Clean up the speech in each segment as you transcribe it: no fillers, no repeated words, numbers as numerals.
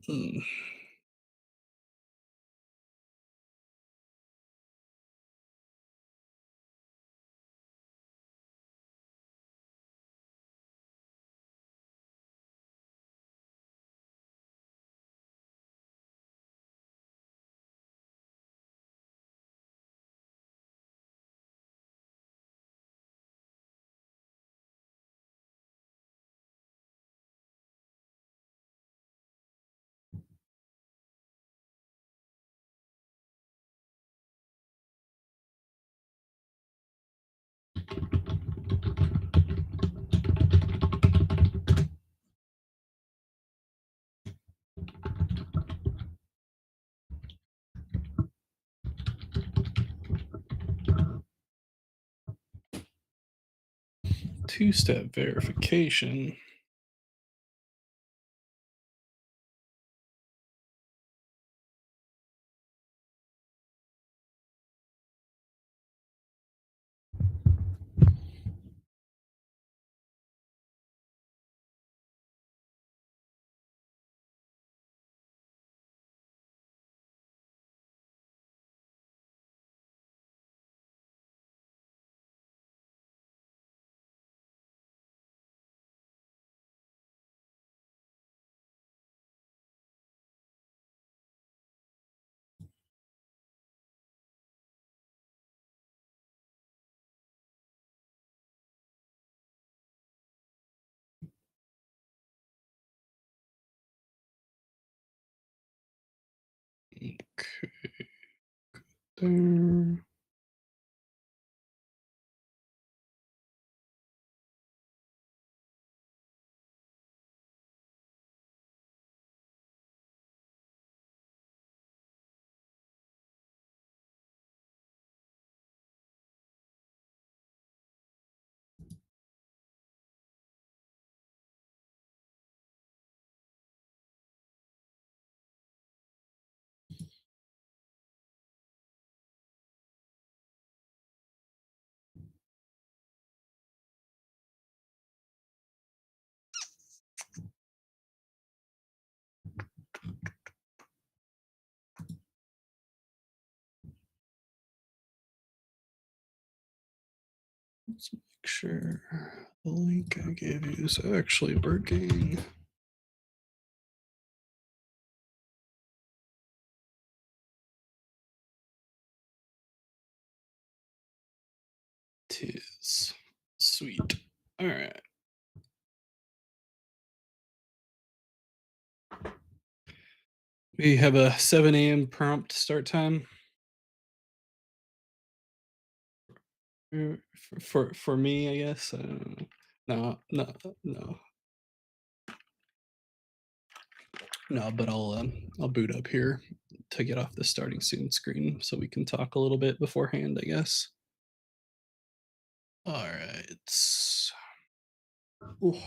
Hmm. Two-step verification. Okay. There. Let's make sure the link I gave you is actually working. Tis. Sweet. All right. We have a 7 a.m. prompt start time. For me, I guess. No, no, no, no. But I'll boot up here to get off the starting soon screen so we can talk a little bit beforehand, I guess. All right. Ooh.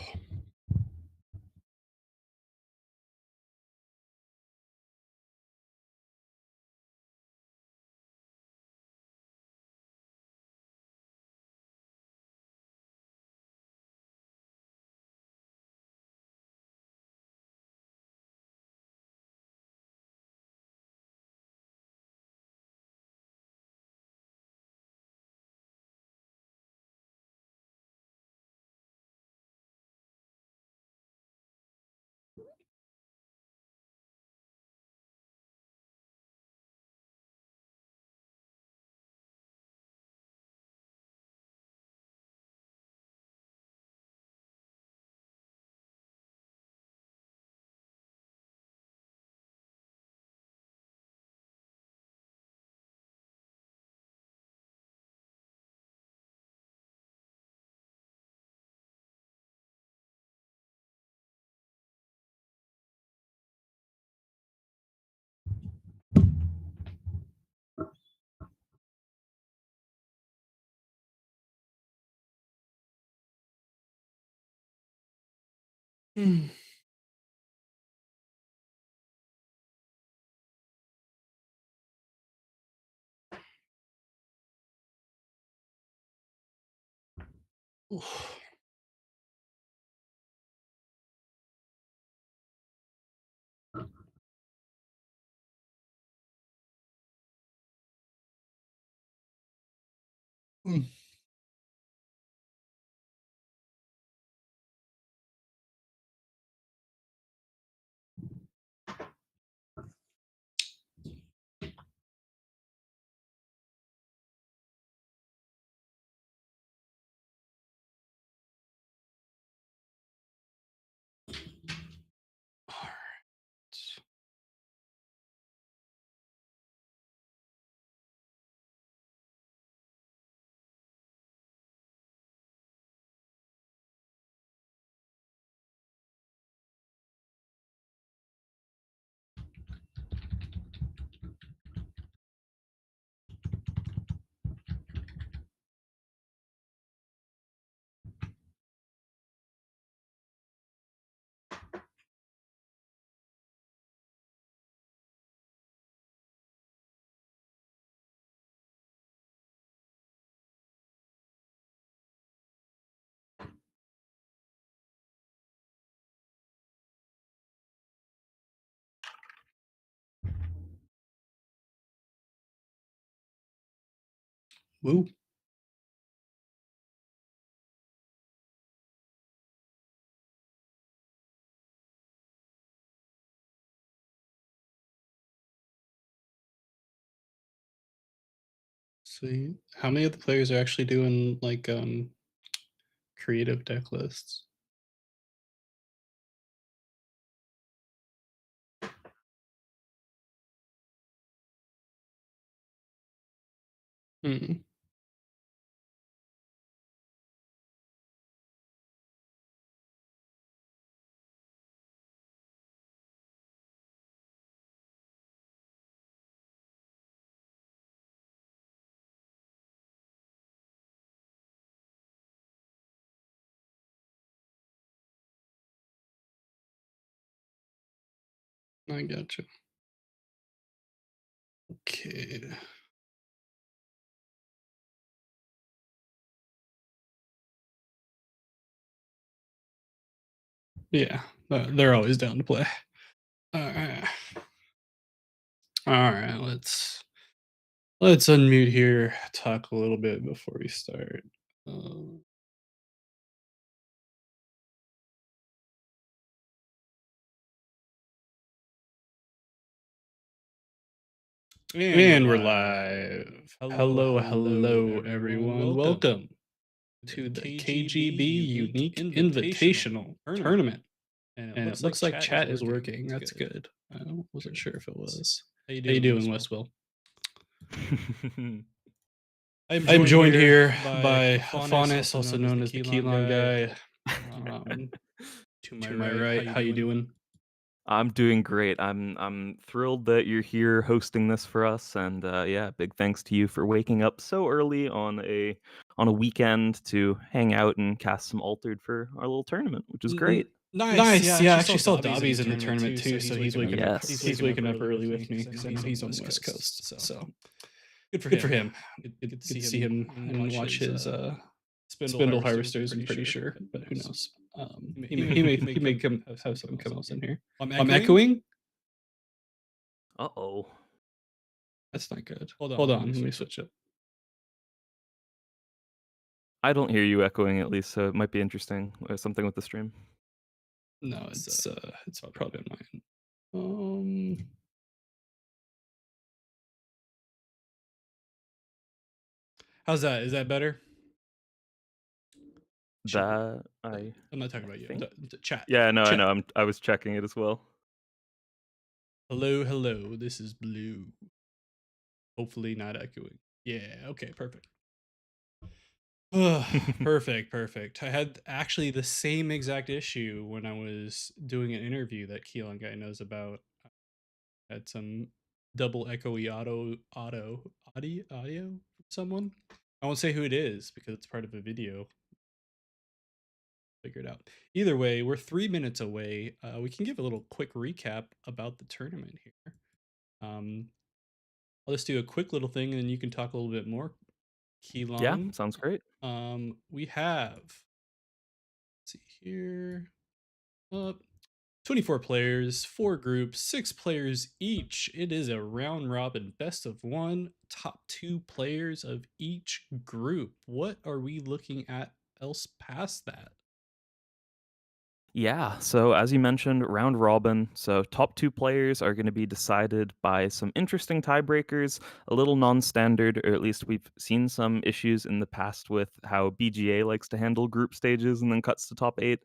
Hmm. Ooh. Woo. See, how many of the players are actually doing like creative deck lists? Hmm. I gotcha. Okay. Yeah, they're always down to play. All right. All right, let's unmute here, talk a little bit before we start. Uh, and we're live. Hello, everyone. Welcome to the KGB Unique Invitational Tournament. And it looks like chat is working. That's good. I wasn't sure if it was. How you doing, Westwill? I'm joined here by Aonas, also known as the Keylon guy. To my right, how you doing? I'm doing great. I'm thrilled that you're here hosting this for us, and yeah, big thanks to you for waking up so early on a weekend to hang out and cast some Altered for our little tournament, which is great. Nice. Yeah, I actually saw Dobby's in the tournament too, so he's waking up. Yes. He's waking up early with me because I know he's on the West Coast. So good for him. Good to see him and watch his spindle harvesters. I'm pretty sure, but who knows? He may come have something come else in here. I'm echoing. Uh-oh. That's not good. Hold on. Let me switch it. I don't hear you echoing at least, so it might be interesting. Something with the stream. No, it's probably on mine. How's that? Is that better? That I'm not talking about you. think. Chat. Yeah, no, Chat. I know. I was checking it as well. Hello. This is Blue. Hopefully not echoing. Yeah. Okay. Perfect. Perfect. I had actually the same exact issue when I was doing an interview that Keelan guy knows about. I had some double echoey audio from someone. I won't say who it is because it's part of a video. Figure it out. Either way, we're 3 minutes away. We can give a little quick recap about the tournament here. I'll just do a quick little thing and then you can talk a little bit more. Keelan. Yeah, sounds great. We have, let's see here, 24 players, four groups, six players each. It is a round robin best of one, top two players of each group. What are we looking at else past that? Yeah, so as you mentioned, round robin. So top two players are going to be decided by some interesting tiebreakers, a little non-standard, or at least we've seen some issues in the past with how BGA likes to handle group stages and then cuts to top eight.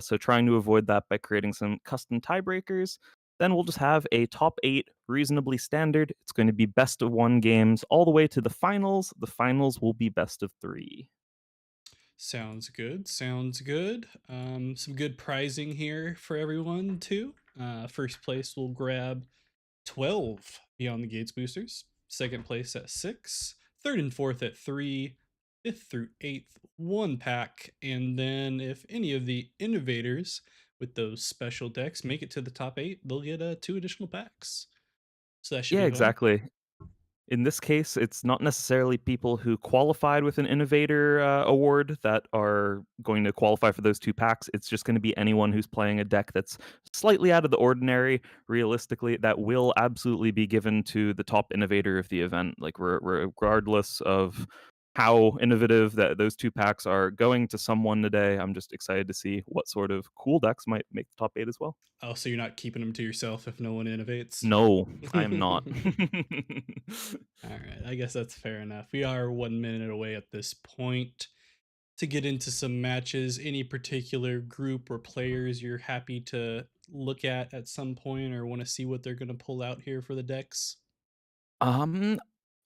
So trying to avoid that by creating some custom tiebreakers. Then we'll just have a top eight, reasonably standard. It's going to be best of one games all the way to the finals. The finals will be best of three. Sounds good. Sounds good. Some good prizing here for everyone, too. First place will grab 12 Beyond the Gates boosters. Second place at 6. Third and fourth at 3. Fifth through eighth, one pack. And then if any of the innovators with those special decks make it to the top 8, they'll get two additional packs. So that should Yeah, be fun. exactly. In this case, it's not necessarily people who qualified with an innovator award that are going to qualify for those two packs. It's just going to be anyone who's playing a deck that's slightly out of the ordinary. Realistically, that will absolutely be given to the top innovator of the event. Like regardless of how innovative that those two packs are going to someone today, I'm just excited to see what sort of cool decks might make the top eight as well. Oh, so you're not keeping them to yourself if no one innovates? No, I am not. All right, I guess that's fair enough. We are 1 minute away at this point to get into some matches. Any particular group or players you're happy to look at some point, or want to see what they're going to pull out here for the decks? Um,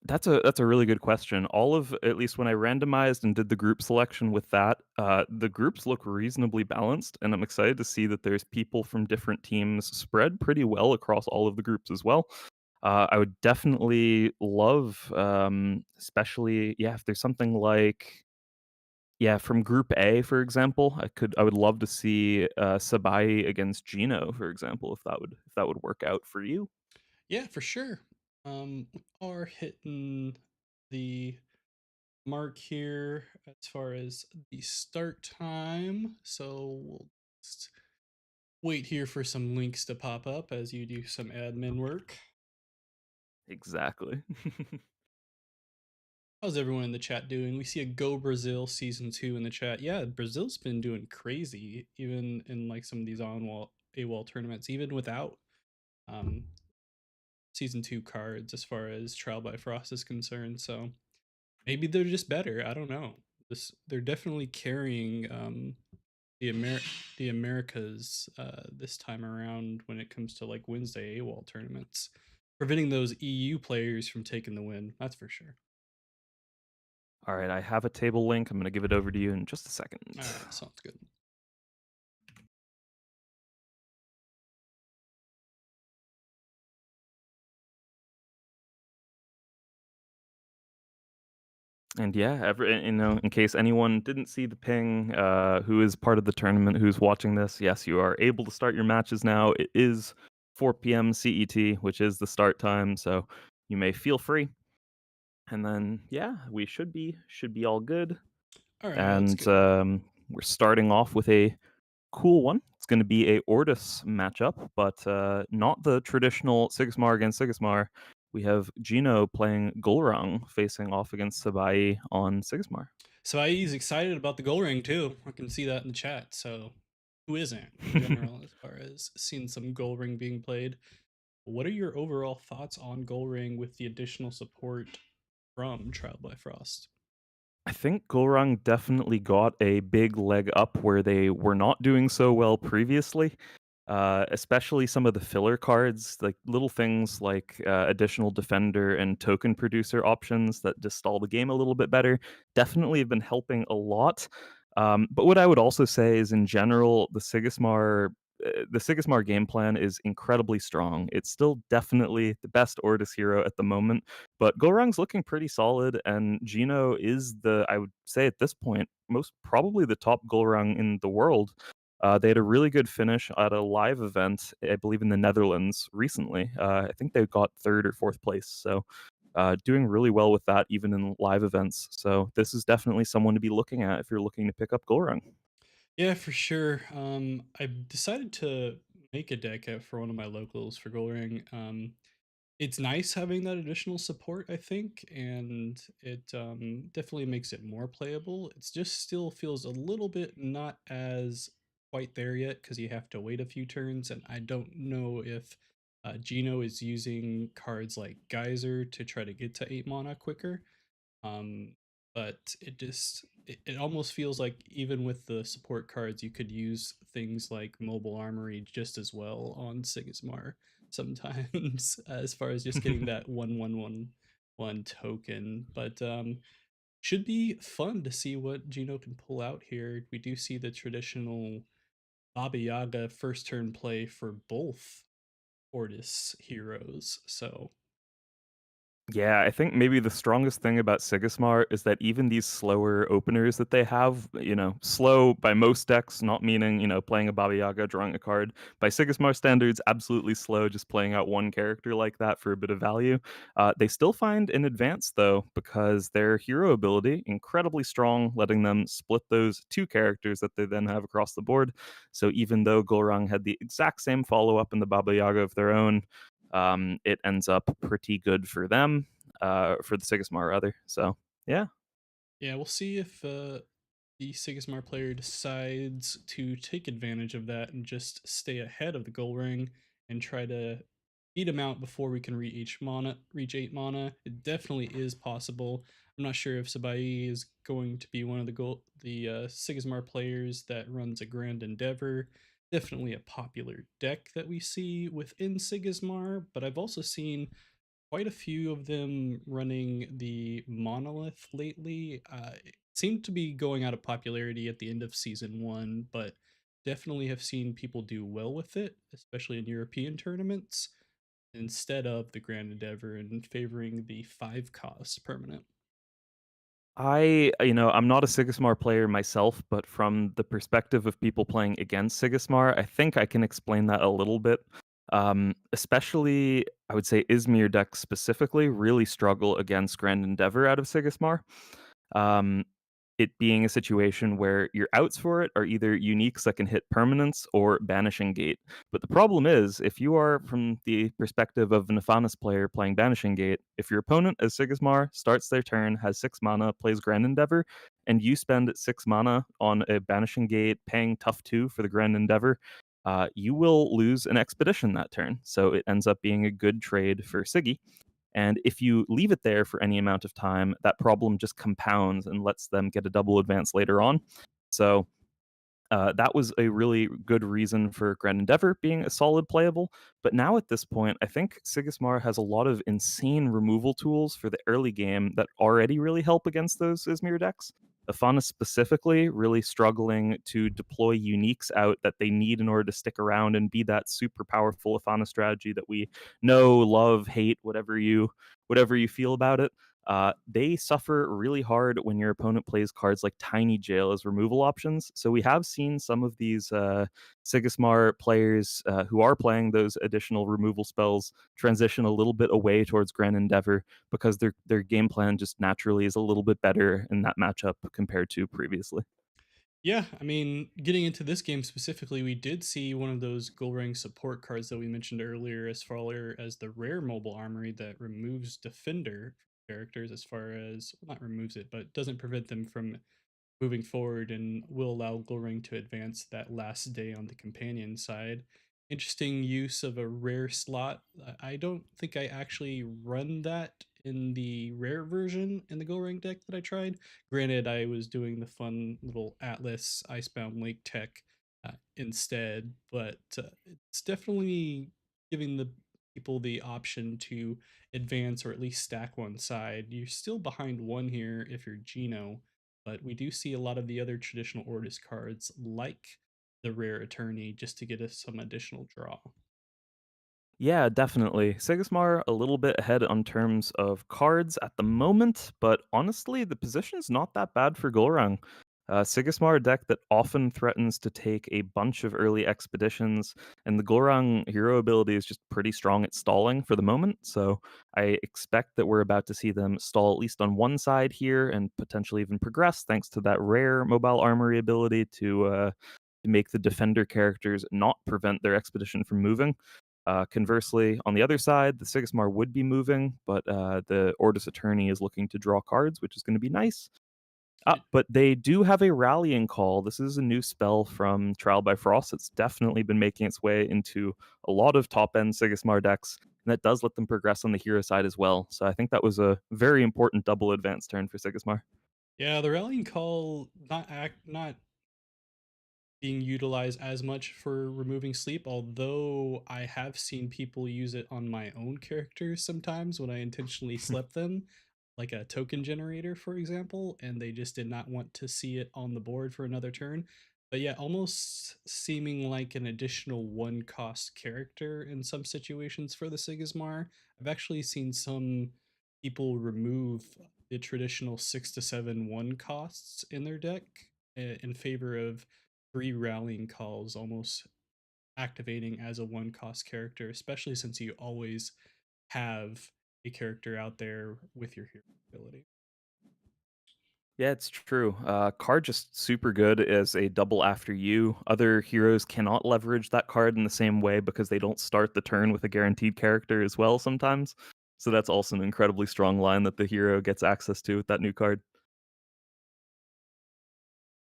that's a really good question. All of at least when I randomized and did the group selection with that, the groups look reasonably balanced, and I'm excited to see that there's people from different teams spread pretty well across all of the groups as well. I would definitely love, especially if there's something like from Group A, for example, I would love to see Sabai against Gino, for example, if that would work out for you. Yeah, for sure. We are hitting the mark here as far as the start time, so we'll just wait here for some links to pop up as you do some admin work. Exactly. How's everyone in the chat doing? We see a Go Brazil season 2 in the chat. Yeah, Brazil's been doing crazy, even in like some of these on wall AWOL tournaments, even without um season 2 cards as far as Trial by Frost is concerned. So maybe they're just better. I don't know. They're definitely carrying the Americas this time around when it comes to like Wednesday AWOL tournaments, preventing those EU players from taking the win. That's for sure. All right, I have a table link. I'm going to give it over to you in just a second. All right, sounds good. And in case anyone didn't see the ping, who is part of the tournament, who's watching this, yes, you are able to start your matches now. It is 4 p.m. CET, which is the start time, so you may feel free. And then, we should be all good. All right, that's And good. we're starting off with a cool one. It's going to be a Ordis matchup, but not the traditional Sigmar against Sigmar. We have Gino playing Gulrang facing off against Sabai on Sigmar. So he's excited about the goal ring too. I can see that in the chat. So who isn't in general as far as seeing some goal ring being played? What are your overall thoughts on goal ring with the additional support from Trial by Frost? I think Gulrang definitely got a big leg up where they were not doing so well previously. Especially some of the filler cards, like little things like additional defender and token producer options that just stall the game a little bit better, definitely have been helping a lot. But what I would also say is, in general, the Sigismar game plan is incredibly strong. It's still definitely the best Ordis hero at the moment, but Gorang's looking pretty solid, and Gino is I would say at this point, most probably the top Gorang in the world. They had a really good finish at a live event, I believe, in the Netherlands recently. I think they got third or fourth place, so doing really well with that, even in live events. So this is definitely someone to be looking at if you're looking to pick up Gorang. Yeah, for sure. I've decided to make a deck for one of my locals for Goldring. It's nice having that additional support, I think, and it definitely makes it more playable. It's just still feels a little bit not as quite there yet because you have to wait a few turns, and I don't know if Gino is using cards like Geyser to try to get to 8 mana quicker. But it almost feels like even with the support cards, you could use things like Mobile Armory just as well on Sigmar sometimes, as far as just getting that 1/1/1 token. But should be fun to see what Gino can pull out here. We do see the traditional Baba Yaga first turn play for both Ordis heroes. So Yeah, I think maybe the strongest thing about Sigismar is that even these slower openers that they have, slow by most decks, not meaning, playing a Baba Yaga, drawing a card. By Sigismar standards, absolutely slow, just playing out one character like that for a bit of value. They still find an advance, though, because their hero ability, incredibly strong, letting them split those two characters that they then have across the board. So even though Golrang had the exact same follow-up in the Baba Yaga of their own, it ends up pretty good for them, for the Sigismar rather. So yeah. yeah, we'll see if the Sigmar player decides to take advantage of that and just stay ahead of the goal ring and try to beat him out before we can reach 8 mana. It definitely is possible. I'm not sure if Sabai is going to be one of the Sigmar players that runs a Grand Endeavor. Definitely a popular deck that we see within Sigismar, but I've also seen quite a few of them running the monolith lately. It seemed to be going out of popularity at the end of season one, but definitely have seen people do well with it, especially in European tournaments, instead of the Grand Endeavor and favoring the 5 cost permanent. I'm not a Sigismar player myself, but from the perspective of people playing against Sigismar, I think I can explain that a little bit. Especially, I would say Izmir decks specifically really struggle against Grand Endeavor out of Sigismar. Um, it being a situation where your outs for it are either uniques that can hit permanents or Banishing Gate. But the problem is, if you are from the perspective of an Aonas player playing Banishing Gate, if your opponent as Sigismar starts their turn, has 6 mana, plays Grand Endeavor, and you spend 6 mana on a Banishing Gate, paying tough 2 for the Grand Endeavor, you will lose an expedition that turn. So it ends up being a good trade for Siggy. And if you leave it there for any amount of time, that problem just compounds and lets them get a double advance later on. So that was a really good reason for Grand Endeavor being a solid playable. But now at this point, I think Sigismar has a lot of insane removal tools for the early game that already really help against those Izmir decks. Afana specifically really struggling to deploy uniques out that they need in order to stick around and be that super powerful Afana strategy that we know, love, hate, whatever you feel about it. They suffer really hard when your opponent plays cards like Tiny Jail as removal options. So we have seen some of these Sigismar players who are playing those additional removal spells transition a little bit away towards Grand Endeavor because their game plan just naturally is a little bit better in that matchup compared to previously. Yeah, I mean, getting into this game specifically, we did see one of those gold ring support cards that we mentioned earlier, as far as the rare mobile armory that removes defender characters, as far as well, not removes it, but doesn't prevent them from moving forward and will allow Goring to advance that last day on the companion side. Interesting use of a rare slot. I don't think I actually run that in the rare version in the Goring deck that I tried. Granted, I was doing the fun little Atlas Icebound Lake tech instead, but it's definitely giving the people the option to advance or at least stack one side. You're still behind one here if you're Geno, but we do see a lot of the other traditional Ordis cards, like the Rare Attorney, just to get us some additional draw. Yeah, definitely. Sigismar a little bit ahead on terms of cards at the moment, but honestly, the position's not that bad for Golrang. Sigismar a deck that often threatens to take a bunch of early expeditions, and the Golrang hero ability is just pretty strong at stalling for the moment, so I expect that we're about to see them stall at least on one side here and potentially even progress thanks to that rare mobile armory ability to to make the defender characters not prevent their expedition from moving. Conversely, on the other side, the Sigmar would be moving, but the Ordis Attorney is looking to draw cards, which is going to be nice. But they do have a rallying call. This is a new spell from Trial by Frost. It's definitely been making its way into a lot of top end Sigismar decks, and that does let them progress on the hero side as well. So I think that was a very important double advance turn for Sigismar. Yeah, the rallying call not being utilized as much for removing sleep, although I have seen people use it on my own characters sometimes when I intentionally slept them, like a token generator, for example, and they just did not want to see it on the board for another turn. But yeah, almost seeming like an additional one cost character in some situations for the Sigismar. I've actually seen some people remove the traditional 6 to 7 one costs in their deck in favor of three rallying calls almost activating as a one cost character, especially since you always have a character out there with your hero ability. Yeah, it's true. Card just super good as a double after you. Other heroes cannot leverage that card in the same way because they don't start the turn with a guaranteed character as well sometimes. So that's also an incredibly strong line that the hero gets access to with that new card.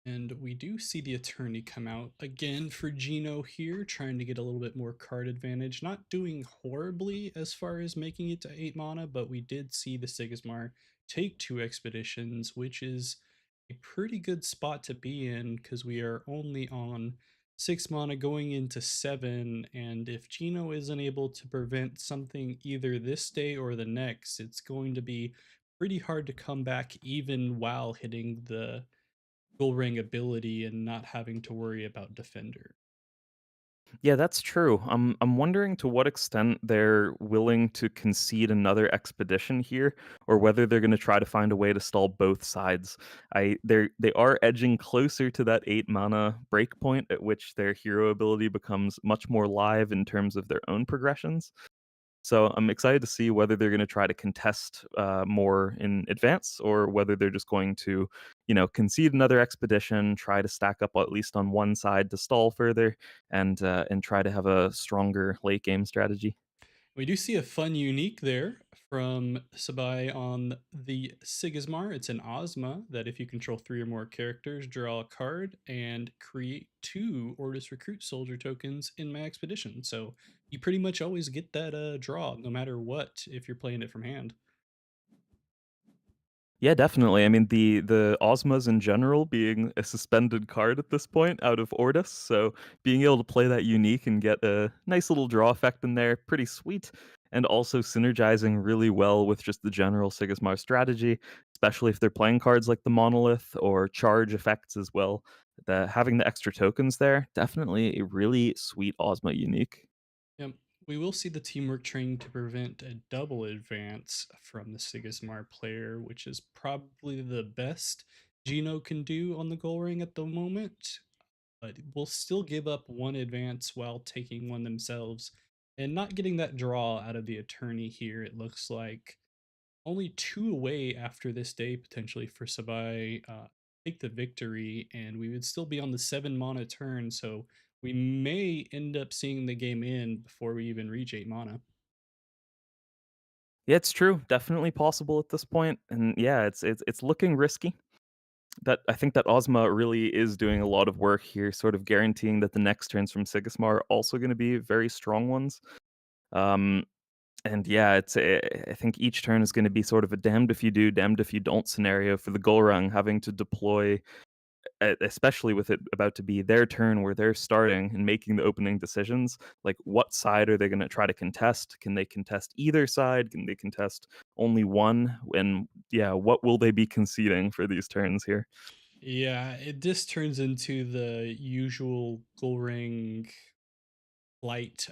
And we do see the attorney come out again for Gino here, trying to get a little bit more card advantage. Not doing horribly as far as making it to 8 mana, but we did see the Sigismar take 2 expeditions, which is a pretty good spot to be in because we are only on 6 mana going into 7. And if Gino isn't able to prevent something either this day or the next, it's going to be pretty hard to come back even while hitting the goal ring ability and not having to worry about defender. Yeah, that's true. I'm wondering to what extent they're willing to concede another expedition here, or whether they're going to try to find a way to stall both sides. They are edging closer to that 8 mana breakpoint at which their hero ability becomes much more live in terms of their own progressions. So I'm excited to see whether they're going to try to contest more in advance, or whether they're just going to, concede another expedition, try to stack up at least on one side to stall further, and try to have a stronger late game strategy. We do see a fun unique there from Sabai on the Sigismar. It's an Ozma that if you control 3 or more characters, draw a card and create 2 Ordis Recruit Soldier tokens in my expedition. So you pretty much always get that draw no matter what if you're playing it from hand. Yeah, definitely. I mean, the Ozmas in general being a suspended card at this point out of Ordis, so being able to play that unique and get a nice little draw effect in there, pretty sweet. And also synergizing really well with just the general Sigismar strategy, especially if they're playing cards like the Monolith or charge effects as well. Having the extra tokens there, definitely a really sweet Ozma unique. Yep. We will see the teamwork trying to prevent a double advance from the Sigismar player, which is probably the best Gino can do on the goal ring at the moment. But will still give up 1 advance while taking one themselves and not getting that draw out of the attorney here. It looks like only 2 away after this day potentially for Sabai take the victory, and we would still be on the 7 mana turn. So we may end up seeing the game in before we even reach 8 mana. Yeah, it's true. Definitely possible at this point. And yeah, it's looking risky. That I think that Ozma really is doing a lot of work here, sort of guaranteeing that the next turns from Sigismar are also going to be very strong ones. Um, and yeah, I think each turn is going to be sort of a damned if you do, damned if you don't scenario for the Golrung, having to deploy, especially with it about to be their turn where they're starting and making the opening decisions. Like, what side are they going to try to contest? Can they contest either side? Can they contest only one? And yeah, what will they be conceding for these turns here? Yeah, it just turns into the usual goal ring light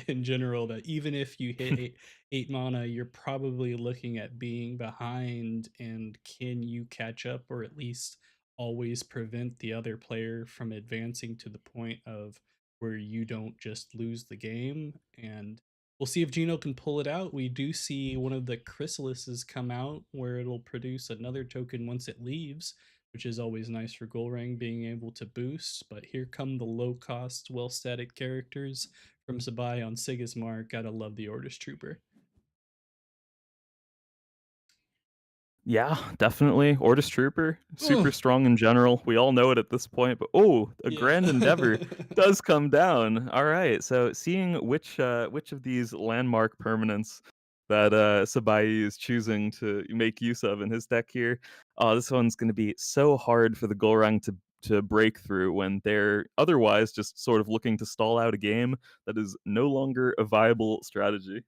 in general that even if you hit 8 mana, you're probably looking at being behind and can you catch up or at least always prevent the other player from advancing to the point of where you don't just lose the game. And we'll see if Gino can pull it out. We do see one of the chrysalises come out where it'll produce another token once it leaves, which is always nice for Golrang being able to boost. But here come the low cost, well statted characters from Sabai on Sigmar. Gotta love the Ordis Trooper. Yeah, definitely. Ordis Trooper, super Ugh, strong in general. We all know it at this point, but oh, a yeah. grand endeavor does come down. All right, so seeing which of these landmark permanents that Sabai is choosing to make use of in his deck here, oh, this one's going to be so hard for the Golrang to break through when they're otherwise just sort of looking to stall out a game that is no longer a viable strategy.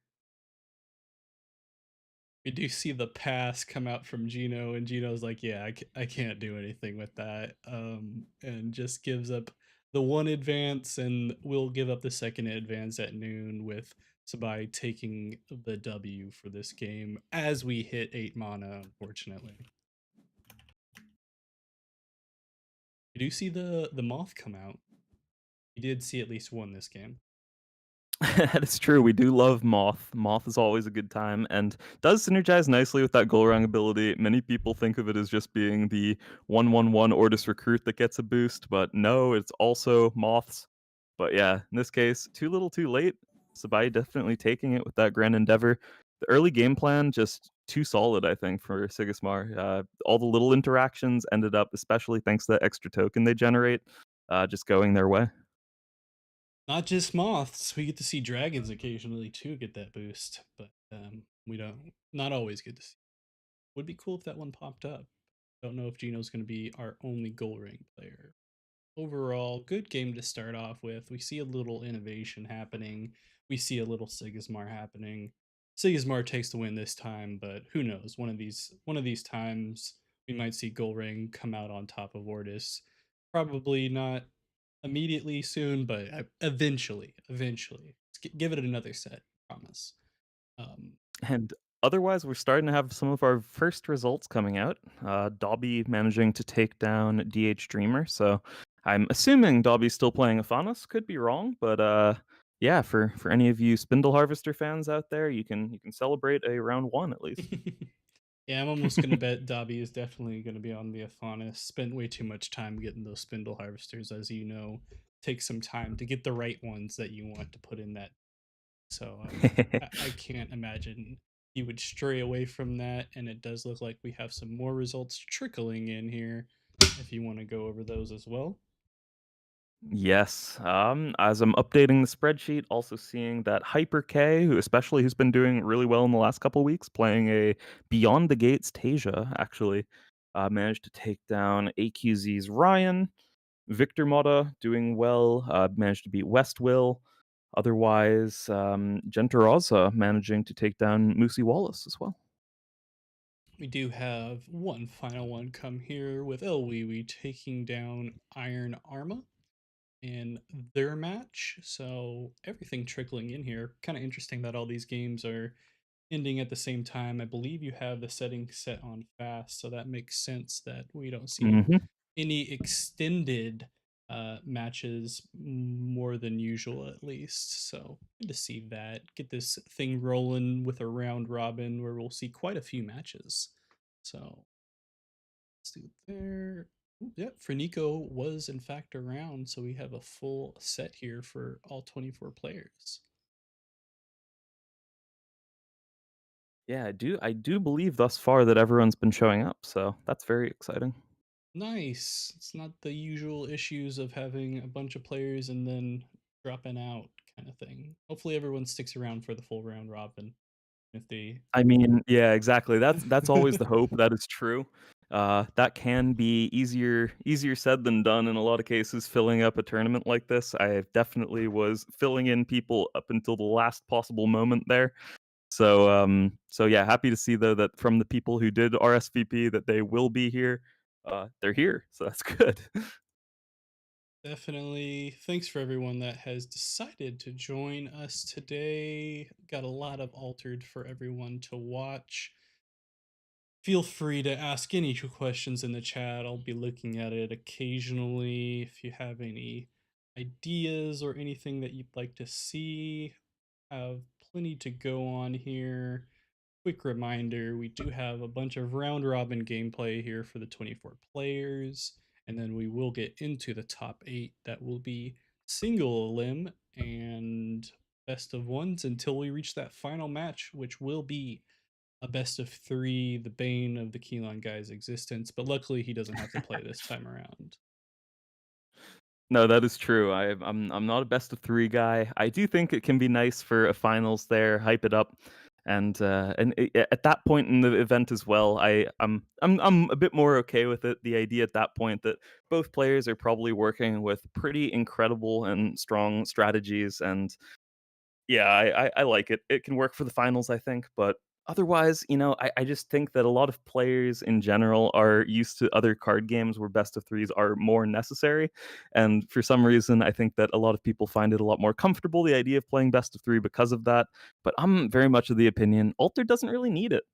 We do see the pass come out from Gino, and Gino's like, "Yeah, I can't do anything with that," and just gives up the one advance, and will give up the second advance at noon with Sabai taking the W for this game as we hit 8 mana. Unfortunately, you do see the moth come out. You did see at least one this game. That is true. We do love Moth. Moth is always a good time and does synergize nicely with that Golrang ability. Many people think of it as just being the 1/1/1 Ordis recruit that gets a boost, but no, it's also Moths. But yeah, in this case, too little too late. Sabai definitely taking it with that Grand Endeavor. The early game plan just too solid, I think, for Sigismar. All the little interactions ended up, especially thanks to that extra token they generate, just going their way. Not just moths, we get to see dragons occasionally too get that boost, but we don't. Not always get to see. Would be cool if that one popped up. Don't know if Gino's going to be our only goal ring player. Overall, good game to start off with. We see a little innovation happening. We see a little Sigismar happening. Sigismar takes the win this time, but who knows? One of these times we might see Goldring come out on top of Ordis. Probably not immediately soon, but eventually. Give it another set, promise. Um, And otherwise, we're starting to have some of our first results coming out. Dobby managing to take down DH Dreamer. So I'm assuming Dobby's still playing Aonas. Could be wrong, but yeah, for any of you Spindle Harvester fans out there, you can celebrate a round one at least. yeah, I'm almost gonna bet Dobby is definitely gonna be on the Aonas. Spent way too much time getting those spindle harvesters, as you know. Take some time to get the right ones that you want to put in that. So I can't imagine he would stray away from that. And it does look like we have some more results trickling in here. If you want to go over those as well. Yes. As I'm updating the spreadsheet, also seeing that Hyper K, who's been doing really well in the last couple weeks, playing a Beyond the Gates Tasia, actually, managed to take down AQZ's Ryan. Victor Motta doing well, managed to beat West Will. Otherwise, Gentarosa managing to take down Moosey Wallace as well. We do have one final one come here with Elwee taking down Iron Arma in their match. So everything trickling in here. Kind of interesting that all these games are ending at the same time. I believe you have the setting set on fast, so that makes sense that we don't see Hmm. any extended matches more than usual, at least. So good to see that. Get this thing rolling with a round robin where we'll see quite a few matches. So let's do it there. Yep, for Nico was in fact around, so we have a full set here for all 24 players. Yeah, I do believe thus far that everyone's been showing up, so that's very exciting. Nice. It's not the usual issues of having a bunch of players and then dropping out kind of thing. Hopefully everyone sticks around for the full round robin if they I mean, yeah, exactly. That's always the hope. That is true. That can be easier said than done in a lot of cases. Filling up a tournament like this, I definitely was filling in people up until the last possible moment there. So yeah, happy to see though that from the people who did RSVP that they will be here. They're here, so that's good. definitely thanks for everyone that has decided to join us today. Got a lot of altered for everyone to watch. Feel free to ask any questions in the chat. I'll be looking at it occasionally. If you have any ideas or anything that you'd like to see, have plenty to go on here. quick reminder, we do have a bunch of round robin gameplay here for the 24 players, and then we will get into the top 8 that will be single elim and best of ones until we reach that final match, which will be a best of 3, the bane of the Keelan guy's existence, but luckily he doesn't have to play this time around. No, that is true. I'm not a best of 3 guy. I do think it can be nice for a finals there, hype it up, and at that point in the event as well, I'm a bit more okay with it. The idea at that point that both players are probably working with pretty incredible and strong strategies, and yeah, I like it. It can work for the finals, I think, but otherwise, I just think that a lot of players in general are used to other card games where best of threes are more necessary. And for some reason, I think that a lot of people find it a lot more comfortable, the idea of playing best of three because of that. But I'm very much of the opinion Alter doesn't really need it.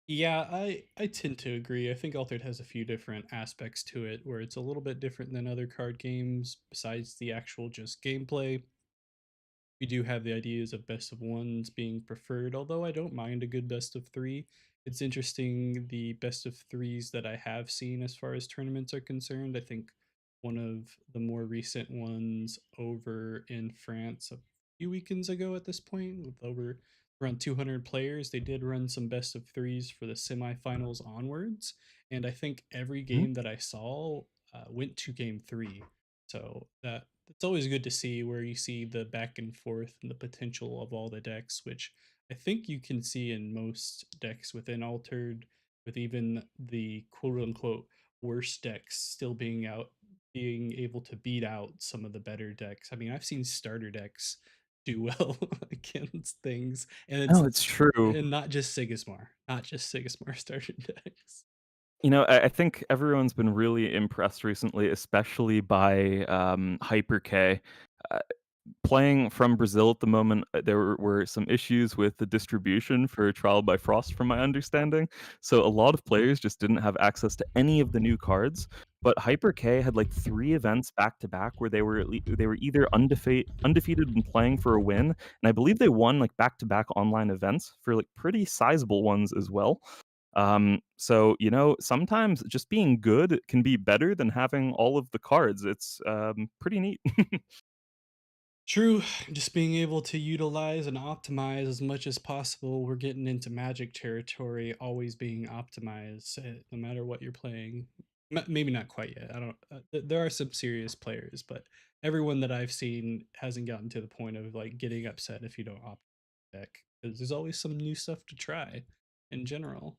Yeah, I tend to agree. I think Altered has a few different aspects to it where it's a little bit different than other card games besides the actual just gameplay. We do have the ideas of best of ones being preferred, although I don't mind a good best of 3. It's interesting the best of 3s that I have seen as far as tournaments are concerned. I think one of the more recent ones over in France a few weekends ago at this point, with over around 200 players, they did run some best of 3s for the semifinals onwards. And I think every Mhm. game that I saw went to game 3. So that it's always good to see where you see the back and forth and the potential of all the decks, which I think you can see in most decks within Altered, with even the quote unquote worst decks still being able to beat out some of the better decks. I mean, I've seen starter decks do well against things, and No, it's true. not just Sigismar starter decks. I think everyone's been really impressed recently, especially by Hyper K. Uh, Playing from Brazil at the moment, there were some issues with the distribution for Trial by Frost, from my understanding. So a lot of players just didn't have access to any of the new cards. But Hyper K had like 3 events back to back where they were either undefeated and playing for a win, and I believe they won like back to back online events for like pretty sizable ones as well. So sometimes just being good can be better than having all of the cards. It's pretty neat. True, just being able to utilize and optimize as much as possible. We're getting into magic territory, always being optimized, no matter what you're playing. Maybe not quite yet. I don't. There are some serious players, but everyone that I've seen hasn't gotten to the point of like getting upset if you don't opt deck, because there's always some new stuff to try. In general,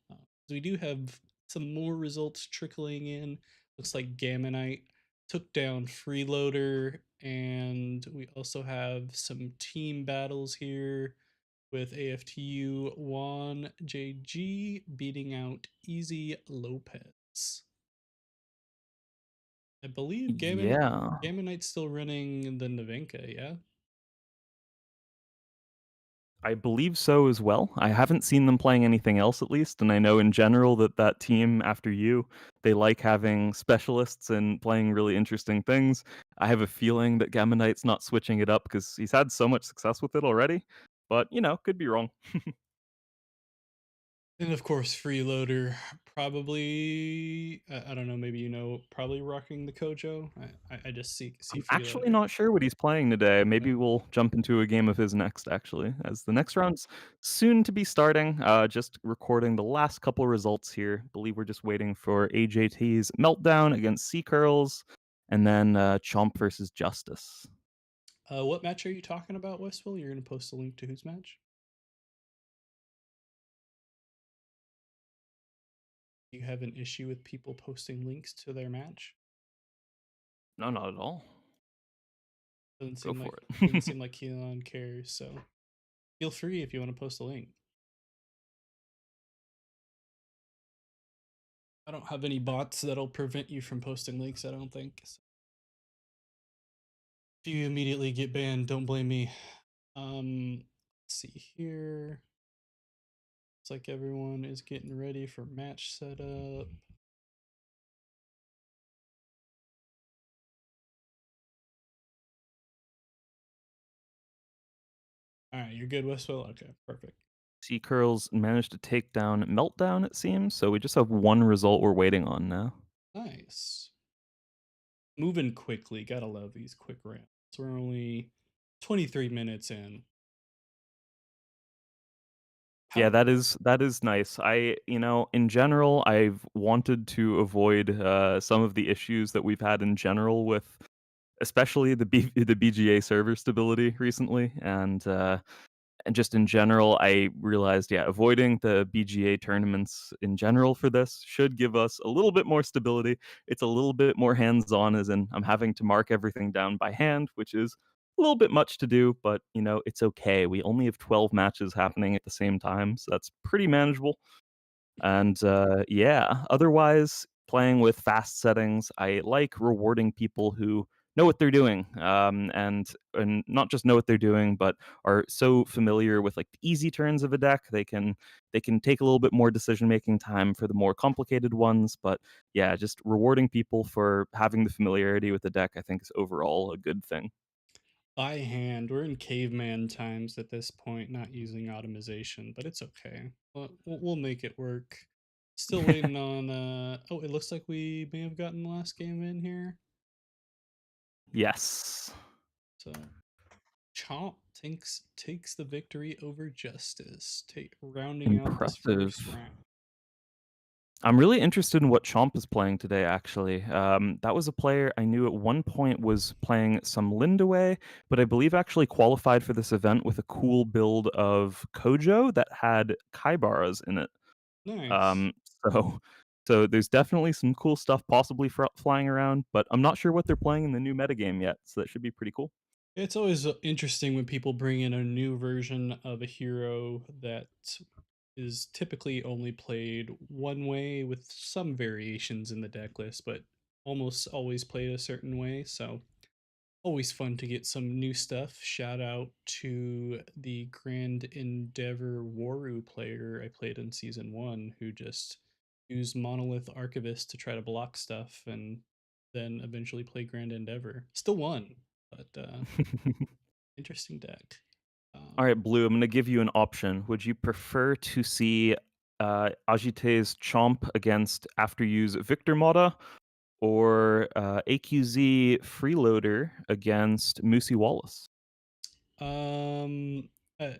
we do have some more results trickling in. Looks like Gammonite took down Freeloader, and we also have some team battles here with AFTU Juan JG beating out Easy Lopez. I believe Yeah. Gammonite's still running the Navenka, yeah? I believe so as well. I haven't seen them playing anything else at least, and I know in general that that team after you, they like having specialists and playing really interesting things. I have a feeling that Gammonite's not switching it up because he's had so much success with it already, but could be wrong. And of course, Freeloader probably, I don't know, maybe probably rocking the Cojo. I just see I'm actually Freeloader. not sure what he's playing today. Maybe we'll jump into a game of his next, actually, as the next round's soon to be starting. Just recording the last couple results here. Believe we're just waiting for AJT's Meltdown against Sea Curls, and then Chomp versus Justice. What match are you talking about, Westville? You're going to post a link to whose match? You have an issue with people posting links to their match? No, not at all. Doesn't Go seem for like it. Keelan cares. So feel free if you want to post a link. I don't have any bots that'll prevent you from posting links. I don't think. So if you immediately get banned, don't blame me. Let's see here. Looks like everyone is getting ready for match setup. All right, you're good, Westwell. Okay, perfect. Sea Curls managed to take down Meltdown, it seems, so we just have one result we're waiting on now. Nice. Moving quickly. Gotta love these quick rounds. We're only 23 minutes in. Yeah, How that is nice. In general, I've wanted to avoid some of the issues that we've had in general with, especially the BGA server stability recently, and just in general, I realized, yeah, avoiding the BGA tournaments in general for this should give us a little bit more stability. It's a little bit more hands-on, as in I'm having to mark everything down by hand, which is a little bit much to do, but it's okay. We only have 12 matches happening at the same time, so that's pretty manageable. And yeah, otherwise, playing with fast settings, I like rewarding people who know what they're doing, and not just know what they're doing, but are so familiar with like the easy turns of a deck. They can take a little bit more decision making time for the more complicated ones. But yeah, just rewarding people for having the familiarity with the deck, I think, is overall a good thing. by hand? We're in caveman times at this point, not using automation, but it's okay. We'll make it work. Still waiting on. Oh, it looks like we may have gotten the last game in here. Yes, So Chomp takes the victory over Justice, rounding out this first impressive. round. I'm really interested in what Chomp is playing today, actually. That was a player I knew at one point was playing some Lindaway, but I believe actually qualified for this event with a cool build of Cojo that had Kaibaras in it. Nice. Um, so, so there's definitely some cool stuff possibly flying around, but I'm not sure what they're playing in the new metagame yet, so that should be pretty cool. It's always interesting when people bring in a new version of a hero that is typically only played one way with some variations in the deck list, but almost always played a certain way. So always fun to get some new stuff. Shout out to the Grand Endeavor Waru player I played in season one who just used Monolith Archivist to try to block stuff and then eventually play Grand Endeavor. Still won, but interesting deck. All right, Um, Blue, I'm going to give you an option. Would you prefer to see Agite's Chomp against After Use Victor Moda, or AQZ Freeloader against Moosey Wallace? um, uh,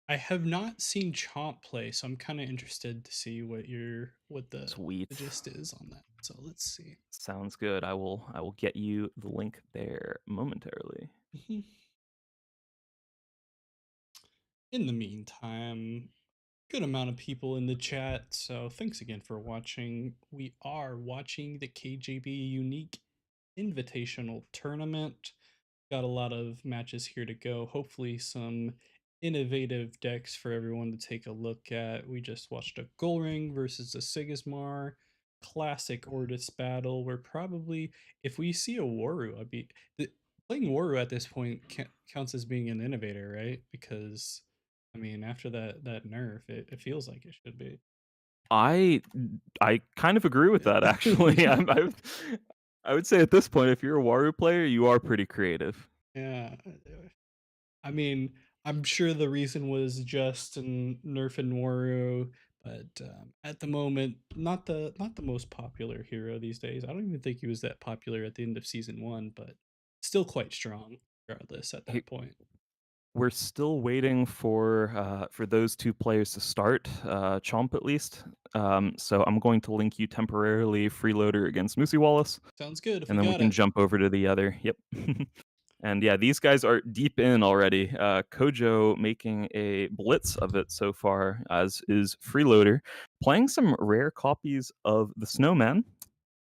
I have not seen Chomp play, so I'm kind of interested to see what the Sweet. gist is on that. So let's see. Sounds good. I will get you the link there momentarily. Mhm. In the meantime, good amount of people in the chat, so thanks again for watching. We are watching the KGB Unique Invitational Tournament. Got a lot of matches here to go. Hopefully, some innovative decks for everyone to take a look at. We just watched a Gold Ring versus a Sigmar. Classic Ordis battle. Where probably, if we see a Waru, playing Waru at this point counts as being an innovator, right? Because I mean, after that nerf, it feels like it should be. I I kind of agree with that actually. I would say at this point, if you're a Waru player, you are pretty creative. Yeah, I mean, I'm sure the reason was just and Nerf and Waru, but at the moment, not the most popular hero these days. I don't even think he was that popular at the end of season one, but still quite strong regardless at Hey, that point. we're still waiting for those two players to start, Chomp at least. So I'm going to link you temporarily Freeloader against Moosey Wallace, Sounds good if and we then we got can it. jump over to the other. Yep. And yeah, these guys are deep in already. Cojo making a blitz of it so far, as is Freeloader, playing some rare copies of the Snowman,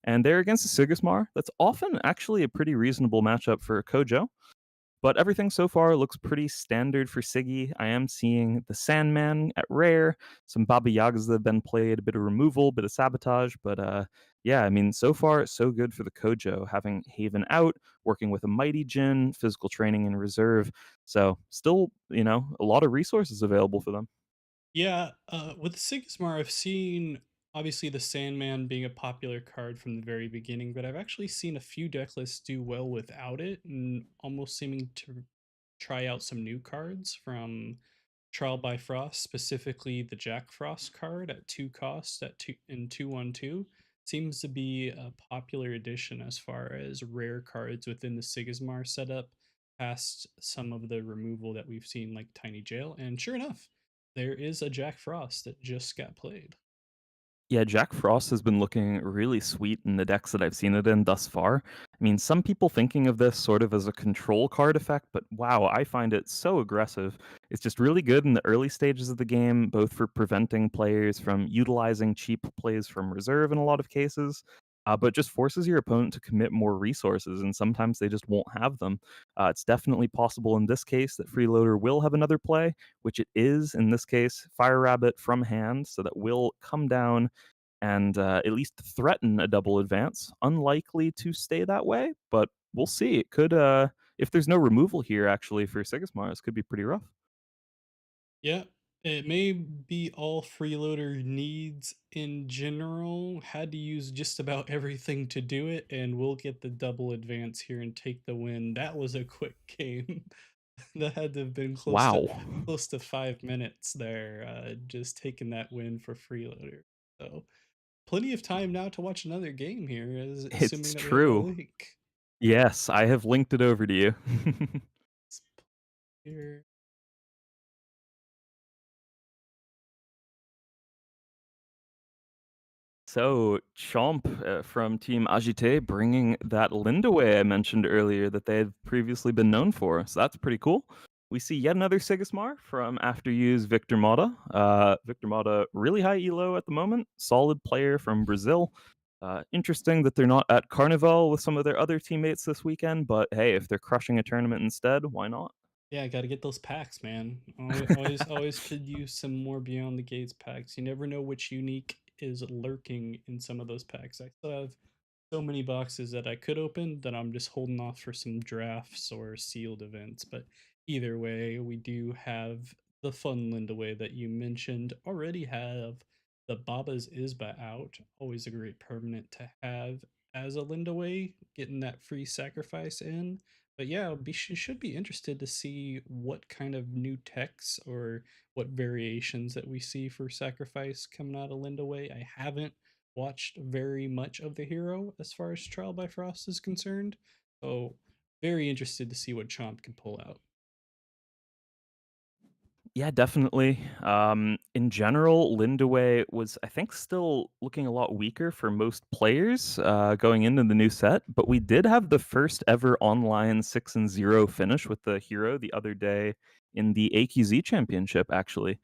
and they're against the Sigismar. That's often actually a pretty reasonable matchup for Cojo. But everything so far looks pretty standard for Siggy. I am seeing the Sandman at rare, some Baba Yagas that have been played, a bit of removal, a bit of sabotage. But yeah, I mean, so far, so good for the Kojo, having Haven out, working with a Mighty Jin, physical training in reserve. So still, a lot of resources available for them. Yeah, with Sigmar, I've seen obviously the Sandman being a popular card from the very beginning, but I've actually seen a few deck lists do well without it and almost seeming to try out some new cards from. Trial by Frost, specifically the Jack Frost card at 2 cost at 2 seems to be a popular addition as far as rare cards within the Sigmar setup, past some of the removal that we've seen like Tiny Jail. And sure enough, there is a Jack Frost that just got played. Yeah, Jack Frost has been looking really sweet in the decks that I've seen it in thus far. I mean, some people thinking of this sort of as a control card effect, but wow, I find it so aggressive. It's just really good in the early stages of the game, both for preventing players from utilizing cheap plays from reserve in a lot of cases, but just forces your opponent to commit more resources, and sometimes they just won't have them. It's definitely possible in this case that Freeloader will have another play, which it is in this case, Fire Rabbit from hand, so that will come down and at least threaten a double advance. Unlikely to stay that way, but we'll see. It could, if there's no removal here, actually, for Sigmar, this could be pretty rough. Yeah, it may be all freeloader needs in general. Had to use just about everything to do it, and we'll get the double advance here and take the win. That was a quick game. That had to have been Wow. close to 5 minutes there, just taking that win for freeloader. So plenty of time now to watch another game here, as assuming It's that we have the true. link. Yes, I have linked it over to you. Let's pull here. So, Chomp from Team Agite bringing that Lindaway I mentioned earlier that they had previously been known for. So that's pretty cool. We see yet another Sigismar from After Use Victor Mota. Victor Mota, really high elo at the moment. Solid player from Brazil. Interesting that they're not at Carnival with some of their other teammates this weekend, but hey, if they're crushing a tournament instead, why not? Yeah, gotta get those packs, man. Always could use some more Beyond the Gates packs. You never know which unique is lurking in some of those packs. I still have so many boxes that I could open that I'm just holding off for some drafts or sealed events. But either way, we do have the fun Lindaway that you mentioned. Already have the Baba's Isba out. Always a great permanent to have as a Lindaway, getting that free sacrifice in. But yeah, should be interested to see what kind of new techs or what variations that we see for sacrifice coming out of Lindaway. I haven't watched very much of the hero as far as Trial by Frost is concerned. So very interested to see what Chomp can pull out. Yeah, definitely. In general, Lindaway was, I think, still looking a lot weaker for most players going into the new set. But we did have the first ever online 6-0 finish with the hero the other day in the AQZ Championship, actually.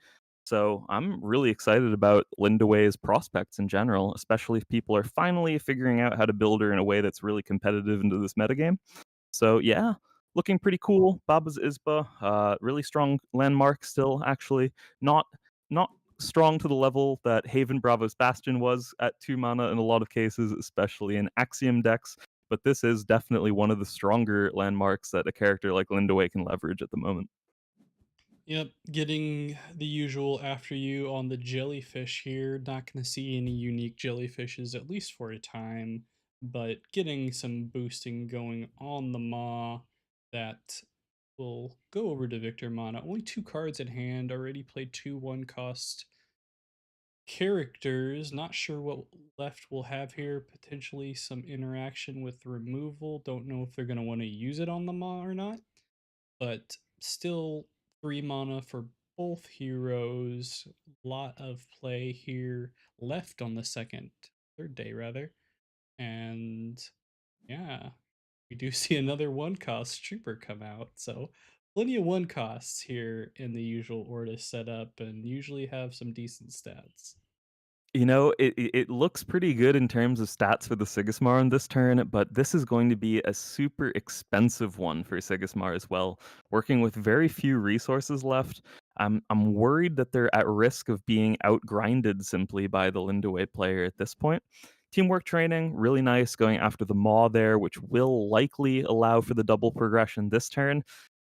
So I'm really excited about Lindaway's prospects in general, especially if people are finally figuring out how to build her in a way that's really competitive into this metagame. So yeah, looking pretty cool. Baba's Isba, really strong landmark still. Actually, not strong to the level that Haven Bravos Bastion was at 2 mana in a lot of cases, especially in Axiom decks. But this is definitely one of the stronger landmarks that a character like Lindaway can leverage at the moment. Yep, getting the usual after you on the jellyfish here. Not going to see any unique jellyfishes, at least for a time, but getting some boosting going on the Maw that will go over to Victor Mana. Only 2 cards in hand, already played 2 1 cost characters. Not sure what left we'll have here. Potentially some interaction with removal. Don't know if they're going to want to use it on the Maw or not, but still 3 mana for both heroes. Lot of play here left on the third day rather. And yeah, we do see another 1 cost trooper come out. So plenty of 1 costs here in the usual Ordis setup and usually have some decent stats. You know, it looks pretty good in terms of stats for the Sigismar on this turn, but this is going to be a super expensive one for Sigismar as well. Working with very few resources left, I'm worried that they're at risk of being outgrinded simply by the Lindaway player at this point. Teamwork training, really nice, going after the Maw there, which will likely allow for the double progression this turn.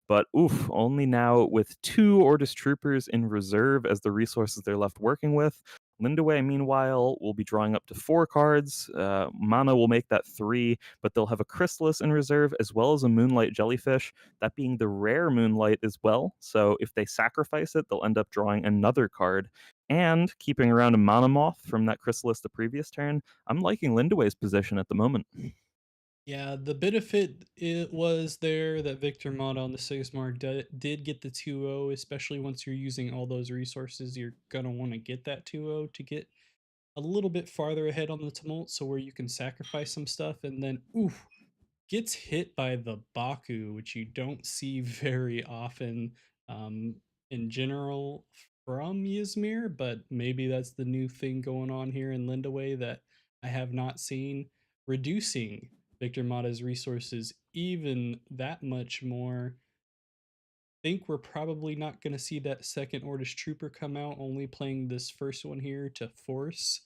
But oof, only now with 2 Ordis troopers in reserve as the resources they're left working with. Lindaway, meanwhile, will be drawing up to 4 cards. Mana will make that 3, but they'll have a Chrysalis in reserve as well as a Moonlight Jellyfish, that being the rare Moonlight as well. So if they sacrifice it, they'll end up drawing another card. And keeping around a Mana Moth from that Chrysalis the previous turn, I'm liking Lindaway's position at the moment. Yeah, the benefit it was there that Victor Mata on the Sigmar did get the 2-0, especially once you're using all those resources. You're going to want to get that 2-0 to get a little bit farther ahead on the tumult, so where you can sacrifice some stuff and then, oof, gets hit by the Baku, which you don't see very often um, in general from Ysmir, but maybe that's the new thing going on here in Lindaway that I have not seen, reducing Victor Mata's resources even that much more. Think we're probably not going to see that second Ordis Trooper come out, only playing this first one here to force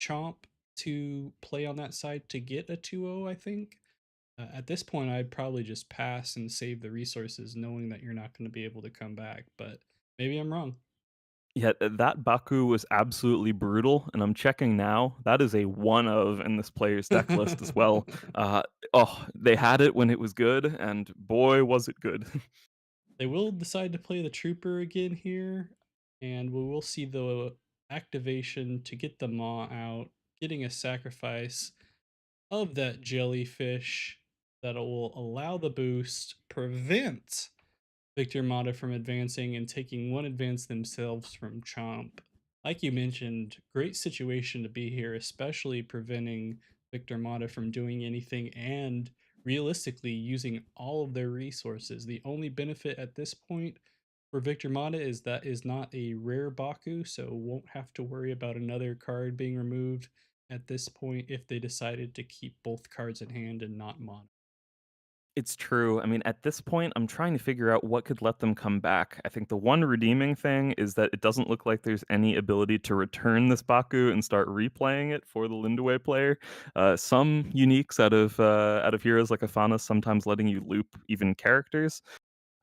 Chomp to play on that side to get a 2-0, I think. At this point, I'd probably just pass and save the resources, knowing that you're not going to be able to come back. But maybe I'm wrong. Yeah, that Baku was absolutely brutal, and I'm checking now. That is a one of in this player's deck list as well. Uh, oh, they had it when it was good, and boy, was it good. They will decide to play the Trooper again here, and we will see the activation to get the Maw out, getting a sacrifice of that jellyfish that will allow the boost, prevent Victor Mata from advancing and taking one advance themselves from Chomp. Like you mentioned, great situation to be here, especially preventing Victor Mata from doing anything and realistically using all of their resources. The only benefit at this point for Victor Mata is that is not a rare Baku, so won't have to worry about another card being removed at this point if they decided to keep both cards in hand and not Mana. It's true. I mean, at this point, I'm trying to figure out what could let them come back. I think the one redeeming thing is that it doesn't look like there's any ability to return this Baku and start replaying it for the Lindaway player. Some uniques out of heroes like Aonas sometimes letting you loop even characters.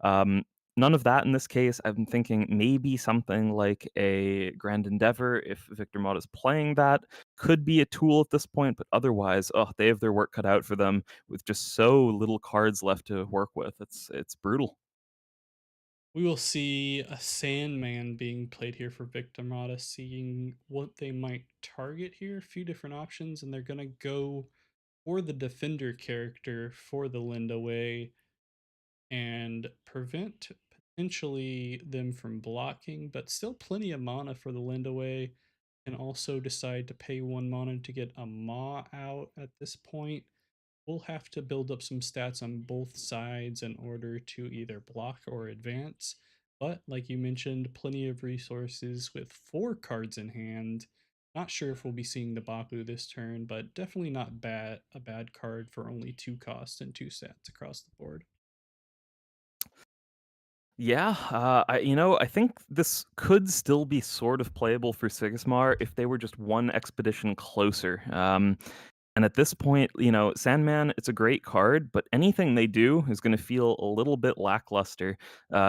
Um, None of that in this case. I'm thinking maybe something like a Grand Endeavor, if Victor Mod is playing that, could be a tool at this point, but otherwise, oh, they have their work cut out for them with just so little cards left to work with. It's brutal. We will see a Sandman being played here for Victimata, seeing what they might target here. A few different options, and they're going to go for the Defender character for the Lindaway and prevent potentially them from blocking, but still plenty of mana for the Lindaway. Can also decide to pay 1 mana to get a Maw out at this point. We'll have to build up some stats on both sides in order to either block or advance. But like you mentioned, plenty of resources with 4 cards in hand. Not sure if we'll be seeing the Baku this turn, but definitely not bad a bad card for only 2 costs and 2 stats across the board. Yeah, I think this could still be sort of playable for Sigmar if they were just one expedition closer. And at this point, Sandman, it's a great card, but anything they do is going to feel a little bit lackluster.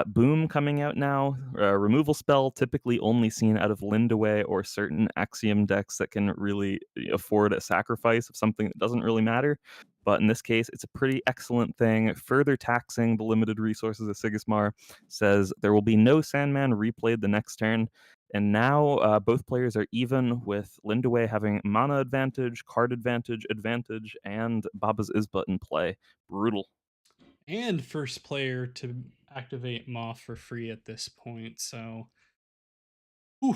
Boom coming out now, removal spell typically only seen out of Lindaway or certain Axiom decks that can really afford a sacrifice of something that doesn't really matter. But in this case, it's a pretty excellent thing. Further taxing the limited resources of Sigismar says there will be no Sandman replayed the next turn. And now both players are even, with Lindaway having mana advantage, card advantage, and Baba's Isba in play. Brutal. And first player to activate Moth for free at this point. So whew,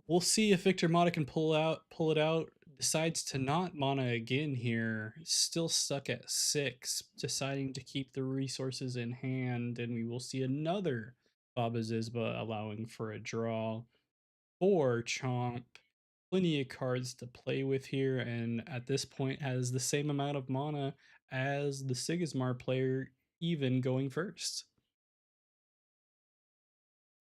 we'll see if Victor Mata can pull it out. Decides to not mana again here. Still stuck at 6, deciding to keep the resources in hand, and we will see another Baba Zizba allowing for a draw for Chomp. Plenty of cards to play with here, and at this point has the same amount of mana as the Sigismar player, even going first.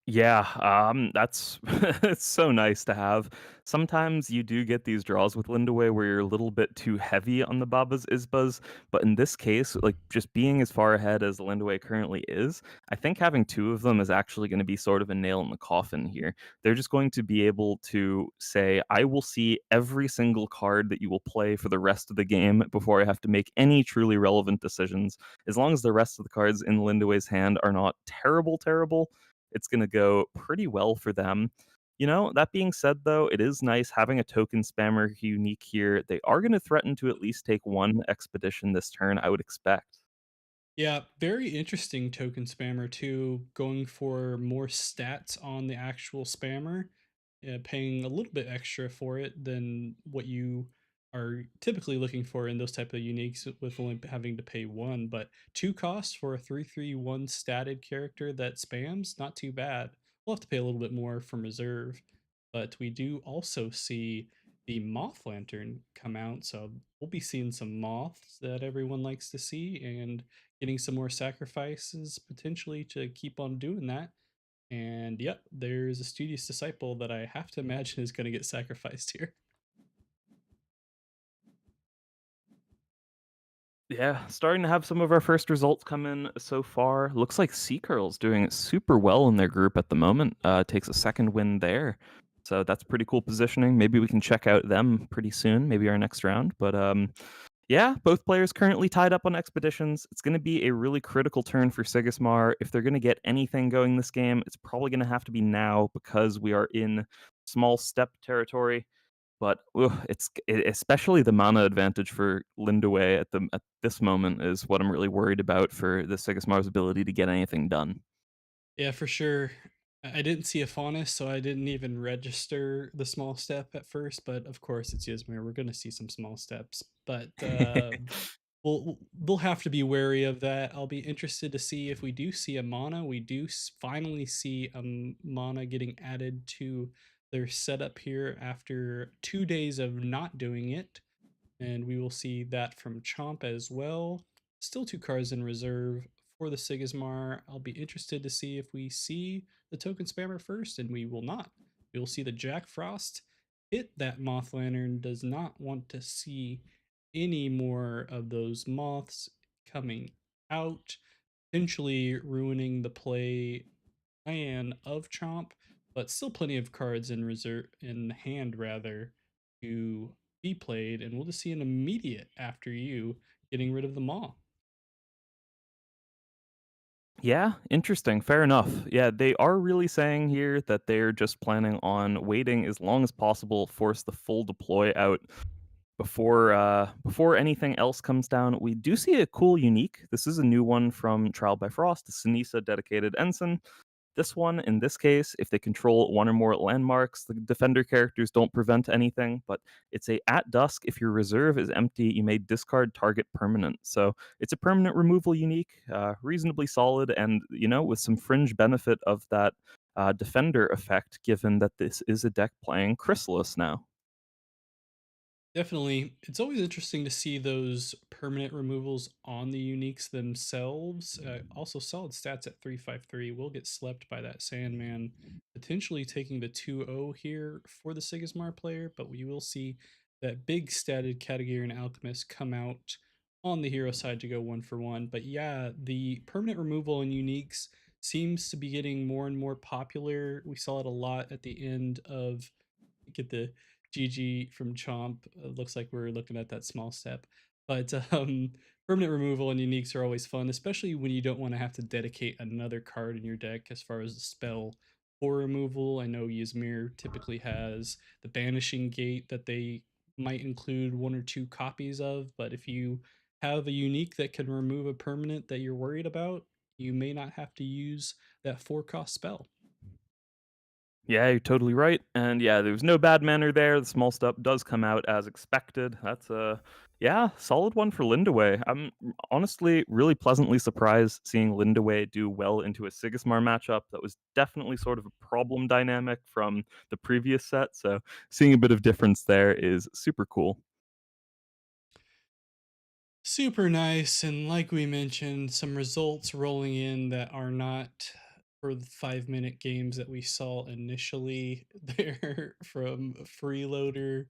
Yeah, that's it's so nice to have. Sometimes you do get these draws with Lindaway where you're a little bit too heavy on the Babas Isbas, but in this case, like just being as far ahead as Lindaway currently is, I think having two of them is actually going to be sort of a nail in the coffin here. They're just going to be able to say, I will see every single card that you will play for the rest of the game before I have to make any truly relevant decisions. As long as the rest of the cards in Lindaway's hand are not terrible, terrible, it's going to go pretty well for them. You know, that being said, though, it is nice having a token spammer unique here. They are going to threaten to at least take one expedition this turn, I would expect. Yeah, very interesting token spammer too, going for more stats on the actual spammer, paying a little bit extra for it than what you are typically looking for in those type of uniques with only having to pay one. But two costs for a 3/3/1 statted character that spams, not too bad. We'll have to pay a little bit more from reserve, but we do also see the Moth Lantern come out, so we'll be seeing some moths that everyone likes to see, and getting some more sacrifices potentially to keep on doing that. And yep, there's a studious disciple that I have to imagine is going to get sacrificed here. Yeah, starting to have some of our first results come in so far. Looks like Sea Curl's doing super well in their group at the moment. Takes a second win there. So that's pretty cool positioning. Maybe we can check out them pretty soon, maybe our next round. But yeah, both players currently tied up on expeditions. It's going to be a really critical turn for Sigismar. If they're going to get anything going this game, it's probably going to have to be now because we are in small step territory. But especially the mana advantage for Lindaway at this moment is what I'm really worried about for the Sigismar's ability to get anything done. Yeah, for sure. I didn't see a faunus, so I didn't even register the small step at first. But of course, it's Ysmir. We're going to see some small steps, but we'll have to be wary of that. I'll be interested to see if we do see a mana. We do finally see a mana getting added to their setup here after 2 days of not doing it, and we will see that from Chomp as well. Still two cards in reserve for the Sigismar. I'll be interested to see if we see the token spammer first, and we will not. We will see the Jack Frost hit that Moth Lantern. Does not want to see any more of those moths coming out, potentially ruining the plan of Chomp, but still plenty of cards in reserve in hand rather to be played, and we'll just see an immediate after you getting rid of the maw. Yeah, interesting. Fair enough. Yeah, they are really saying here that they're just planning on waiting as long as possible, force the full deploy out before anything else comes down. We do see a cool unique. This is a new one from Trial by Frost, the Sinisa dedicated ensign. This one, in this case, if they control one or more landmarks, the defender characters don't prevent anything, but it's a at dusk. If your reserve is empty, you may discard target permanent. So it's a permanent removal unique, reasonably solid, and with some fringe benefit of that defender effect, given that this is a deck playing Chrysalis now. Definitely. It's always interesting to see those permanent removals on the uniques themselves. Also, solid stats at 353 will get slept by that Sandman, potentially taking the 2-0 here for the Sigismar player, but we will see that big statted Katagirian Alchemist come out on the hero side to go 1 for 1. But yeah, the permanent removal in uniques seems to be getting more and more popular. We saw it a lot at the end of get the GG from Chomp. Looks like we're looking at that small step. But permanent removal and uniques are always fun, especially when you don't want to have to dedicate another card in your deck as far as the spell for removal. I know Ysmir typically has the Banishing Gate that they might include one or two copies of, but if you have a unique that can remove a permanent that you're worried about, you may not have to use that 4 cost spell. Yeah, you're totally right. And yeah, there was no bad manner there. The small step does come out as expected. That's a yeah, solid one for Lindaway. I'm honestly really pleasantly surprised seeing Lindaway do well into a Sigismar matchup. That was definitely sort of a problem dynamic from the previous set. So seeing a bit of difference there is super cool. Super nice, and like we mentioned, some results rolling in that are not for the 5-minute games that we saw initially there from Freeloader.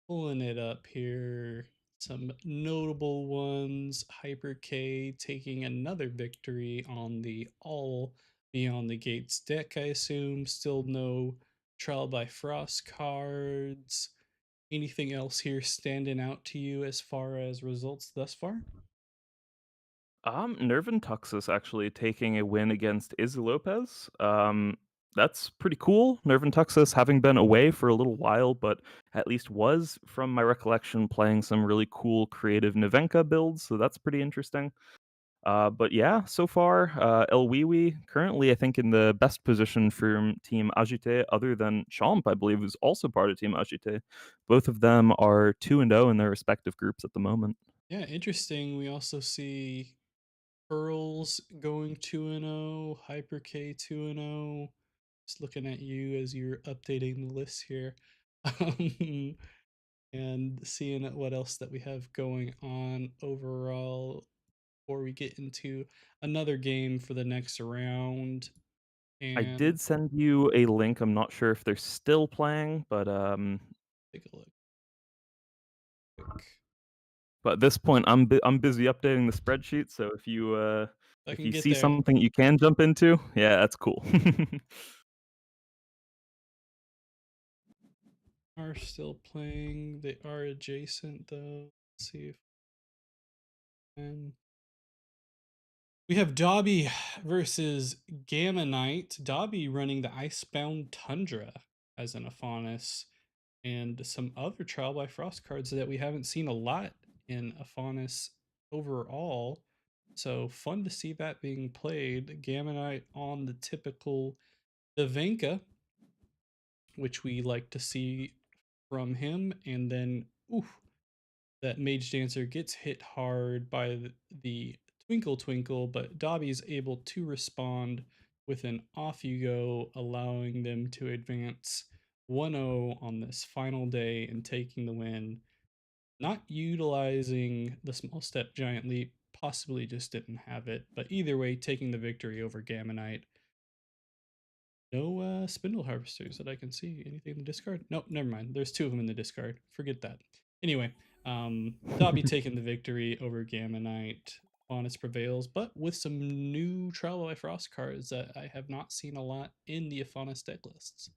Pulling it up here. Some notable ones. Hyper K taking another victory on the All Beyond the Gates deck, I assume. Still no Trial by Frost cards. Anything else here standing out to you as far as results thus far? Nervin Tuxus actually taking a win against Izzy Lopez. That's pretty cool. Nervin Tuxus having been away for a little while, but at least was, from my recollection, playing some really cool creative Nevenka builds, so that's pretty interesting. But yeah, so far, El Wiwi currently, I think, in the best position from Team Agite, other than Champ, I believe, who's also part of Team Agite. Both of them are 2-0 in their respective groups at the moment. Yeah, interesting. We also see Pearls going 2-0, Hyper K 2-0. Just looking at you as you're updating the list here. Um, and seeing what else that we have going on overall before we get into another game for the next round. I And did send you a link. I'm not sure if they're still playing, take a look quick. but at this point, I'm busy updating the spreadsheet. So I if can you get see there. something you can jump into, yeah, that's cool. Are still playing. They are adjacent though. Let's see if we have Dobby versus Gamma Knight. Dobby running the Icebound Tundra as an Aonas, and some other Trial by Frost cards that we haven't seen a lot in Aonas overall. So fun to see that being played. Gamma Knight on the typical Ivanka, which we like to see from him, and then that Mage Dancer gets hit hard by the Twinkle Twinkle, but Dobby is able to respond with an off you go, allowing them to advance 1-0 on this final day and taking the win. Not utilizing the small step giant leap, possibly just didn't have it, but either way, taking the victory over Gamma Knight. No spindle harvesters that I can see. Anything in the discard? Nope, never mind. There's two of them in the discard. Forget that. Anyway, Dobby taking the victory over Gamma Knight. Honest prevails, but with some new Trial by Frost cards that I have not seen a lot in the Aonas deck lists.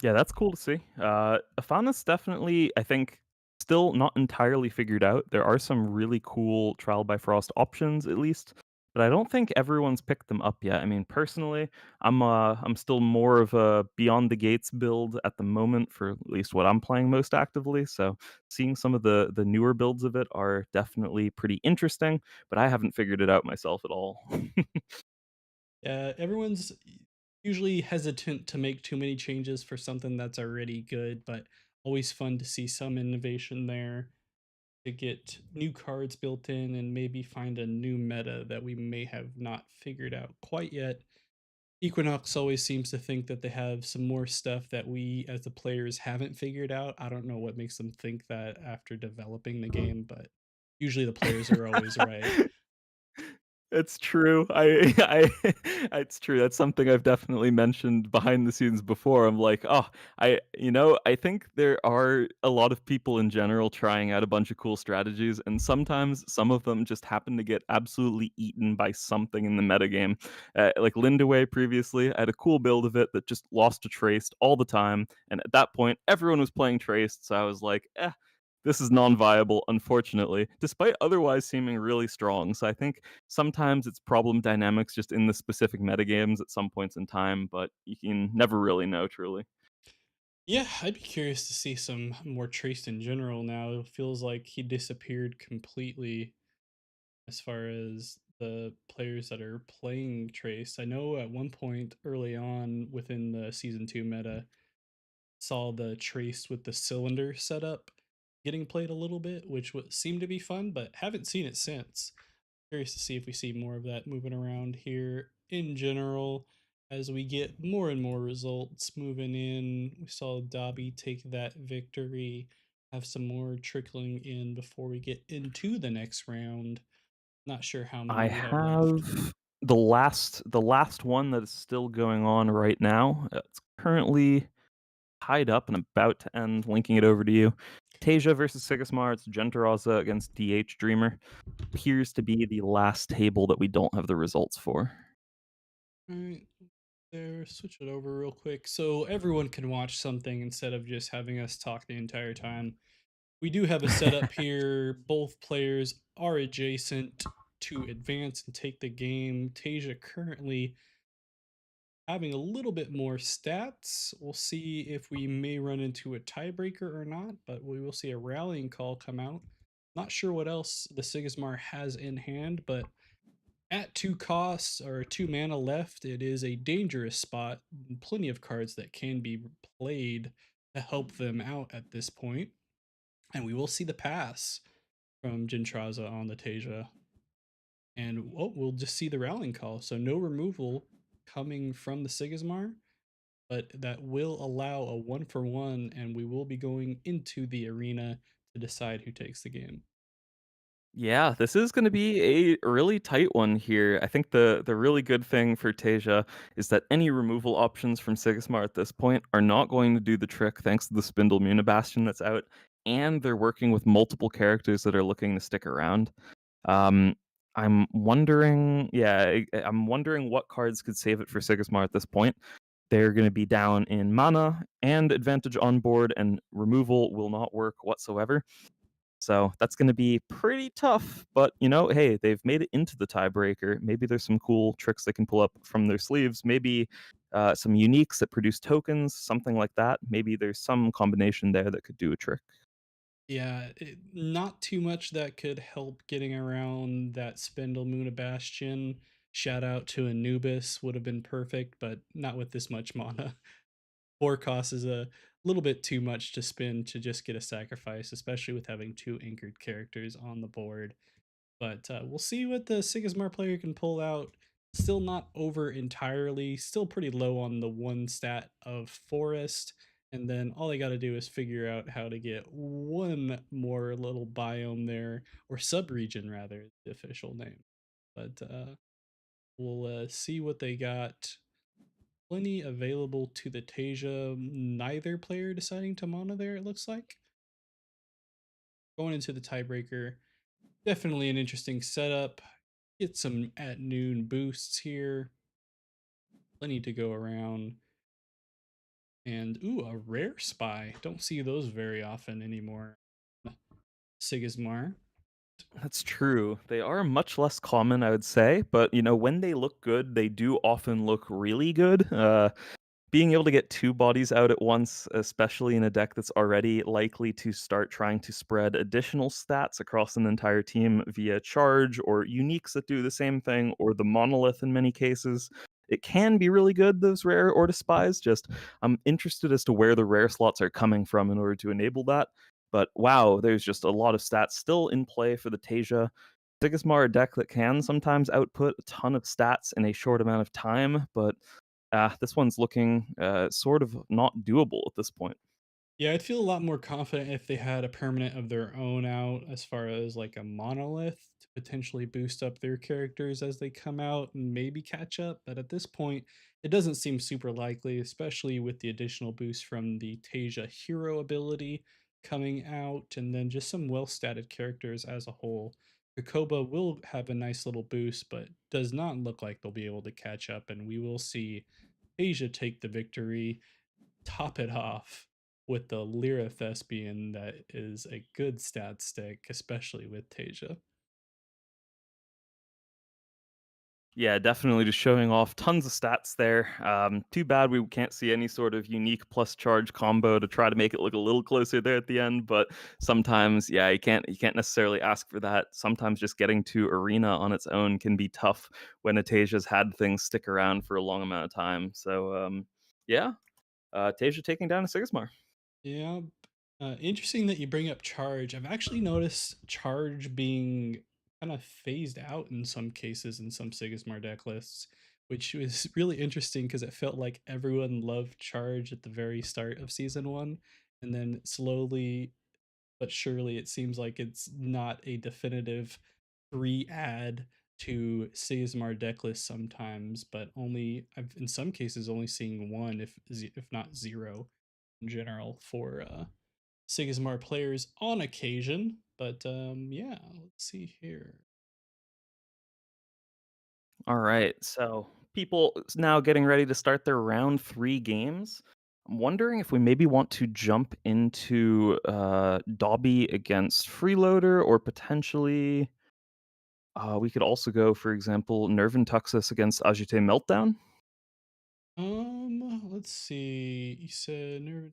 Yeah, that's cool to see. Afanas definitely, I think, still not entirely figured out. There are some really cool Trial by Frost options, at least, but I don't think everyone's picked them up yet. I mean, personally, I'm still more of a Beyond the Gates build at the moment for at least what I'm playing most actively. So seeing some of the newer builds of it are definitely pretty interesting, but I haven't figured it out myself at all. Everyone's usually hesitant to make too many changes for something that's already good, but always fun to see some innovation there to get new cards built in and maybe find a new meta that we may have not figured out quite yet. Equinox always seems to think that they have some more stuff that we as the players haven't figured out. I don't know what makes them think that after developing the game, but usually the players are always right. It's true. It's true. That's something I've definitely mentioned behind the scenes before. I'm like, oh, I think there are a lot of people in general trying out a bunch of cool strategies, and sometimes some of them just happen to get absolutely eaten by something in the metagame. Like Lindaway previously, I had a cool build of it that just lost to Traced all the time, and at that point, everyone was playing Traced, so I was like, this is non-viable, unfortunately, despite otherwise seeming really strong. So I think sometimes it's problem dynamics just in the specific metagames at some points in time, but you can never really know truly. Yeah, I'd be curious to see some more Traced in general now. It feels like he disappeared completely as far as the players that are playing Trace. I know at one point early on within the season 2 meta, saw the Trace with the cylinder setup getting played a little bit, which seemed to be fun, but haven't seen it since. Curious to see if we see more of that moving around here in general as we get more and more results moving in. We saw Dobby take that victory, have some more trickling in before we get into the next round. Not sure how I many we have left. have the last one that is still going on right now, it's currently tied up and about to end. Linking it over to you. Tasia versus Sigismar. It's Gentaraza against DH Dreamer. Appears to be the last table that we don't have the results for. All right, there, switch it over real quick so everyone can watch something instead of just having us talk the entire time. We do have a setup here. Both players are adjacent to advance and take the game. Tasia currently having a little bit more stats. We'll see if we may run into a tiebreaker or not, but we will see a rallying call come out. Not sure what else the Sigismar has in hand, but at 2 costs or 2 mana left, it is a dangerous spot. Plenty of cards that can be played to help them out at this point. And we will see the pass from Jintraza on the Tasia. And we'll just see the rallying call. So no removal coming from the Sigismar, but that will allow a 1-for-1, and we will be going into the arena to decide who takes the game. Yeah, this is going to be a really tight one here. I think the really good thing for Tasia is that any removal options from Sigismar at this point are not going to do the trick thanks to the Spindle Bastion that's out, and they're working with multiple characters that are looking to stick around. Um, I'm wondering what cards could save it for Sigismar at this point. They're going to be down in mana and advantage on board, and removal will not work whatsoever. So that's going to be pretty tough. But, hey, they've made it into the tiebreaker. Maybe there's some cool tricks they can pull up from their sleeves. Maybe some uniques that produce tokens, something like that. Maybe there's some combination there that could do a trick. Yeah, not too much that could help getting around that Spindle Bastion. Shout out to Anubis, would have been perfect, but not with this much mana. 4 costs is a little bit too much to spend to just get a sacrifice, especially with having 2 anchored characters on the board. But we'll see what the Sigismar player can pull out. Still not over entirely, still pretty low on the 1 stat of Forest. And then all they got to do is figure out how to get one more little biome there, or subregion rather, the official name. But we'll see what they got. Plenty available to the Tasia. Neither player deciding to mono there, it looks like. Going into the tiebreaker, definitely an interesting setup. Get some at noon boosts here. Plenty to go around. And ooh, a rare spy. Don't see those very often anymore. Sigismar. That's true. They are much less common, I would say. But, when they look good, they do often look really good. Being able to get 2 bodies out at once, especially in a deck that's already likely to start trying to spread additional stats across an entire team via charge or uniques that do the same thing, or the monolith in many cases. It can be really good, those rare Ordis spies. Just I'm interested as to where the rare slots are coming from in order to enable that. But wow, there's just a lot of stats still in play for the Tasia. Sigismar, a deck that can sometimes output a ton of stats in a short amount of time, but this one's looking sort of not doable at this point. Yeah, I'd feel a lot more confident if they had a permanent of their own out, as far as like a monolith to potentially boost up their characters as they come out and maybe catch up. But at this point, it doesn't seem super likely, especially with the additional boost from the Tasia hero ability coming out, and then just some well statted characters as a whole. Kokoba will have a nice little boost, but does not look like they'll be able to catch up, and we will see Asia take the victory, top it off with the Lyra Thespian that is a good stat stick, especially with Tasia. Yeah, definitely just showing off tons of stats there. Too bad we can't see any sort of unique plus charge combo to try to make it look a little closer there at the end. But sometimes, yeah, you can't necessarily ask for that. Sometimes just getting to arena on its own can be tough when Atasia's had things stick around for a long amount of time. So yeah, Tasia taking down a Sigismar. Yeah. Interesting that you bring up charge. I've actually noticed charge being kind of phased out in some cases in some Sigismar deck lists, which was really interesting because it felt like everyone loved charge at the very start of season 1. And then slowly but surely it seems like it's not a definitive free add to Sigmar deck lists sometimes, but I've in some cases only seeing one, if not zero, in general for Sigmar players on occasion. But yeah, let's see here. All right, so people now getting ready to start their round 3 games. I'm wondering if we maybe want to jump into Dobby against Freeloader, or potentially we could also go, for example, Nervin Tuxus against Agite Meltdown. Let's see. You said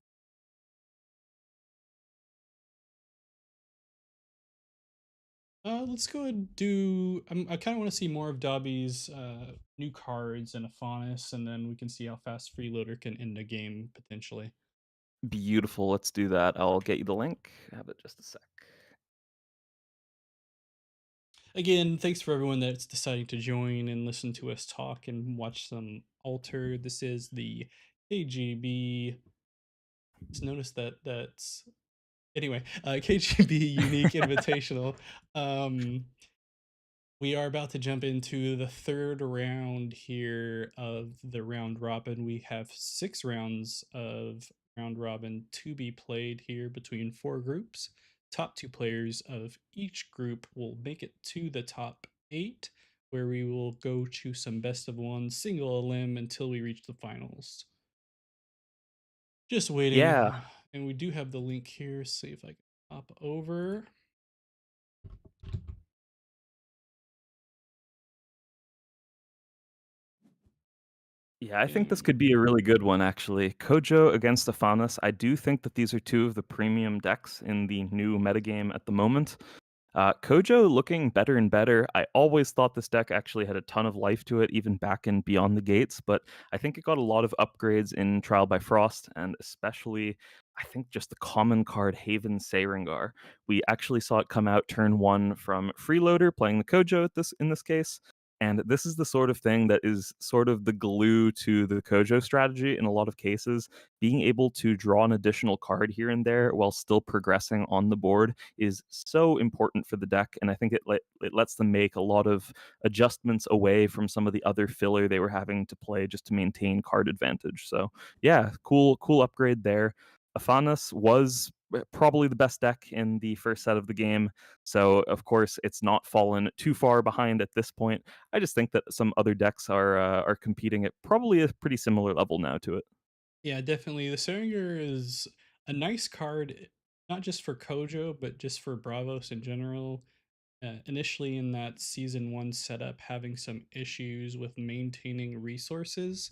let's go and do. I kind of want to see more of Dobby's new cards and Aonas, and then we can see how fast Freeloader can end a game potentially. Beautiful, let's do that. I'll get you the link. Have it just a sec. Again, thanks for everyone that's deciding to join and listen to us talk and watch some Alter. This is the KGB. Just notice that's anyway. KGB Unique Invitational. Um, We are about to jump into the third round here of the round robin. We have 6 rounds of round robin to be played here between 4 groups. Top 2 players of each group will make it to the top 8, where we will go to some best of one single elim until we reach the finals. Just waiting. Yeah, And we do have the link here. See if I can pop over. yeah, I think this And could be a really good one, actually. Cojo against Aonas. I do think that these are two of the premium decks in the new metagame at the moment. Cojo looking better and better. I always thought this deck actually had a ton of life to it, even back in Beyond the Gates, but I think it got a lot of upgrades in Trial by Frost, and especially, I think, just the common card Haven Seiringar. We actually saw it come out turn 1 from Freeloader, playing the Cojo in this case. And this is the sort of thing that is sort of the glue to the Kojo strategy in a lot of cases. Being able to draw an additional card here and there while still progressing on the board is so important for the deck, and I think it lets them make a lot of adjustments away from some of the other filler they were having to play just to maintain card advantage. So yeah, cool upgrade there. Afanas was probably the best deck in the first set of the game, so of course it's not fallen too far behind at this point. I just think that some other decks are competing at probably a pretty similar level now to it. yeah, definitely. The Seringer is a nice card, not just for Kojo, but just for Bravos in general. Initially, in that season 1 setup, having some issues with maintaining resources,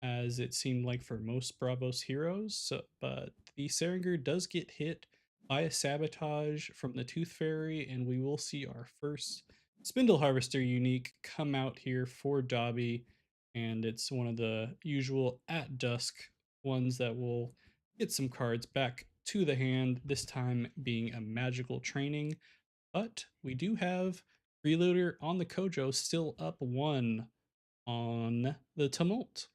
as it seemed like for most Bravos heroes. But the Seringer does get hit by a sabotage from the Tooth Fairy, and we will see our first Spindle Harvester unique come out here for Dobby. And it's one of the usual at dusk ones that will get some cards back to the hand, this time being a magical training. But we do have Freeloader on the Kojo still up 1 on the Tumult.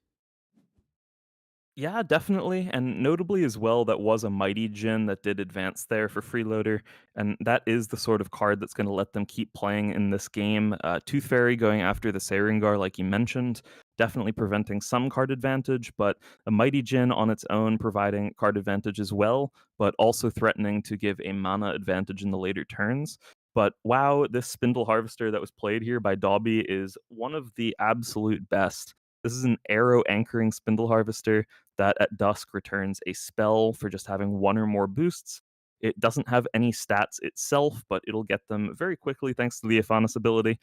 Yeah, definitely. And notably as well, that was a Mighty Djinn that did advance there for Freeloader. And that is the sort of card that's going to let them keep playing in this game. Tooth Fairy going after the Seiringar, like you mentioned, definitely preventing some card advantage, but a Mighty Djinn on its own providing card advantage as well, but also threatening to give a mana advantage in the later turns. But wow, this Spindle Harvester that was played here by Dobby is one of the absolute best. This is an arrow anchoring Spindle Harvester that at dusk returns a spell for just having 1 or more boosts. It doesn't have any stats itself, but it'll get them very quickly thanks to the Afanas ability.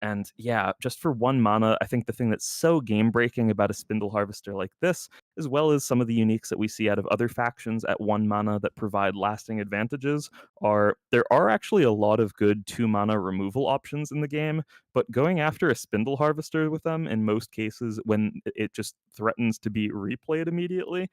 And yeah, just for 1 mana, I think the thing that's so game breaking about a Spindle Harvester like this, as well as some of the uniques that we see out of other factions at 1 mana that provide lasting advantages, are there are actually a lot of good 2 mana removal options in the game, but going after a Spindle Harvester with them in most cases when it just threatens to be replayed immediately,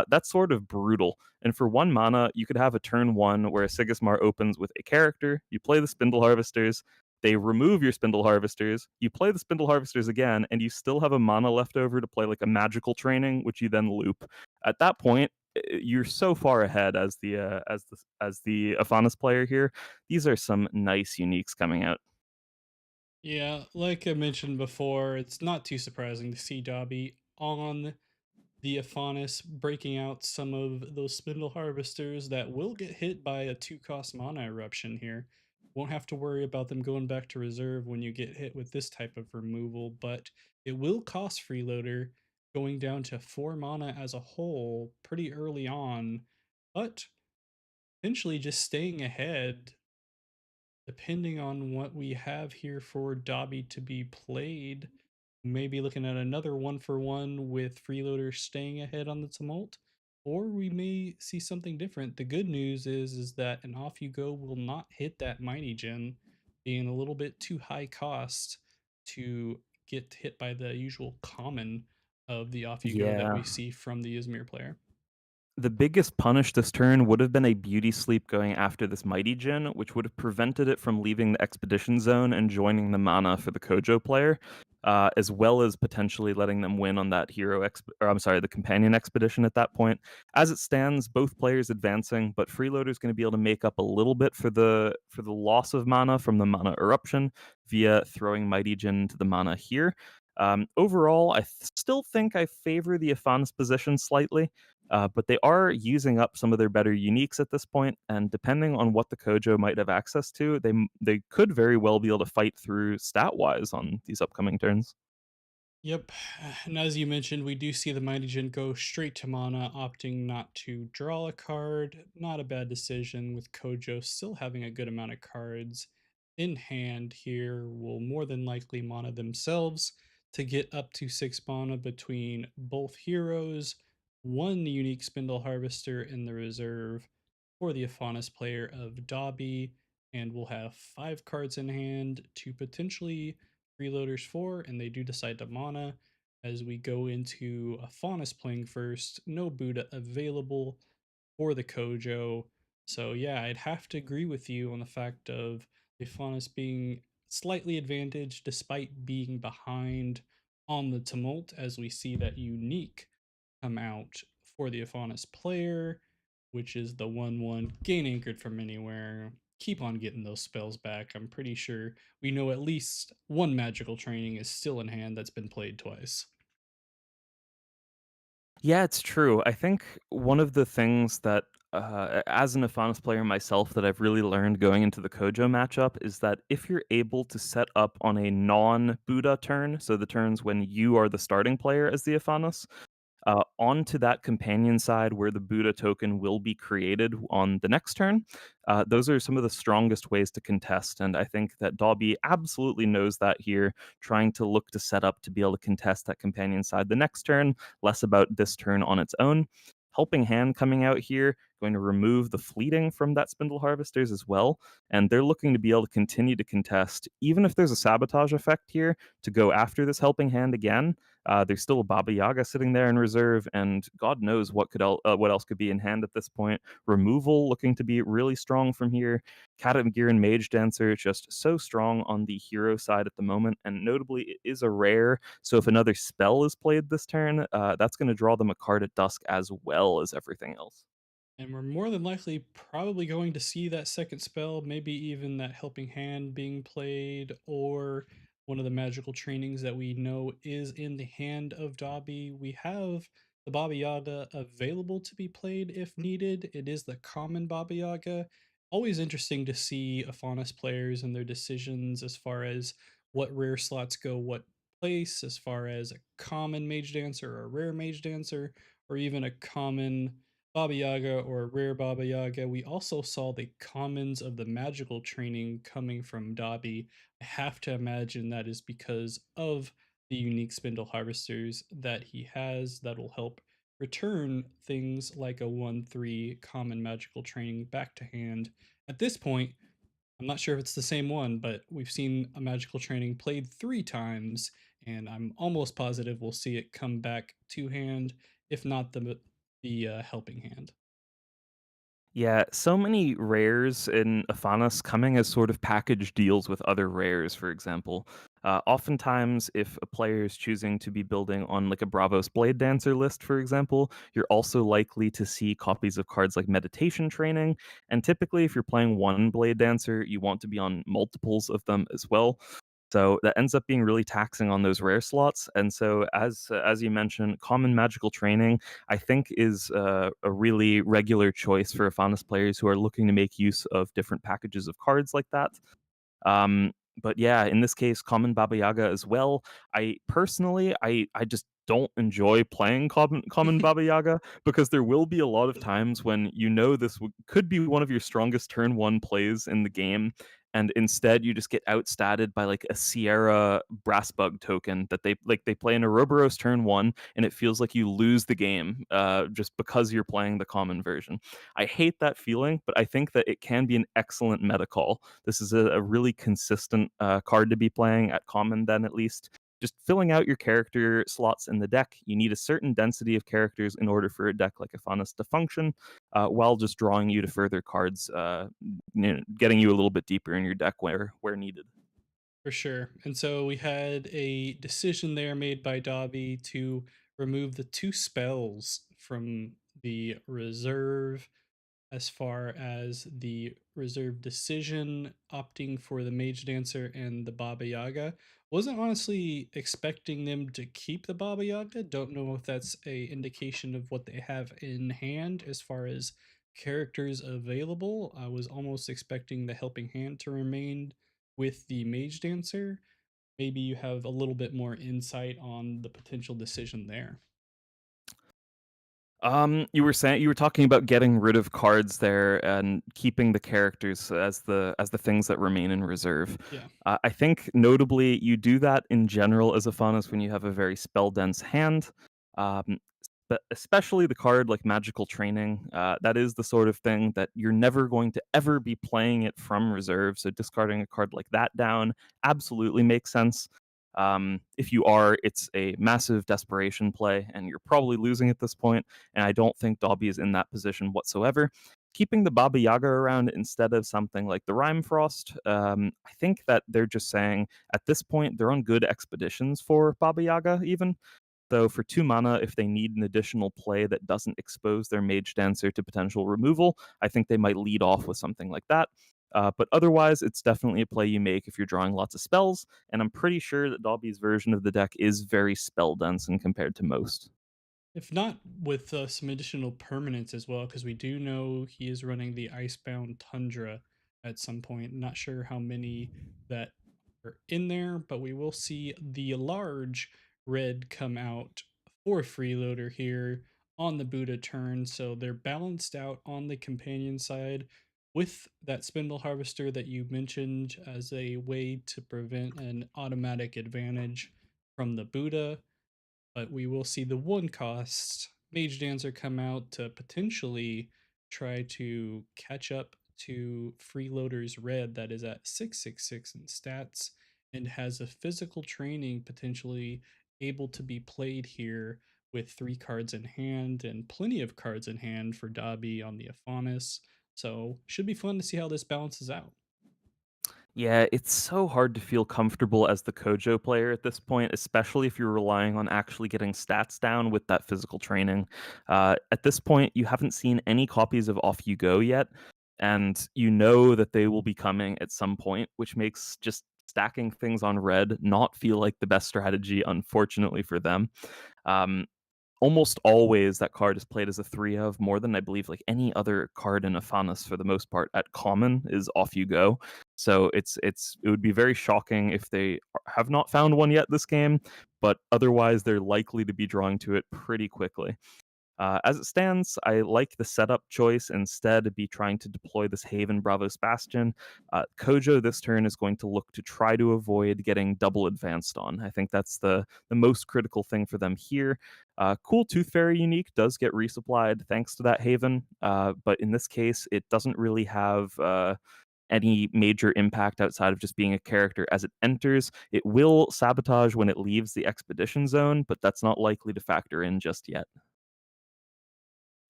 that's sort of brutal. And for 1 mana, you could have a turn 1 where a Sigismar opens with a character, you play the Spindle Harvesters, they remove your Spindle Harvesters, you play the Spindle Harvesters again, and you still have a mana left over to play like a magical training, which you then loop. At that point, you're so far ahead as the Afanas player here. These are some nice uniques coming out. Yeah, like I mentioned before, it's not too surprising to see Dobby on the Aonas breaking out some of those spindle harvesters that will get hit by a 2 cost mana eruption here. Won't have to worry about them going back to reserve when you get hit with this type of removal, but it will cost Freeloader going down to 4 mana as a whole pretty early on, but potentially just staying ahead depending on what we have here for Dobby to be played, maybe looking at another 1-for-1 with Freeloader staying ahead on the Tumult, or we may see something different. The good news is that an Off You Go will not hit that Mighty Gen, being a little bit too high cost to get hit by the usual common of the Off You Go that Yeah. we see from the Izmir player. The biggest punish this turn would have been a beauty sleep going after this mighty Jin, which would have prevented it from leaving the expedition zone and joining the mana for the Cojo player, as well as potentially letting them win on that the companion expedition at that point. As it stands, both players advancing, but Freeloader is going to be able to make up a little bit for the loss of mana from the mana eruption via throwing mighty Jin into the mana here. Overall, still think I favor the Afanis position slightly. But they are using up some of their better uniques at this point, and depending on what the Kojo might have access to, they could very well be able to fight through stat wise on these upcoming turns. Yep. And as you mentioned, we do see the Mighty Jin go straight to mana, opting not to draw a card. Not a bad decision, with Kojo still having a good amount of cards in hand here. Will more than likely mana themselves to get up to 6 mana between both heroes, one unique Spindle Harvester in the reserve for the Afanis player of Dobby, and we'll have 5 cards in hand to potentially freeloaders for, and they do decide to mana as we go into a Faunus playing first. No Buddha available for the Kojo. So yeah, I'd have to agree with you on the fact of the Faunus being slightly advantaged despite being behind on the Tumult, as we see that unique come out for the Afanis player, which is the 1-1 gain anchored from anywhere. Keep on getting those spells back. I'm pretty sure we know at least one magical training is still in hand that's been played twice. Yeah, it's true. I think one of the things that, as an Afanis player myself, that I've really learned going into the Kojo matchup is that if you're able to set up on a non Buddha turn, so the turns when you are the starting player as the Afanis, onto that companion side where the Buddha token will be created on the next turn. Those are some of the strongest ways to contest, and I think that Dobby absolutely knows that here, trying to look to set up to be able to contest that companion side the next turn, less about this turn on its own. Helping Hand coming out here, going to remove the fleeting from that Spindle Harvesters as well, and they're looking to be able to continue to contest, even if there's a sabotage effect here, to go after this Helping Hand again. There's still a Baba Yaga sitting there in reserve, and God knows what else could be in hand at this point. Removal looking to be really strong from here. Katamagiran Mage Dancer just so strong on the hero side at the moment, and notably it is a rare. So if another spell is played this turn, that's going to draw them a card at dusk as well as everything else. And we're more than likely probably going to see that second spell, maybe even that helping hand being played, or one of the magical trainings that we know is in the hand of Dobby. We have the Baba Yaga available to be played if needed. It is the common Baba Yaga. Always interesting to see Afanis players and their decisions as far as what rare slots go what place, as far as a common Mage Dancer or a rare Mage Dancer, or even a common Baba Yaga or a rare Baba Yaga. We also saw the commons of the magical training coming from Dobby. I have to imagine that is because of the unique spindle harvesters that he has that will help return things like a 1-3 common magical training back to hand. At this point, I'm not sure if it's the same one, but we've seen a magical training played 3 times, and I'm almost positive we'll see it come back to hand, if not the helping hand. Yeah, so many rares in Afanas coming as sort of package deals with other rares, for example. Oftentimes, if a player is choosing to be building on like a Bravos Blade Dancer list, for example, you're also likely to see copies of cards like Meditation Training. And typically, if you're playing one Blade Dancer, you want to be on multiples of them as well. So that ends up being really taxing on those rare slots. And so, as you mentioned, common magical training I think is a really regular choice for Afanis players who are looking to make use of different packages of cards like that. Um, but yeah, in this case, common Baba Yaga as well. I personally, I just don't enjoy playing common Baba Yaga because there will be a lot of times when you know this could be one of your strongest turn one plays in the game, and instead you just get outstatted by like a Sierra Brass Bug token that they play in Ouroboros turn one, and it feels like you lose the game just because you're playing the common version. I hate that feeling, but I think that it can be an excellent meta call. This is a really consistent card to be playing at common, then at least. Just filling out your character slots in the deck. You need a certain density of characters in order for a deck like Afanis to function, while just drawing you to further cards, getting you a little bit deeper in your deck where needed. For sure. And so we had a decision there made by Dobby to remove the two spells from the reserve, as far as the reserve decision, opting for the Mage Dancer and the Baba Yaga. Wasn't honestly expecting them to keep the Baba Yaga. Don't know if that's a indication of what they have in hand as far as characters available. I was almost expecting the Helping Hand to remain with the Mage Dancer. Maybe you have a little bit more insight on the potential decision there. You were talking about getting rid of cards there and keeping the characters as the things that remain in reserve. Yeah. I think notably you do that in general as a Faunus when you have a very spell dense hand. But especially the card like Magical Training, that is the sort of thing that you're never going to ever be playing it from reserve. So discarding a card like that down absolutely makes sense. If you are, it's a massive desperation play, and you're probably losing at this point. And I don't think Dobby is in that position whatsoever. Keeping the Baba Yaga around instead of something like the Rhyme Frost, I think that they're just saying at this point they're on good expeditions for Baba Yaga, even. Though for 2 mana, if they need an additional play that doesn't expose their Mage Dancer to potential removal, I think they might lead off with something like that. But otherwise, it's definitely a play you make if you're drawing lots of spells, and I'm pretty sure that Dobby's version of the deck is very spell dense and compared to most. If not with some additional permanents as well, because we do know he is running the Icebound Tundra at some point. Not sure how many that are in there, but we will see the large red come out for Freeloader here on the Buddha turn. So they're balanced out on the companion side with that Spindle Harvester that you mentioned as a way to prevent an automatic advantage from the Buddha, but we will see the one cost Mage Dancer come out to potentially try to catch up to Freeloader's red that is at 666 in stats and has a physical training potentially able to be played here with 3 cards in hand and plenty of cards in hand for Dobby on the Afanis. So should be fun to see how this balances out. Yeah, it's so hard to feel comfortable as the Cojo player at this point, especially if you're relying on actually getting stats down with that physical training. At this point, you haven't seen any copies of Off You Go yet, and you know that they will be coming at some point, which makes just stacking things on red not feel like the best strategy, unfortunately for them. Um, Almost always that card is played as a 3 of more than I believe like any other card in Afanas for the most part at common is Off You Go. So it would be very shocking if they have not found one yet this game, but otherwise they're likely to be drawing to it pretty quickly. As it stands, I like the setup choice instead be trying to deploy this Haven Bravos Bastion. Cojo this turn is going to look to try to avoid getting double advanced on. I think that's the most critical thing for them here. Cool Tooth Fairy unique does get resupplied thanks to that Haven, but in this case, it doesn't really have any major impact outside of just being a character as it enters. It will sabotage when it leaves the expedition zone, but that's not likely to factor in just yet.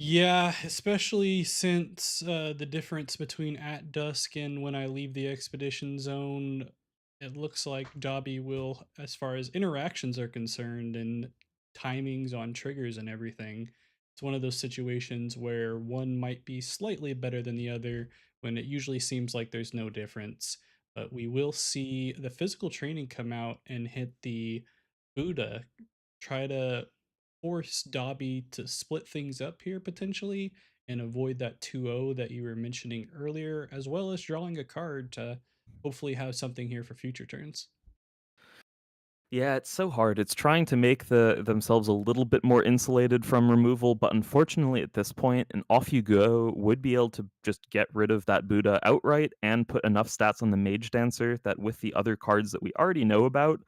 Yeah, especially since the difference between at dusk and when I leave the expedition zone, it looks like Dobby will, as far as interactions are concerned and timings on triggers and everything, it's one of those situations where one might be slightly better than the other when it usually seems like there's no difference. but we will see the physical training come out and hit the Buddha, try to force Dobby to split things up here potentially and avoid that 2-0 that you were mentioning earlier, as well as drawing a card to hopefully have something here for future turns. Yeah, it's so hard. It's trying to make themselves a little bit more insulated from removal, but unfortunately at this point, an off you go would be able to just get rid of that Buddha outright and put enough stats on the Mage Dancer that with the other cards that we already know about,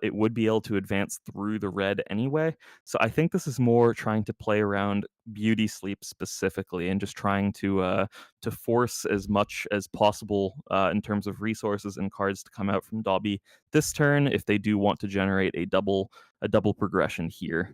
it would be able to advance through the red anyway. So I think this is more trying to play around Beauty Sleep specifically and just trying to force as much as possible in terms of resources and cards to come out from Dobby this turn if they do want to generate a double progression here.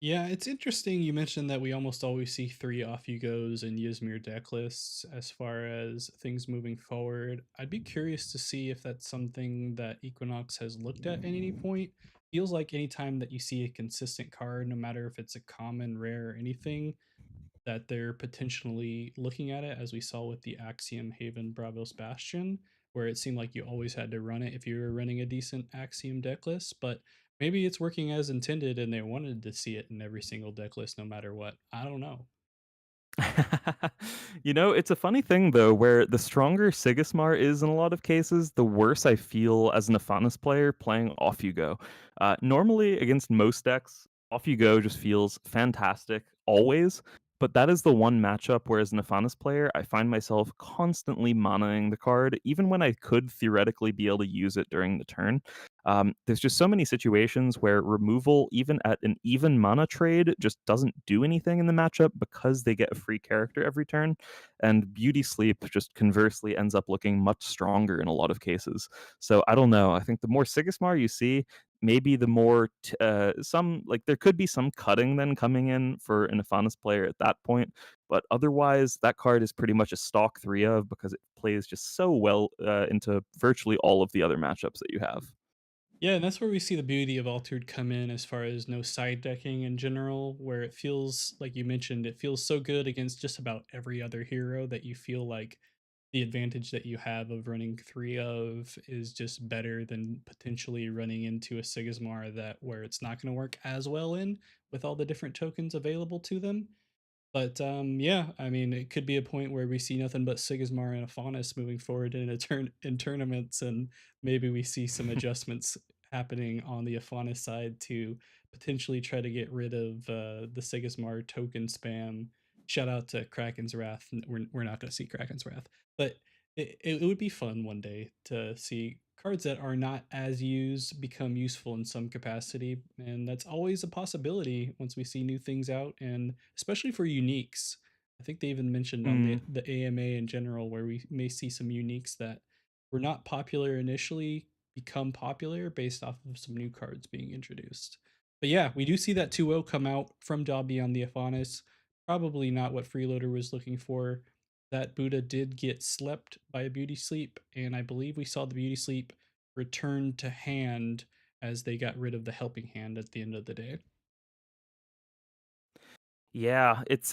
Yeah, it's interesting you mentioned that we almost always see three off you goes and Ysmir deck lists as far as things moving forward. I'd be curious to see if that's something that Equinox has looked at any point. Feels like anytime that you see a consistent card, no matter if it's a common, rare, or anything, that they're potentially looking at it, as we saw with the Axiom Haven Bravos Bastion, where it seemed like you always had to run it if you were running a decent Axiom deck list. But maybe it's working as intended and they wanted to see it in every single deck list no matter what. I don't know. It's a funny thing though, where the stronger Sigismar is in a lot of cases, the worse I feel as an Afanis player playing Off You Go. Normally, against most decks, Off You Go just feels fantastic always. But that is the one matchup where, as an Afanis player, I find myself constantly manaing the card, even when I could theoretically be able to use it during the turn. There's just so many situations where removal, even at an even mana trade, just doesn't do anything in the matchup because they get a free character every turn. And Beauty Sleep just conversely ends up looking much stronger in a lot of cases. So I don't know. I think the more Sigismar you see, maybe the more some like there could be some cutting then coming in for an Afanis player at that point. But otherwise, that card is pretty much a stock 3 of because it plays just so well into virtually all of the other matchups that you have. Yeah, and that's where we see the beauty of Altered come in as far as no side decking in general, where it feels like you mentioned, it feels so good against just about every other hero that you feel like the advantage that you have of running three of is just better than potentially running into a Sigismar that where it's not going to work as well in with all the different tokens available to them. But yeah, I mean, it could be a point where we see nothing but Sigismar and Afanis moving forward in a turn in tournaments, and maybe we see some adjustments happening on the Afanis side to potentially try to get rid of the Sigismar token spam. Shout out to Kraken's Wrath. We're not going to see Kraken's Wrath, but it would be fun one day to see cards that are not as used become useful in some capacity, and that's always a possibility once we see new things out, and especially for uniques. I think they even mentioned on Mm. the AMA in general where we may see some uniques that were not popular initially become popular based off of some new cards being introduced. But yeah, we do see that 2-0 come out from Dobby on the Afanis. Probably not what Freeloader was looking for. That Buddha did get slept by a beauty sleep, and I believe we saw the beauty sleep return to hand as they got rid of the helping hand at the end of the day. Yeah, it's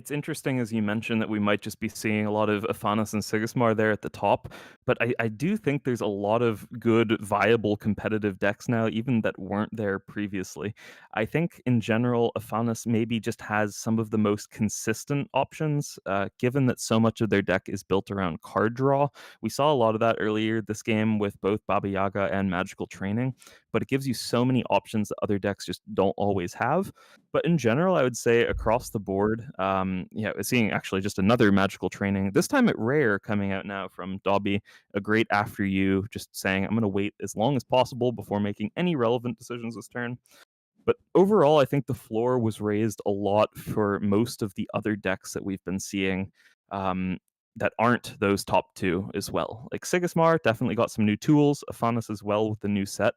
interesting as you mentioned that we might just be seeing a lot of Afanas and Sigismar there at the top, but I do think there's a lot of good, viable competitive decks now, even that weren't there previously. I think in general, Afanas maybe just has some of the most consistent options, given that so much of their deck is built around card draw. We saw a lot of that earlier this game with both Baba Yaga and Magical Training, but it gives you so many options that other decks just don't always have. But in general, I would say across the board, seeing actually just another magical training, this time at rare coming out now from Dobby, a great after you, just saying, I'm going to wait as long as possible before making any relevant decisions this turn. But overall, I think the floor was raised a lot for most of the other decks that we've been seeing that aren't those top two as well. Like Sigismar definitely got some new tools, Afanis as well with the new set.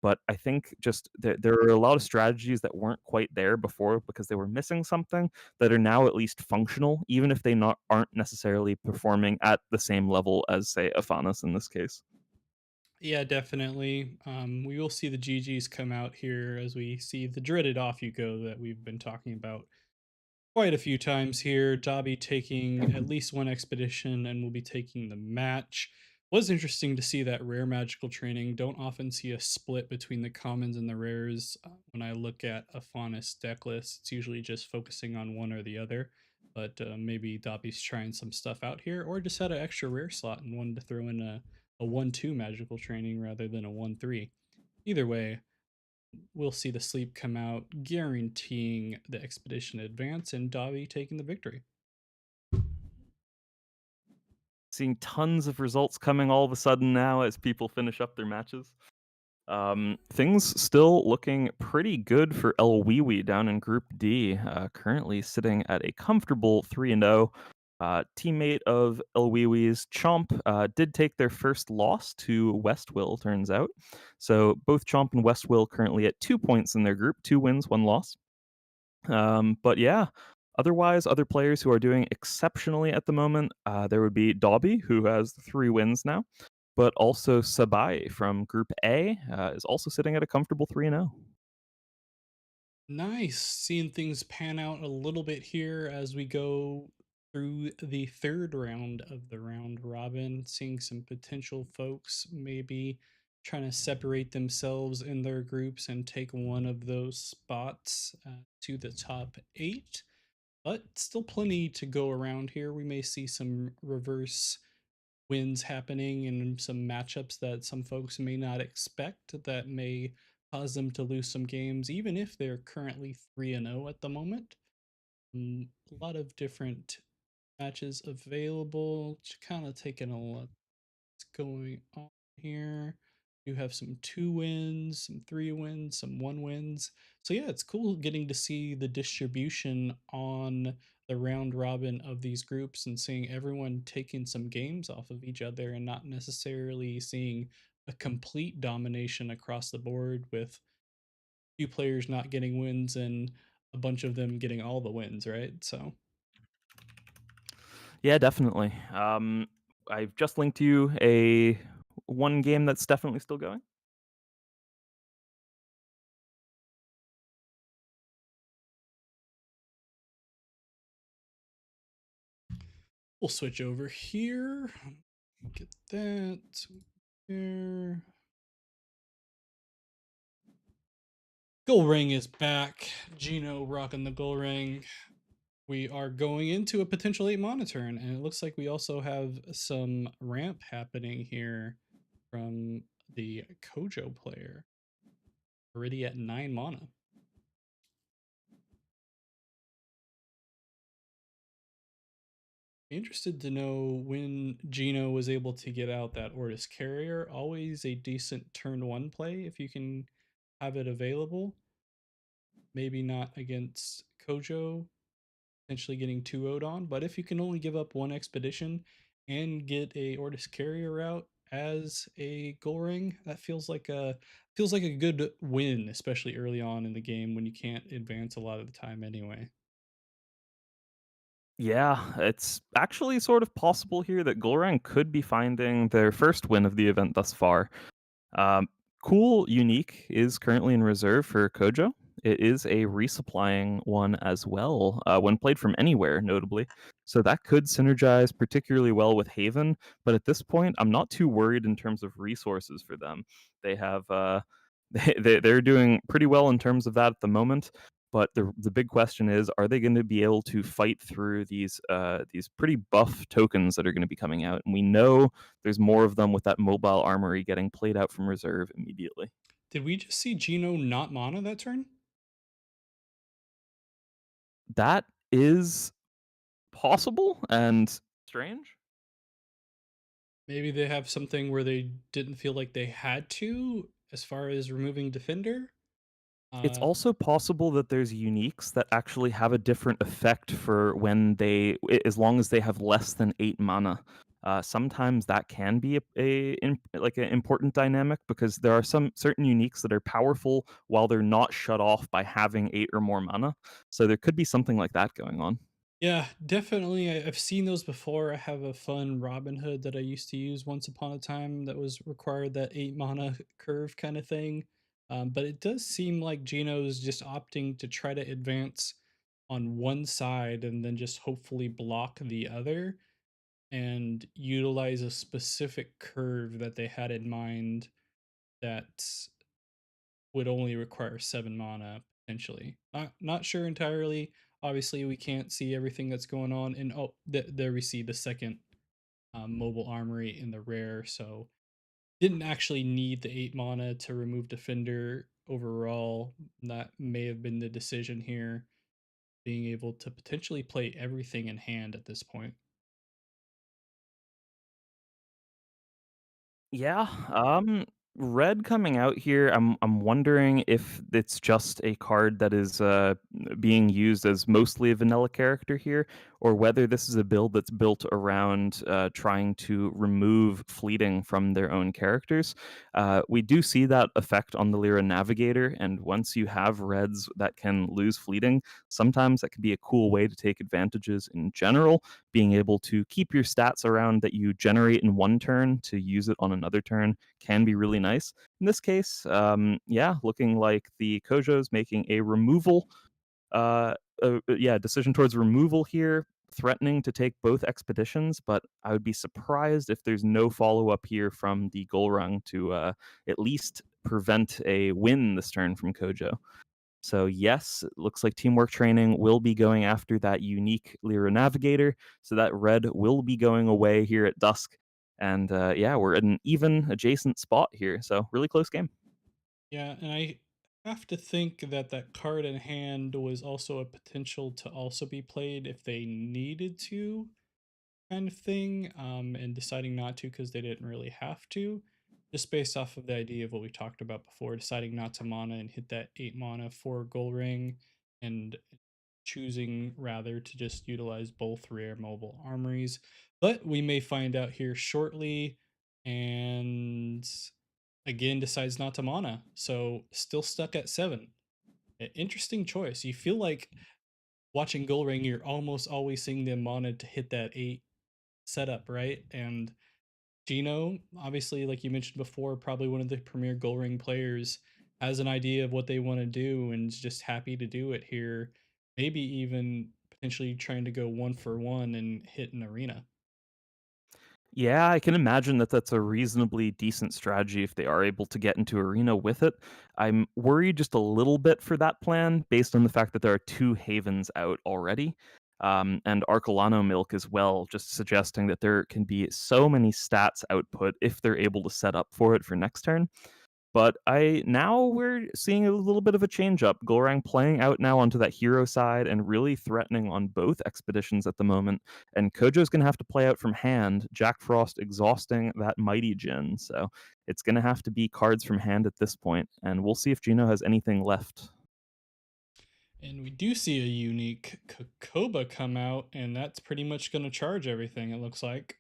But I think just there are a lot of strategies that weren't quite there before because they were missing something that are now at least functional, even if they not aren't necessarily performing at the same level as, say, Afanis in this case. Yeah, definitely. We will see the GGs come out here as we see the dreaded off you go that we've been talking about. quite a few times here. Dobby taking at least one expedition and will be taking the match. Was interesting to see that rare magical training. Don't often see a split between the commons and the rares. When I look at a Faunus deck list, it's usually just focusing on one or the other. But maybe Dobby's trying some stuff out here, or just had an extra rare slot and wanted to throw in a 1-2 magical training rather than a 1-3. Either way, we'll see the sleep come out, guaranteeing the expedition advance and Dobby taking the victory. Seeing tons of results coming all of a sudden now as people finish up their matches. Things still looking pretty good for El Wee down in Group D, currently sitting at a comfortable 3-0. Teammate of El Wee's Chomp did take their first loss to Westwill, turns out. So both Chomp and Westwill currently at 2 points in their group, 2 wins, 1 loss. But yeah, otherwise, other players who are doing exceptionally at the moment, there would be Dobby, who has 3 wins now, but also Sabai from Group A is also sitting at a comfortable 3-0. Nice. Seeing things pan out a little bit here as we go through the third round of the round robin, seeing some potential folks maybe trying to separate themselves in their groups and take one of those spots to the top 8. But still plenty to go around here. We may see some reverse wins happening and some matchups that some folks may not expect that may cause them to lose some games, even if they're currently 3-0 at the moment. A lot of different matches available. Just kind of taking a look going on here. You have some 2 wins, some 3 wins, some 1 wins. So yeah, it's cool getting to see the distribution on the round robin of these groups and seeing everyone taking some games off of each other and not necessarily seeing a complete domination across the board with few players not getting wins and a bunch of them getting all the wins, right? So Yeah, definitely. I've just linked you a one game that's definitely still going. we'll switch over here. Get that there. Goal ring is back. Gino rocking the goal ring. We are going into a potential 8 mana turn, and it looks like we also have some ramp happening here from the Cojo player. Already at 9 mana. Interested to know when Gino was able to get out that Ordis carrier. Always a decent turn 1 play if you can have it available. Maybe not against Cojo, potentially getting 2 0'd on, but if you can only give up 1 expedition and get a Ordis carrier out as a goal ring, that feels like a good win, especially early on in the game when you can't advance a lot of the time anyway. Yeah, it's actually sort of possible here that Golrang could be finding their first win of the event thus far. Um, cool Unique is currently in reserve for Cojo. It is a resupplying one as well, when played from anywhere, notably. So that could synergize particularly well with Haven. But at this point, I'm not too worried in terms of resources for them. They have they're doing pretty well in terms of that at the moment. But the big question is, are they going to be able to fight through these pretty buff tokens that are going to be coming out? And we know there's more of them with that mobile armory getting played out from reserve immediately. Did we just see Gino not mana that turn? That is possible and strange. Maybe they have something where they didn't feel like they had to as far as removing Defender. It's Uh, also possible that there's uniques that actually have a different effect for when as long as they have less than 8 mana. Sometimes that can be like an important dynamic because there are some certain uniques that are powerful while they're not shut off by having 8 or more mana. So there could be something like that going on. Yeah, definitely. I've seen those before. I have a fun Robin Hood that I used to use once upon a time that was required that 8 mana curve kind of thing. But it does seem like Gino's just opting to try to advance on one side and then just hopefully block the other and utilize a specific curve that they had in mind that would only require 7 mana potentially. Not sure entirely. Obviously, we can't see everything that's going on. And oh, there we see the second mobile armory in the rare. So didn't actually need the 8 mana to remove defender overall. That may have been the decision here, being able to potentially play everything in hand at this point. Yeah, red coming out here, I'm wondering if it's just a card that is being used as mostly a vanilla character here, or whether this is a build that's built around trying to remove fleeting from their own characters. We do see that effect on the Lyra Navigator, and once you have reds that can lose fleeting, sometimes that can be a cool way to take advantages in general, being able to keep your stats around that you generate in one turn to use it on another turn can be really nice. In this case, yeah, looking like the Cojo is making a removal, yeah, decision towards removal here, threatening to take both expeditions, but I would be surprised if there's no follow up here from the Golrung to at least prevent a win this turn from Cojo. So yes, it looks like teamwork training will be going after that unique Lyra Navigator. So that red will be going away here at dusk. And yeah, we're at an even adjacent spot here. So really close game. Yeah, and I have to think that that card in hand was also a potential to also be played if they needed to, kind of thing, and deciding not to because they didn't really have to, just based off of the idea of what we talked about before, deciding not to mana and hit that 8 mana for Gold Ring, and choosing rather to just utilize both rare mobile armories. But we may find out here shortly, and again decides not to mana, so still stuck at 7. Interesting choice. You feel like watching Gold Ring, you're almost always seeing them mana to hit that 8 setup, right? And Gino, obviously, like you mentioned before, probably one of the premier Gold Ring players, has an idea of what they want to do and is just happy to do it here. Maybe even potentially trying to go 1 for 1 and hit an arena. Yeah, I can imagine that that's a reasonably decent strategy if they are able to get into arena with it. I'm worried just a little bit for that plan based on the fact that there are two havens out already. And Arcolano Milk as well, just suggesting that there can be so many stats output if they're able to set up for it for next turn. But now we're seeing a little bit of a change up. Golrang playing out now onto that hero side and really threatening on both expeditions at the moment. And Kojo's going to have to play out from hand. Jack Frost exhausting that Mighty Jin. So it's going to have to be cards from hand at this point. And we'll see if Gino has anything left. And we do see a unique Kokoba come out, and that's pretty much going to charge everything, it looks like.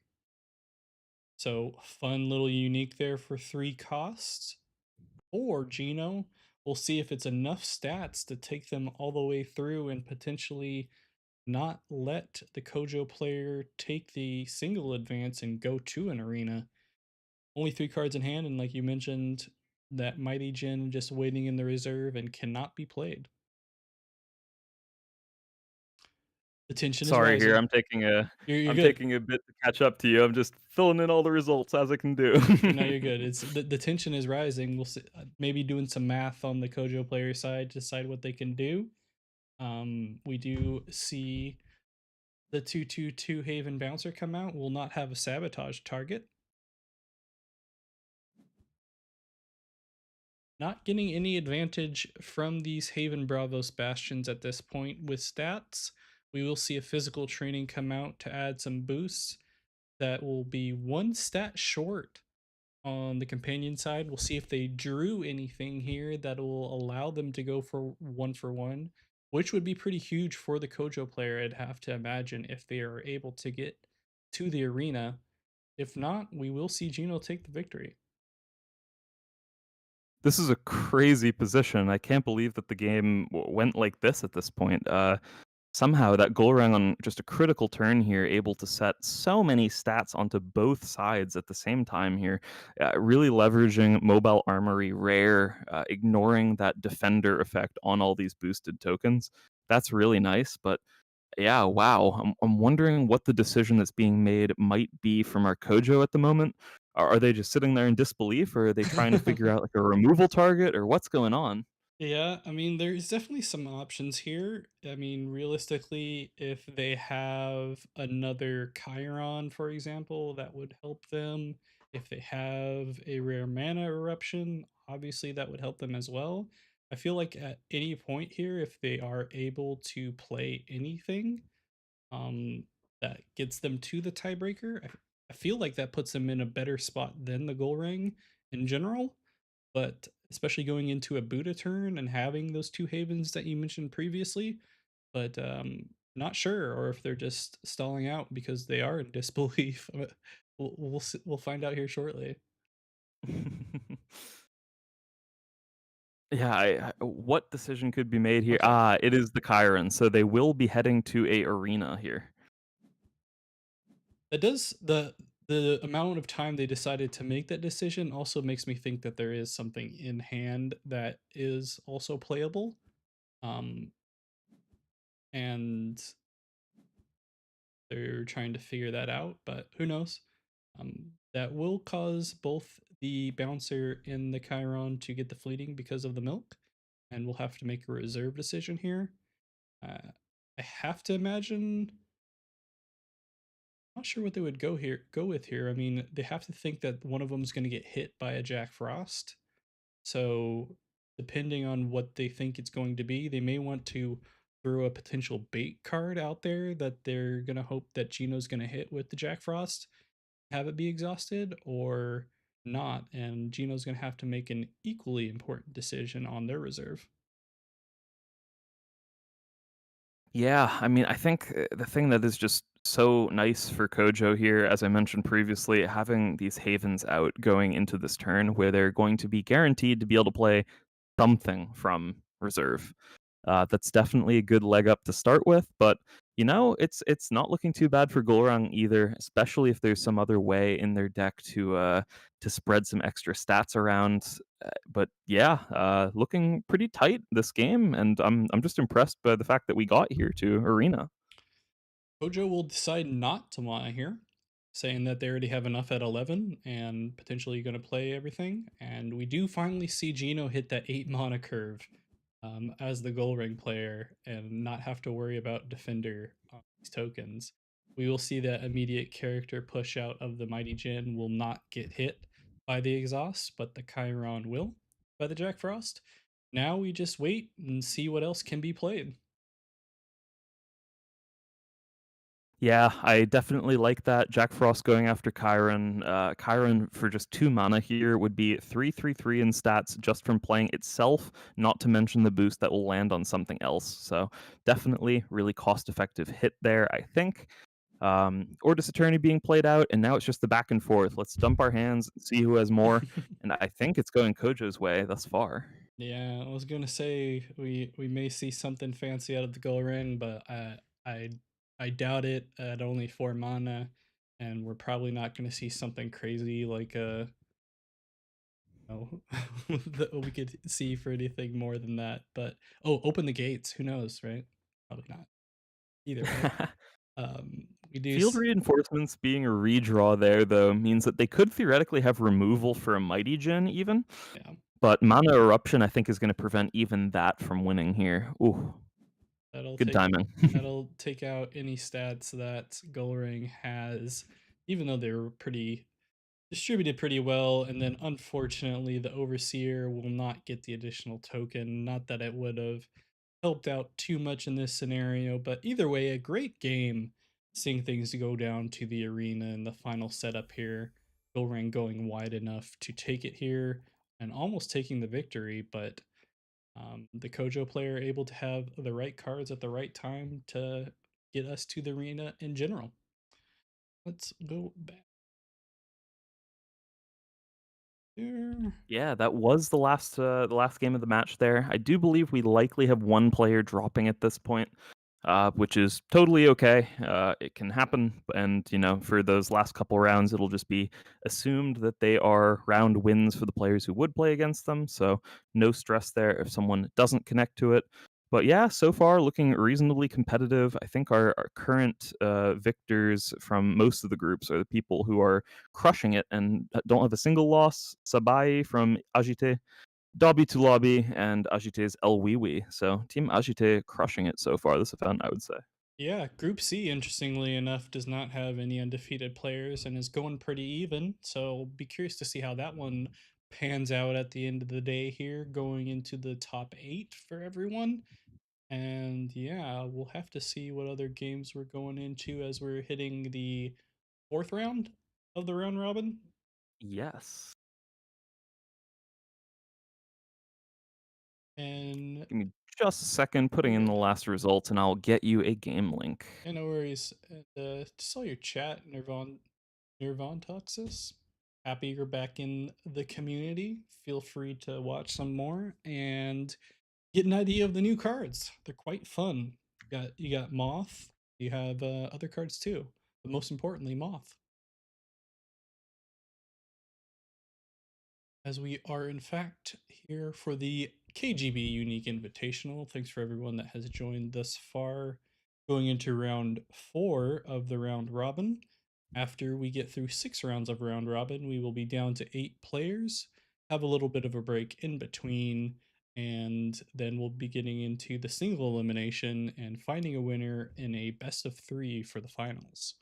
So, fun little unique there for 3 costs. Or Gino, we'll see if it's enough stats to take them all the way through and potentially not let the Kojo player take the single advance and go to an arena. Only 3 cards in hand, and like you mentioned, that Mighty Jin just waiting in the reserve and cannot be played. The tension is Sorry here. rising. I'm taking a You're I'm good. taking a bit to catch up to you. I'm just filling in all the results as I can do. No, you're good. It's the tension is rising. We'll see, maybe doing some math on the Kojo player side to decide what they can do. We do see the 2/2/2 Haven Bouncer come out. Will not have a sabotage target. Not getting any advantage from these Haven Bravos Bastions at this point with stats. We will see a physical training come out to add some boosts. That will be 1 stat short on the companion side. We'll see if they drew anything here that will allow them to go for 1 for 1, which would be pretty huge for the Kojo player, I'd have to imagine, if they are able to get to the arena. If not, we will see Gino take the victory. This is a crazy position. I can't believe that the game went like this at this point. Somehow that Golrang on just a critical turn here, able to set so many stats onto both sides at the same time here, really leveraging Mobile Armory Rare, ignoring that Defender effect on all these boosted tokens. that's really nice. But yeah, wow. I'm wondering what the decision that's being made might be from our Cojo at the moment. Are they just sitting there in disbelief, or are they trying to figure out like a removal target, or what's going on? Yeah, I mean, there's definitely some options here. I mean, realistically, if they have another Chiron, for example, that would help them. If they have a rare mana eruption, obviously that would help them as well. I feel like at any point here, if they are able to play anything, um, that gets them to the tiebreaker, I feel like that puts them in a better spot than the goal ring in general. But especially going into a Buddha turn and having those two havens that you mentioned previously, but not sure, or if they're just stalling out because they are in disbelief. We'll find out here shortly. Yeah, what decision could be made here? Okay, It is the Chiron, so they will be heading to a arena here. that does the amount of time they decided to make that decision also makes me think that there is something in hand that is also playable. Um, and they're trying to figure that out, but who knows? That will cause both the bouncer and the Chiron to get the fleeting because of the milk, and we'll have to make a reserve decision here. I have to imagine. Not sure what they would go with here. I mean, they have to think that one of them is going to get hit by a Jack Frost. So, depending on what they think it's going to be, they may want to throw a potential bait card out there that they're going to hope that Gino's going to hit with the Jack Frost, have it be exhausted, or not. And Gino's going to have to make an equally important decision on their reserve. Yeah, I mean, I think the thing that is just so nice for Kojo here, as I mentioned previously, having these havens out going into this turn where they're going to be guaranteed to be able to play something from reserve. That's definitely a good leg up to start with, but it's not looking too bad for Golrang either, especially if there's some other way in their deck to spread some extra stats around. But yeah, looking pretty tight this game, and I'm just impressed by the fact that we got here to Arena. Cojo will decide not to mana here, saying that they already have enough at 11 and potentially going to play everything. And we do finally see Gino hit that 8 mana curve, as the goal ring player, and not have to worry about defender on these tokens. We will see that immediate character push out of the Mighty Jin will not get hit by the exhaust, but the Chiron will by the Jack Frost. Now we just wait and see what else can be played. Yeah, I definitely like that. Jack Frost going after Chiron. Chiron for just 2 mana here would be 3/3/3 in stats just from playing itself, not to mention the boost that will land on something else. So definitely really cost-effective hit there, I think. Ordis Attorney being played out, and now it's just the back and forth. Let's dump our hands and see who has more. And I think it's going Kojo's way thus far. Yeah, I was gonna say we may see something fancy out of the goal ring, but I I doubt it at only 4 mana, and we're probably not gonna see something crazy like know, that we could see for anything more than that. But open the gates. Who knows, right? Probably not. Either way, we do. Field reinforcements being a redraw there, though, means that they could theoretically have removal for a Mighty Djinn even, Yeah, but Mana Eruption, I think, is going to prevent even that from winning here. Ooh, that'll good take timing. that'll take out any stats that Goldring has, even though they were pretty distributed pretty well. And then unfortunately, the Overseer will not get the additional token. Not that it would have helped out too much in this scenario, but either way, a great game. Seeing things go down to the arena and the final setup here. Goldring going wide enough to take it here and almost taking the victory, but the Kojo player able to have the right cards at the right time to get us to the arena in general. Let's go back there. Yeah, that was the last game of the match there. I do believe we likely have one player dropping at this point, which is totally okay. It can happen, and for those last couple rounds, it'll just be assumed that they are round wins for the players who would play against them. So no stress there if someone doesn't connect to it. But yeah, so far looking reasonably competitive. I think our current victors from most of the groups are the people who are crushing it and don't have a single loss. Sabai from Agite, Dobby to Lobby, and Agite's El Wiwi. So Team Agite crushing it so far this event, I would say. Yeah, Group C, interestingly enough, does not have any undefeated players and is going pretty even. So be curious to see how that one pans out at the end of the day here, going into the top 8 for everyone. And yeah, we'll have to see what other games we're going into as we're hitting the fourth round of the round robin. Yes. And Give me just a second putting in the last results and I'll get you a game link. yeah, no worries. And, saw your chat, Nirvan Toxis. Happy you're back in the community. Feel free to watch some more and get an idea of the new cards. They're quite fun. You got Moth. You have other cards too, but most importantly, Moth. As we are in fact here for the KGB Unique Invitational. Thanks for everyone that has joined thus far. Going into round 4 of the round robin. After we get through 6 rounds of round robin, we will be down to 8 players. Have a little bit of a break in between, and then we'll be getting into the single elimination and finding a winner in a best of 3 for the finals.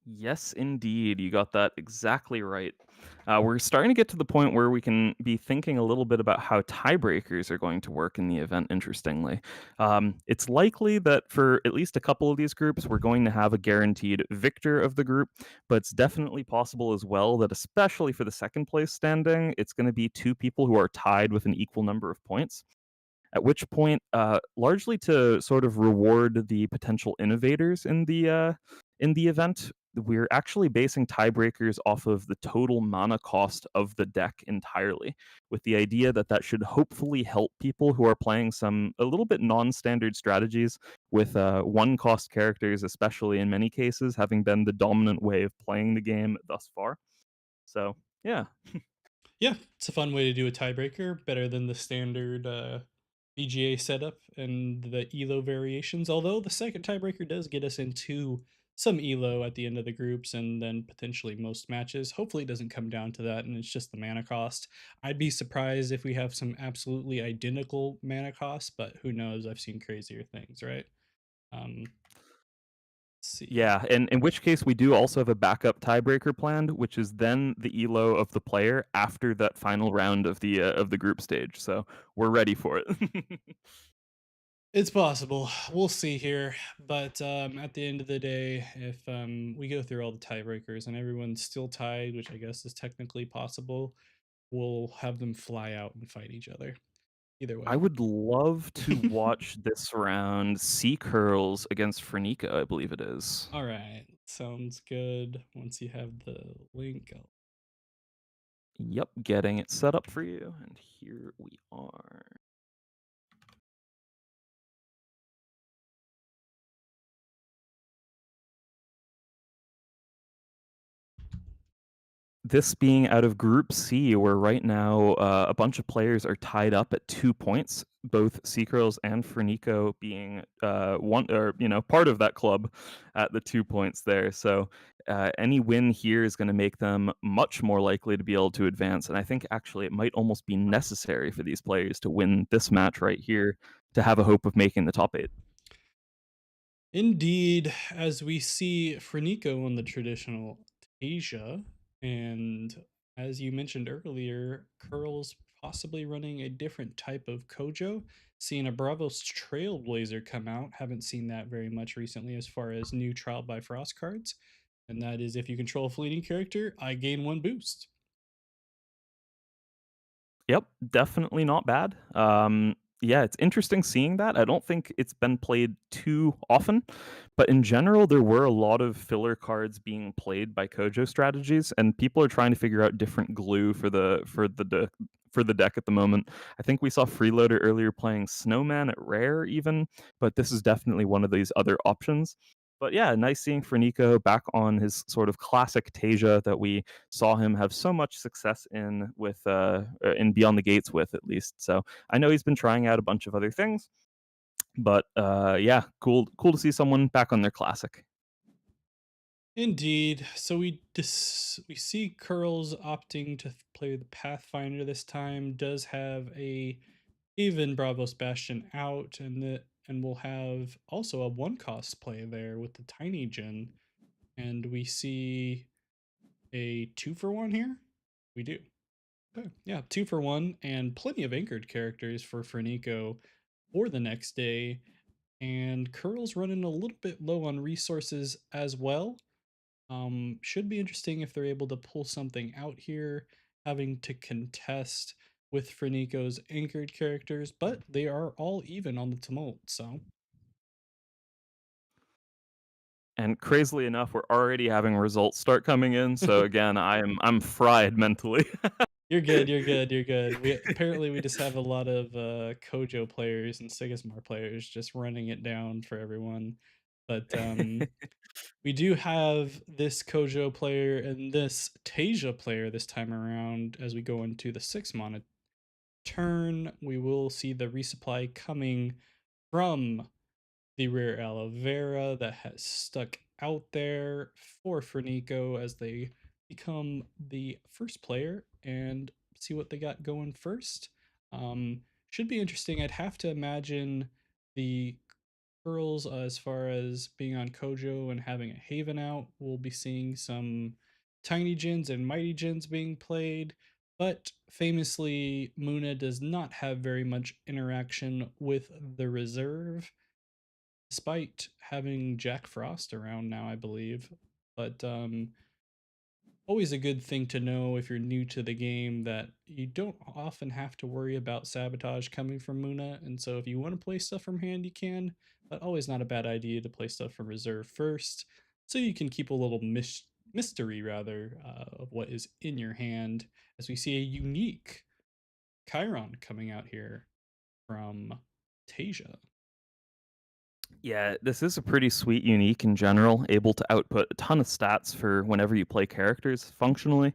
Yes, indeed. You got that exactly right. We're starting to get to the point where we can be thinking a little bit about how tiebreakers are going to work in the event, interestingly. It's likely that for at least a couple of these groups, we're going to have a guaranteed victor of the group, but it's definitely possible as well that, especially for the second place standing, it's going to be two people who are tied with an equal number of points. At which point, largely to sort of reward the potential innovators in the event, we're actually basing tiebreakers off of the total mana cost of the deck entirely, with the idea that that should hopefully help people who are playing some a little bit non-standard strategies with one cost characters, especially in many cases, having been the dominant way of playing the game thus far. So yeah. Yeah, it's a fun way to do a tiebreaker, better than the standard BGA setup and the ELO variations. Although the second tiebreaker does get us into some ELO at the end of the groups and then potentially most matches. Hopefully, it doesn't come down to that and it's just the mana cost. I'd be surprised if we have some absolutely identical mana costs, but who knows? I've seen crazier things, right? Let's see. Yeah, and in which case we do also have a backup tiebreaker planned, which is then the elo of the player after that final round of the group stage. So we're ready for it. It's possible. We'll see here. But at the end of the day, if we go through all the tiebreakers and everyone's still tied, which I guess is technically possible, we'll have them fly out and fight each other. Either I way. would love to watch this round Sea Curls against Fernica, I believe it is. All right. Sounds good. Once you have the link, Yep, getting it set up for you, and here we are. This being out of Group C, where right now a bunch of players are tied up at 2 points, both Seacurls and Fernico being one or part of that club at the 2 points there. So any win here is going to make them much more likely to be able to advance. And I think actually it might almost be necessary for these players to win this match right here to have a hope of making the top 8. indeed, as we see Frenico on the traditional Asia, and as you mentioned earlier, Curl's possibly running a different type of Cojo. Seeing a Bravos Trailblazer come out, haven't seen that very much recently as far as new Trial by Frost cards. And that is if you control a fleeting character, I gain 1 boost. Yep, definitely not bad. Yeah, it's interesting seeing that. I don't think it's been played too often, but in general, there were a lot of filler cards being played by Cojo strategies, and people are trying to figure out different glue for the deck at the moment. I think we saw Freeloader earlier playing Snowman at rare, even, but this is definitely one of these other options. But yeah, nice seeing Nico back on his sort of classic Tasia that we saw him have so much success in with in Beyond the Gates with, at least. So I know he's been trying out a bunch of other things, but yeah, cool to see someone back on their classic. Indeed. So we see Curls opting to play the Pathfinder this time. Does have a even Bravos Bastion out, and we'll have also a one cost play there with the Tiny Gen, and we see a 2-for-1 here. We do. Okay. Yeah, 2-for-1 and plenty of anchored characters for Fernico for the next day. And Curl's running a little bit low on resources as well. Should be interesting if they're able to pull something out here, having to contest with Fernico's anchored characters, but they are all even on the tumult, so And crazily enough, we're already having results start coming in. So again, I'm fried mentally. you're good, you're good, you're good. We just have a lot of Cojo players and Sigmar players just running it down for everyone. But we do have this Cojo player and this Tasia player this time around as we go into the 6 mana turn. We will see the resupply coming from the rare aloe vera that has stuck out there for Fernico as they become the first player and see what they got going first. Should be interesting. I'd have to imagine the girls, as far as being on Kojo and having a Haven out, we'll be seeing some Tiny Gens and Mighty Gens being played. But famously, Muna does not have very much interaction with the reserve, despite having Jack Frost around now, I believe. But always a good thing to know if you're new to the game that you don't often have to worry about sabotage coming from Muna. And so if you want to play stuff from hand, you can, but always not a bad idea to play stuff from reserve first so you can keep a little mystery rather of what is in your hand, as we see a unique Chiron coming out here from Tasia. Yeah, this is a pretty sweet unique in general, able to output a ton of stats for whenever you play characters functionally.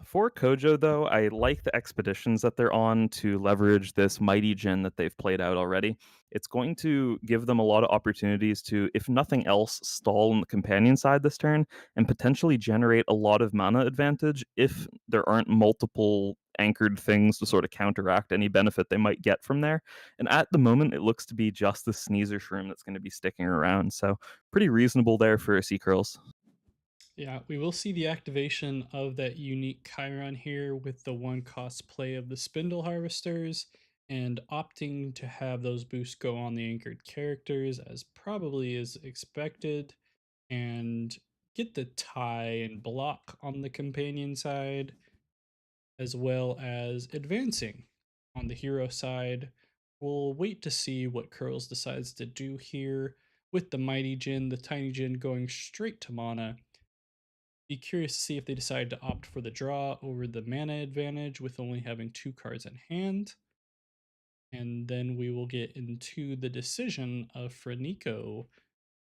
For Kojo, though, I like the expeditions that they're on to leverage this mighty gen that they've played out already. It's going to give them a lot of opportunities to, if nothing else, stall on the companion side this turn and potentially generate a lot of mana advantage if there aren't multiple anchored things to sort of counteract any benefit they might get from there. And at the moment, it looks to be just the Sneezer Shroom that's going to be sticking around. So pretty reasonable there for Sea Curls. Yeah, we will see the activation of that unique Chiron here with the one cost play of the Spindle Harvesters and opting to have those boosts go on the anchored characters as probably is expected and get the tie and block on the companion side as well as advancing on the hero side. We'll wait to see what Curls decides to do here with the Mighty Jin, the Tiny Jin going straight to mana. Be curious to see if they decide to opt for the draw over the mana advantage with only having 2 cards in hand. And then we will get into the decision of Frenico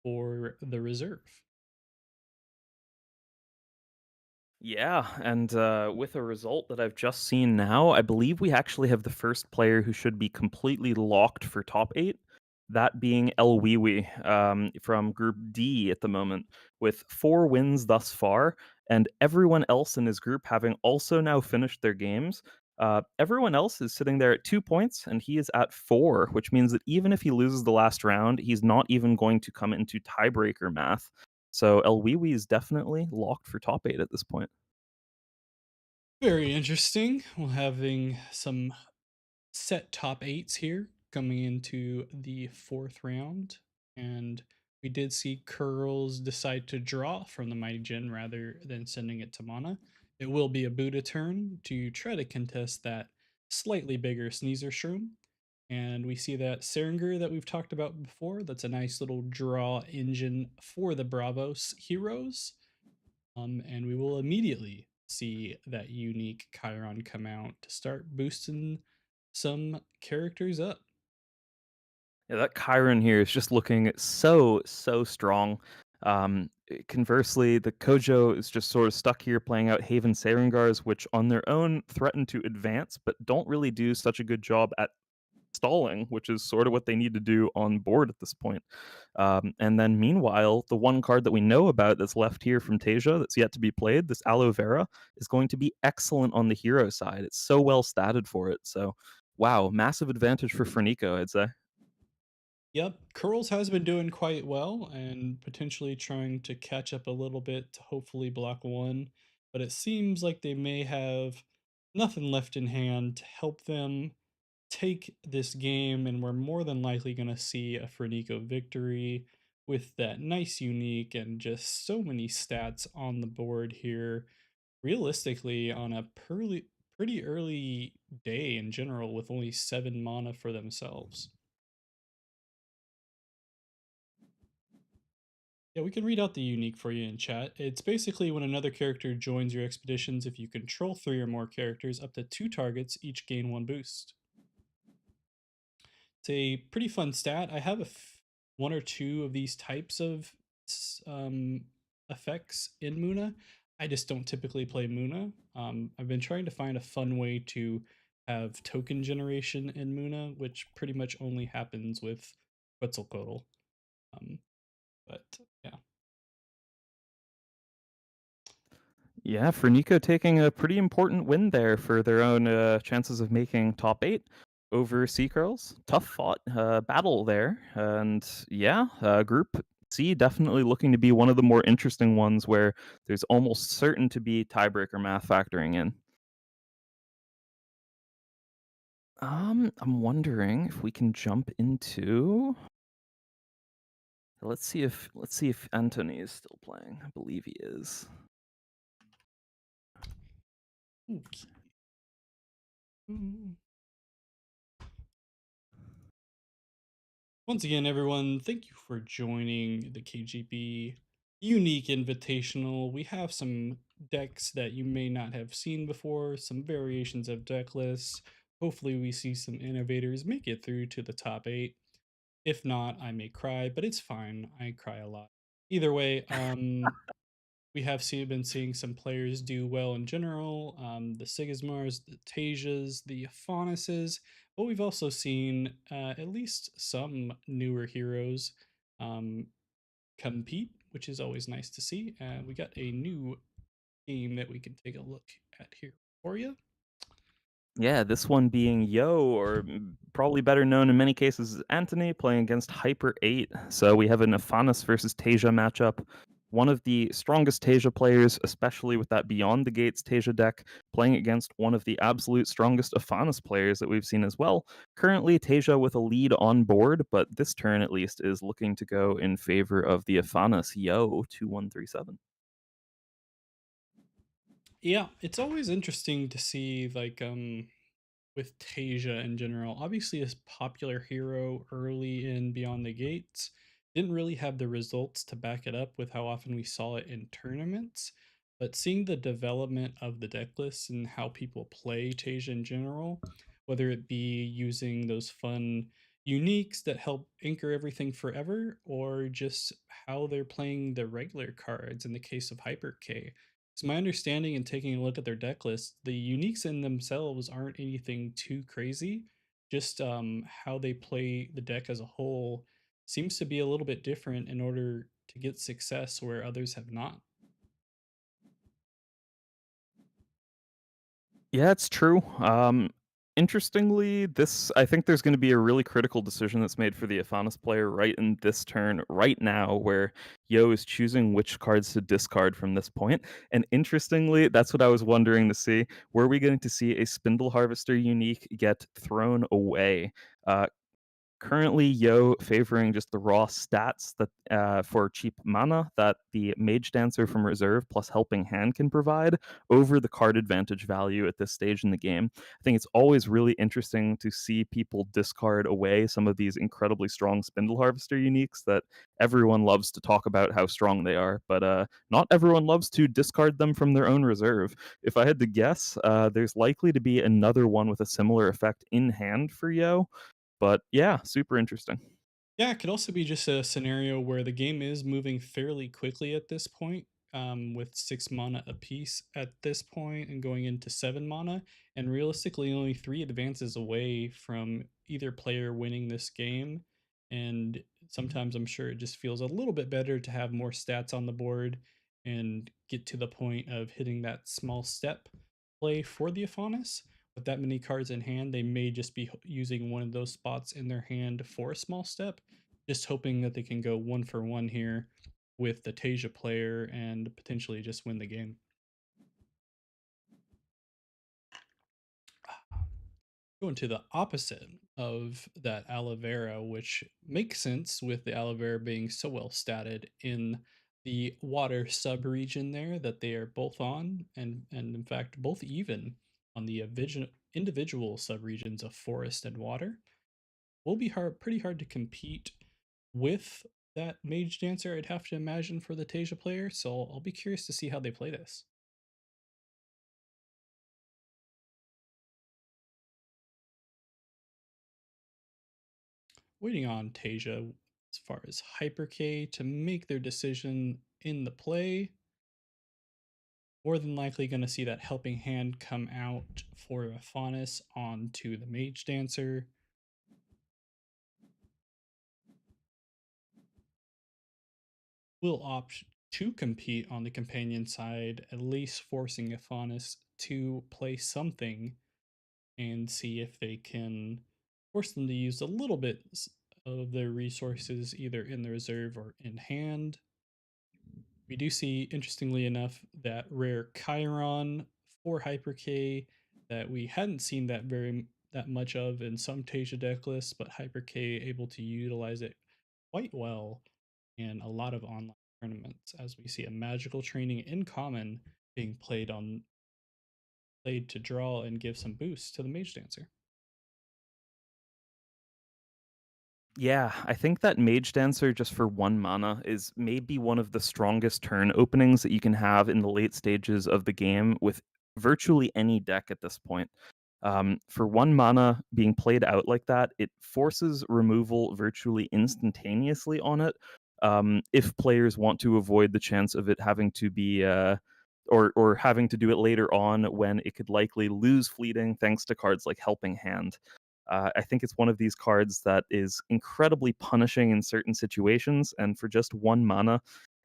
for the reserve. Yeah, and with a result that I've just seen now, I believe we actually have the first player who should be completely locked for top 8. That being El from Group D at the moment, with 4 wins thus far, and everyone else in his group having also now finished their games. Everyone else is sitting there at 2 points, and he is at 4, which means that even if he loses the last round, he's not even going to come into tiebreaker math. So El is definitely locked for top 8 at this point. Very interesting. We're having some set top eights here coming into the fourth round. And we did see Curls decide to draw from the Mighty Jin rather than sending it to mana. It will be a Buddha turn to try to contest that slightly bigger Sneezer Shroom. And we see that Seringer that we've talked about before. That's a nice little draw engine for the Bravos heroes. And we will immediately see that unique Chiron come out to start boosting some characters up. Yeah, that Chiron here is just looking so strong. Conversely, the Kojo is just sort of stuck here playing out Haven Serengars, which on their own threaten to advance, but don't really do such a good job at stalling, which is sort of what they need to do on board at this point. And then meanwhile, the one card that we know about that's left here from Tasia that's yet to be played, this Aloe Vera, is going to be excellent on the hero side. It's so well statted for it. So, wow, massive advantage for Fernico, I'd say. Yep, Curls has been doing quite well and potentially trying to catch up a little bit to hopefully block one, but it seems like they may have nothing left in hand to help them take this game, and we're more than likely going to see a Fernico victory with that nice unique and just so many stats on the board here. Realistically, on a pretty early day in general, with only 7 mana for themselves. Yeah, we can read out the unique for you in chat. It's basically when another character joins your expeditions, if you control 3 or more characters, up to 2 targets, each gain 1 boost. It's a pretty fun stat. I have 1 or 2 of these types of effects in Muna. I just don't typically play Muna. I've been trying to find a fun way to have token generation in Muna, which pretty much only happens with Quetzalcoatl. Um, but yeah. Yeah, for Nico taking a pretty important win there for their own chances of making top 8 over Sea Curls. Tough fought battle there. And yeah, Group C definitely looking to be one of the more interesting ones where there's almost certain to be tiebreaker math factoring in. I'm wondering if we can jump into. Let's see if Anthony is still playing. I believe he is. Okay. Once again, everyone, thank you for joining the KGB Unique Invitational. We have some decks that you may not have seen before, some variations of deck lists. Hopefully, we see some innovators make it through to the top 8. If not, I may cry, but it's fine. I cry a lot. Either way, we have been seeing some players do well in general. The Sigmars, the Tasias, the Aonases, but we've also seen at least some newer heroes um, compete, which is always nice to see. And we got a new game that we can take a look at here for you. Yeah, this one being Yo, or probably better known in many cases as Anthony, playing against Hyper 8. So we have an Aonas versus Tasia matchup. One of the strongest Tasia players, especially with that Beyond the Gates Tasia deck, playing against one of the absolute strongest Aonas players that we've seen as well. Currently, Tasia with a lead on board, but this turn at least is looking to go in favor of the Aonas Yo 2137. Yeah, it's always interesting to see with Tasia in general. Obviously, a popular hero early in Beyond the Gates didn't really have the results to back it up with how often we saw it in tournaments. But seeing the development of the deck lists and how people play Tasia in general, whether it be using those fun uniques that help anchor everything forever, or just how they're playing the regular cards in the case of Hyper K. So my understanding and taking a look at their deck list, the uniques in themselves aren't anything too crazy. Just how they play the deck as a whole seems to be a little bit different in order to get success where others have not. Yeah, it's true. Interestingly, this I think there's going to be a really critical decision that's made for the Aonas player right in this turn, right now, where Yo is choosing which cards to discard from this point. And interestingly, that's what I was wondering to see. Were we going to see a Spindle Harvester unique get thrown away? Currently, Yo favoring just the raw stats that for cheap mana that the Mage Dancer from Reserve plus Helping Hand can provide over the card advantage value at this stage in the game. I think it's always really interesting to see people discard away some of these incredibly strong Spindle Harvester uniques that everyone loves to talk about how strong they are, but not everyone loves to discard them from their own reserve. If I had to guess, there's likely to be another one with a similar effect in hand for Yo. But yeah, super interesting. Yeah, it could also be just a scenario where the game is moving fairly quickly at this point, with 6 mana apiece at this point and going into 7 mana, and realistically only 3 advances away from either player winning this game. And sometimes I'm sure it just feels a little bit better to have more stats on the board and get to the point of hitting that small step play for the Aonas. With that many cards in hand, they may just be using one of those spots in their hand for a small step, just hoping that they can go 1 for 1 here with the Tasia player and potentially just win the game. Going to the opposite of that aloe vera, which makes sense with the aloe vera being so well statted in the water subregion there that they are both on, and in fact both even on the individual subregions of forest and water. Will be pretty hard to compete with that mage dancer, I'd have to imagine, for the Tasia player. So I'll be curious to see how they play this. Waiting on Tasia as far as Hyper K to make their decision in the play. More than likely going to see that helping hand come out for Afanis onto the mage dancer. Will opt to compete on the companion side, at least forcing Afanis to play something and see if they can force them to use a little bit of their resources either in the reserve or in hand. We do see, interestingly enough, that rare Chiron for Hyper K that we hadn't seen that much of in some Tasia deck lists, but Hyper K able to utilize it quite well in a lot of online tournaments, as we see a magical training in common being played to draw and give some boost to the Mage Dancer. Yeah, I think that Mage Dancer just for 1 mana is maybe one of the strongest turn openings that you can have in the late stages of the game with virtually any deck at this point. For 1 mana being played out like that, it forces removal virtually instantaneously on it. If players want to avoid the chance of it having to be or having to do it later on when it could likely lose fleeting thanks to cards like Helping Hand. I think it's one of these cards that is incredibly punishing in certain situations, and for just 1 mana,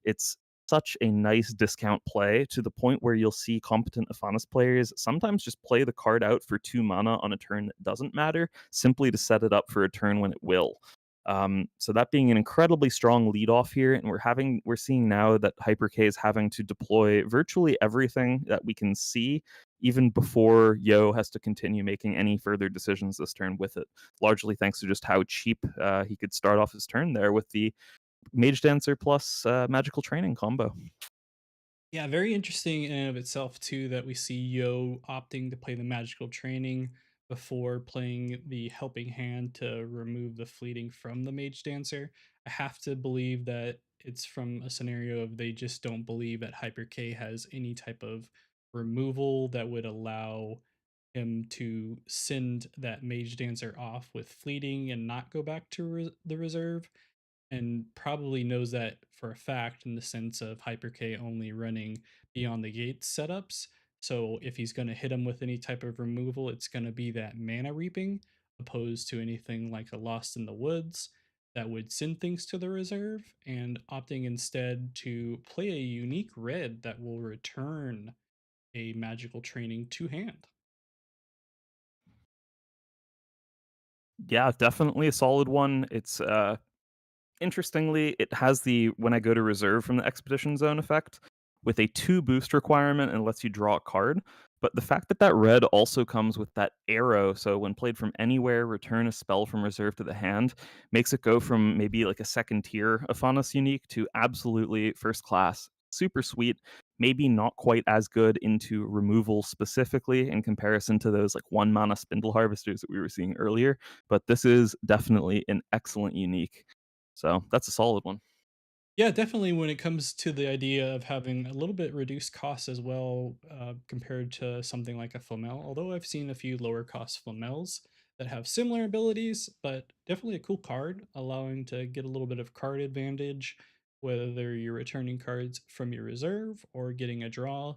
it's such a nice discount play to the point where you'll see competent Afanis players sometimes just play the card out for 2 mana on a turn that doesn't matter, simply to set it up for a turn when it will. So that being an incredibly strong lead off here, and we're seeing now that Hyper K is having to deploy virtually everything that we can see, even before Yo has to continue making any further decisions this turn with it. Largely thanks to just how cheap he could start off his turn there with the Mage Dancer plus Magical Training combo. Yeah, very interesting in and of itself too that we see Yo opting to play the magical training before playing the helping hand to remove the fleeting from the mage dancer. I have to believe that it's from a scenario of they just don't believe that Hyper K has any type of removal that would allow him to send that mage dancer off with fleeting and not go back to the reserve, and probably knows that for a fact in the sense of Hyper K only running Beyond the Gates setups. So if he's going to hit him with any type of removal, it's going to be that mana reaping, opposed to anything like a Lost in the Woods that would send things to the reserve, and opting instead to play a unique red that will return a magical training to hand. Yeah, definitely a solid one. It's interestingly, it has the when I go to reserve from the expedition zone effect with a 2 boost requirement and lets you draw a card. But the fact that that red also comes with that arrow, so when played from anywhere, return a spell from reserve to the hand, makes it go from maybe like a second tier Afanas unique to absolutely first class. Super sweet. Maybe not quite as good into removal specifically in comparison to those like 1 mana spindle harvesters that we were seeing earlier, but this is definitely an excellent unique. So that's a solid one. Yeah, definitely when it comes to the idea of having a little bit reduced costs as well, compared to something like a Flamel. Although I've seen a few lower cost Flamels that have similar abilities, but definitely a cool card, allowing to get a little bit of card advantage, whether you're returning cards from your reserve or getting a draw.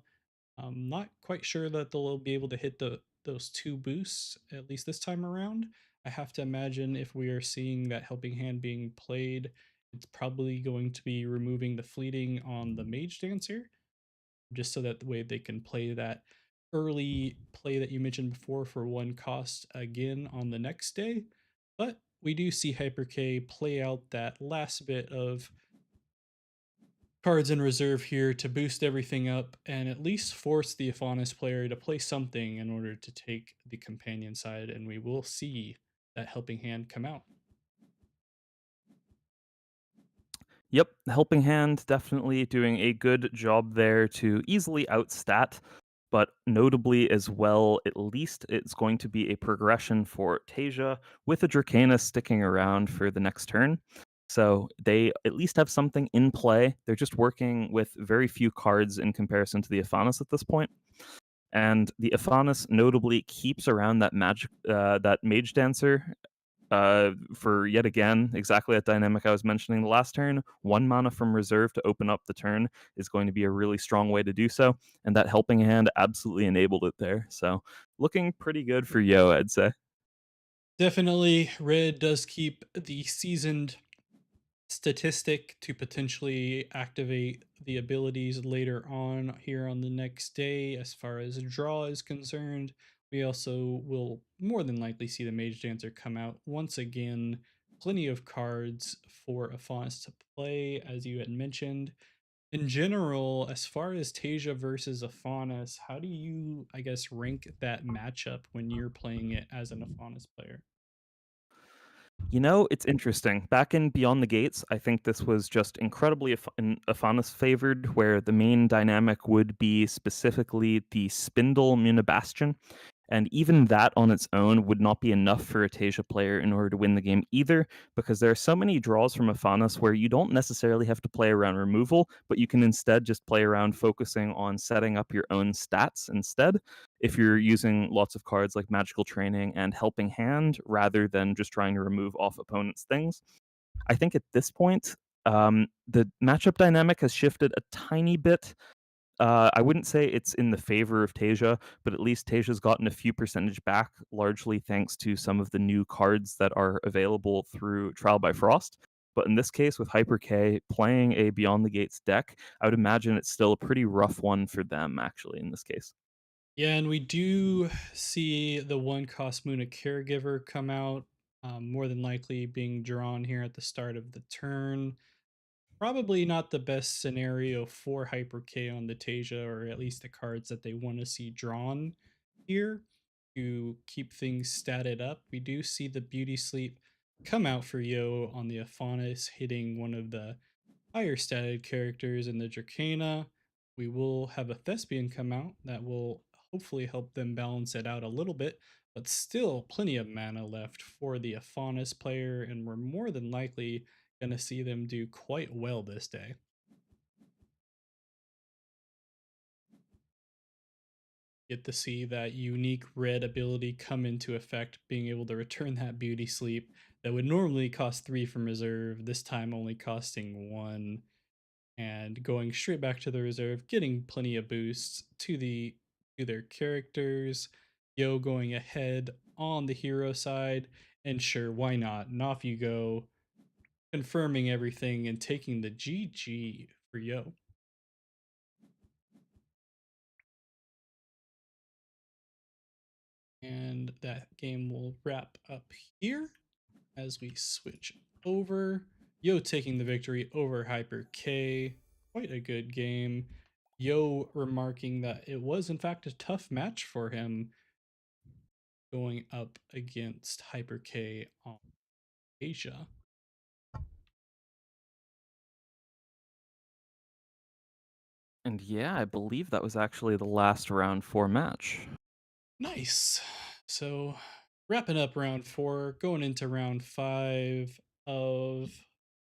I'm not quite sure that they'll be able to hit those two boosts, at least this time around. I have to imagine if we are seeing that helping hand being played, it's probably going to be removing the fleeting on the Mage Dancer, just so that the way they can play that early play that you mentioned before for one cost again on the next day. But we do see Hyper K play out that last bit of cards in reserve here to boost everything up and at least force the Aonas player to play something in order to take the companion side, and we will see that helping hand come out. Yep, Helping Hand definitely doing a good job there to easily outstat, but notably as well, at least it's going to be a progression for Tasia with a Dracana sticking around for the next turn. So they at least have something in play. They're just working with very few cards in comparison to the Aonas at this point. And the Aonas notably keeps around that Mage Dancer for yet again exactly that dynamic I was mentioning the last turn. One mana from reserve to open up the turn is going to be a really strong way to do so, and that helping hand absolutely enabled it there. So looking pretty good for Yo, I'd say. Definitely, Red does keep the seasoned statistic to potentially activate the abilities later on here on the next day. As far as draw is concerned, we also will more than likely see the Mage Dancer come out once again. Plenty of cards for Aphonse to play, as you had mentioned. In general, as far as Tasia versus Aphonus, how do you, I guess, rank that matchup when you're playing it as an Aphonus player? You know, it's interesting. Back in Beyond the Gates, I think this was just incredibly Afanis favored, where the main dynamic would be specifically the Spindle Munibastion. And even that on its own would not be enough for a Tasia player in order to win the game either, because there are so many draws from Afanis where you don't necessarily have to play around removal, but you can instead just play around focusing on setting up your own stats instead, if you're using lots of cards like Magical Training and Helping Hand rather than just trying to remove off opponents' things. I think at this point, the matchup dynamic has shifted a tiny bit. I wouldn't say it's in the favor of Tasia, but at least Tasia's gotten a few percentage back, largely thanks to some of the new cards that are available through Trial by Frost. But in this case, with Hyper K playing a Beyond the Gates deck, I would imagine it's still a pretty rough one for them, actually, in this case. Yeah, and we do see the one cost Muna Caregiver come out, more than likely being drawn here at the start of the turn. Probably not the best scenario for Hyper K on the Tasia, or at least the cards that they want to see drawn here to keep things statted up. We do see the Beauty Sleep come out for Yo on the Aphonus, hitting one of the higher statted characters in the Dracana. We will have a Thespian come out that will hopefully help them balance it out a little bit, but still plenty of mana left for the Aphonus player, and we're more than likely going to see them do quite well this day. Get to see that unique red ability come into effect, being able to return that Beauty Sleep that would normally cost 3 from reserve, this time only costing 1, and going straight back to the reserve, getting plenty of boosts to their characters. Yo going ahead on the hero side, and sure, why not? And off you go, confirming everything and taking the GG for Yo. And that game will wrap up here as we switch over. Yo taking the victory over Hyper K. Quite a good game. Yo remarking that it was, in fact, a tough match for him going up against Hyper K on Asia. And yeah, I believe that was actually the last round four match. Nice. So, wrapping up round 4, going into round 5 of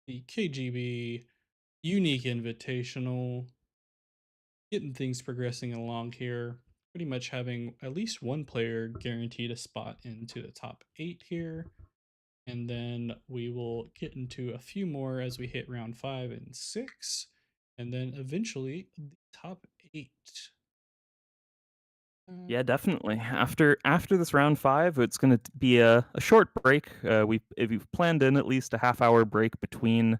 the KGB Unique Invitational. Getting things progressing along here. pretty much having at least one player guaranteed a spot into the top 8 here. And then we will get into a few more as we hit round 5 and 6. And then eventually the top 8. Yeah, definitely. After this round 5, it's going to be a short break. We've planned in at least a half-hour break between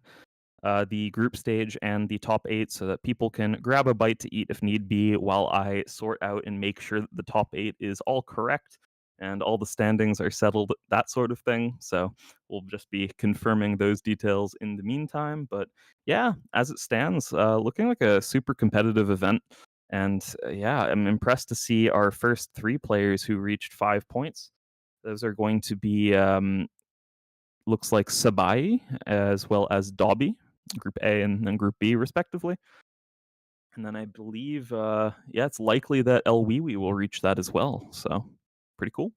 the group stage and the top 8 so that people can grab a bite to eat if need be while I sort out and make sure that the top 8 is all correct and all the standings are settled, that sort of thing. So we'll just be confirming those details in the meantime. But yeah, as it stands, looking like a super competitive event. And yeah, I'm impressed to see our first 3 players who reached 5 points. Those are going to be looks like Sabai as well as Dobby, Group A and then Group B, respectively. And then I believe, yeah, it's likely that El Wiwi will reach that as well. So pretty cool.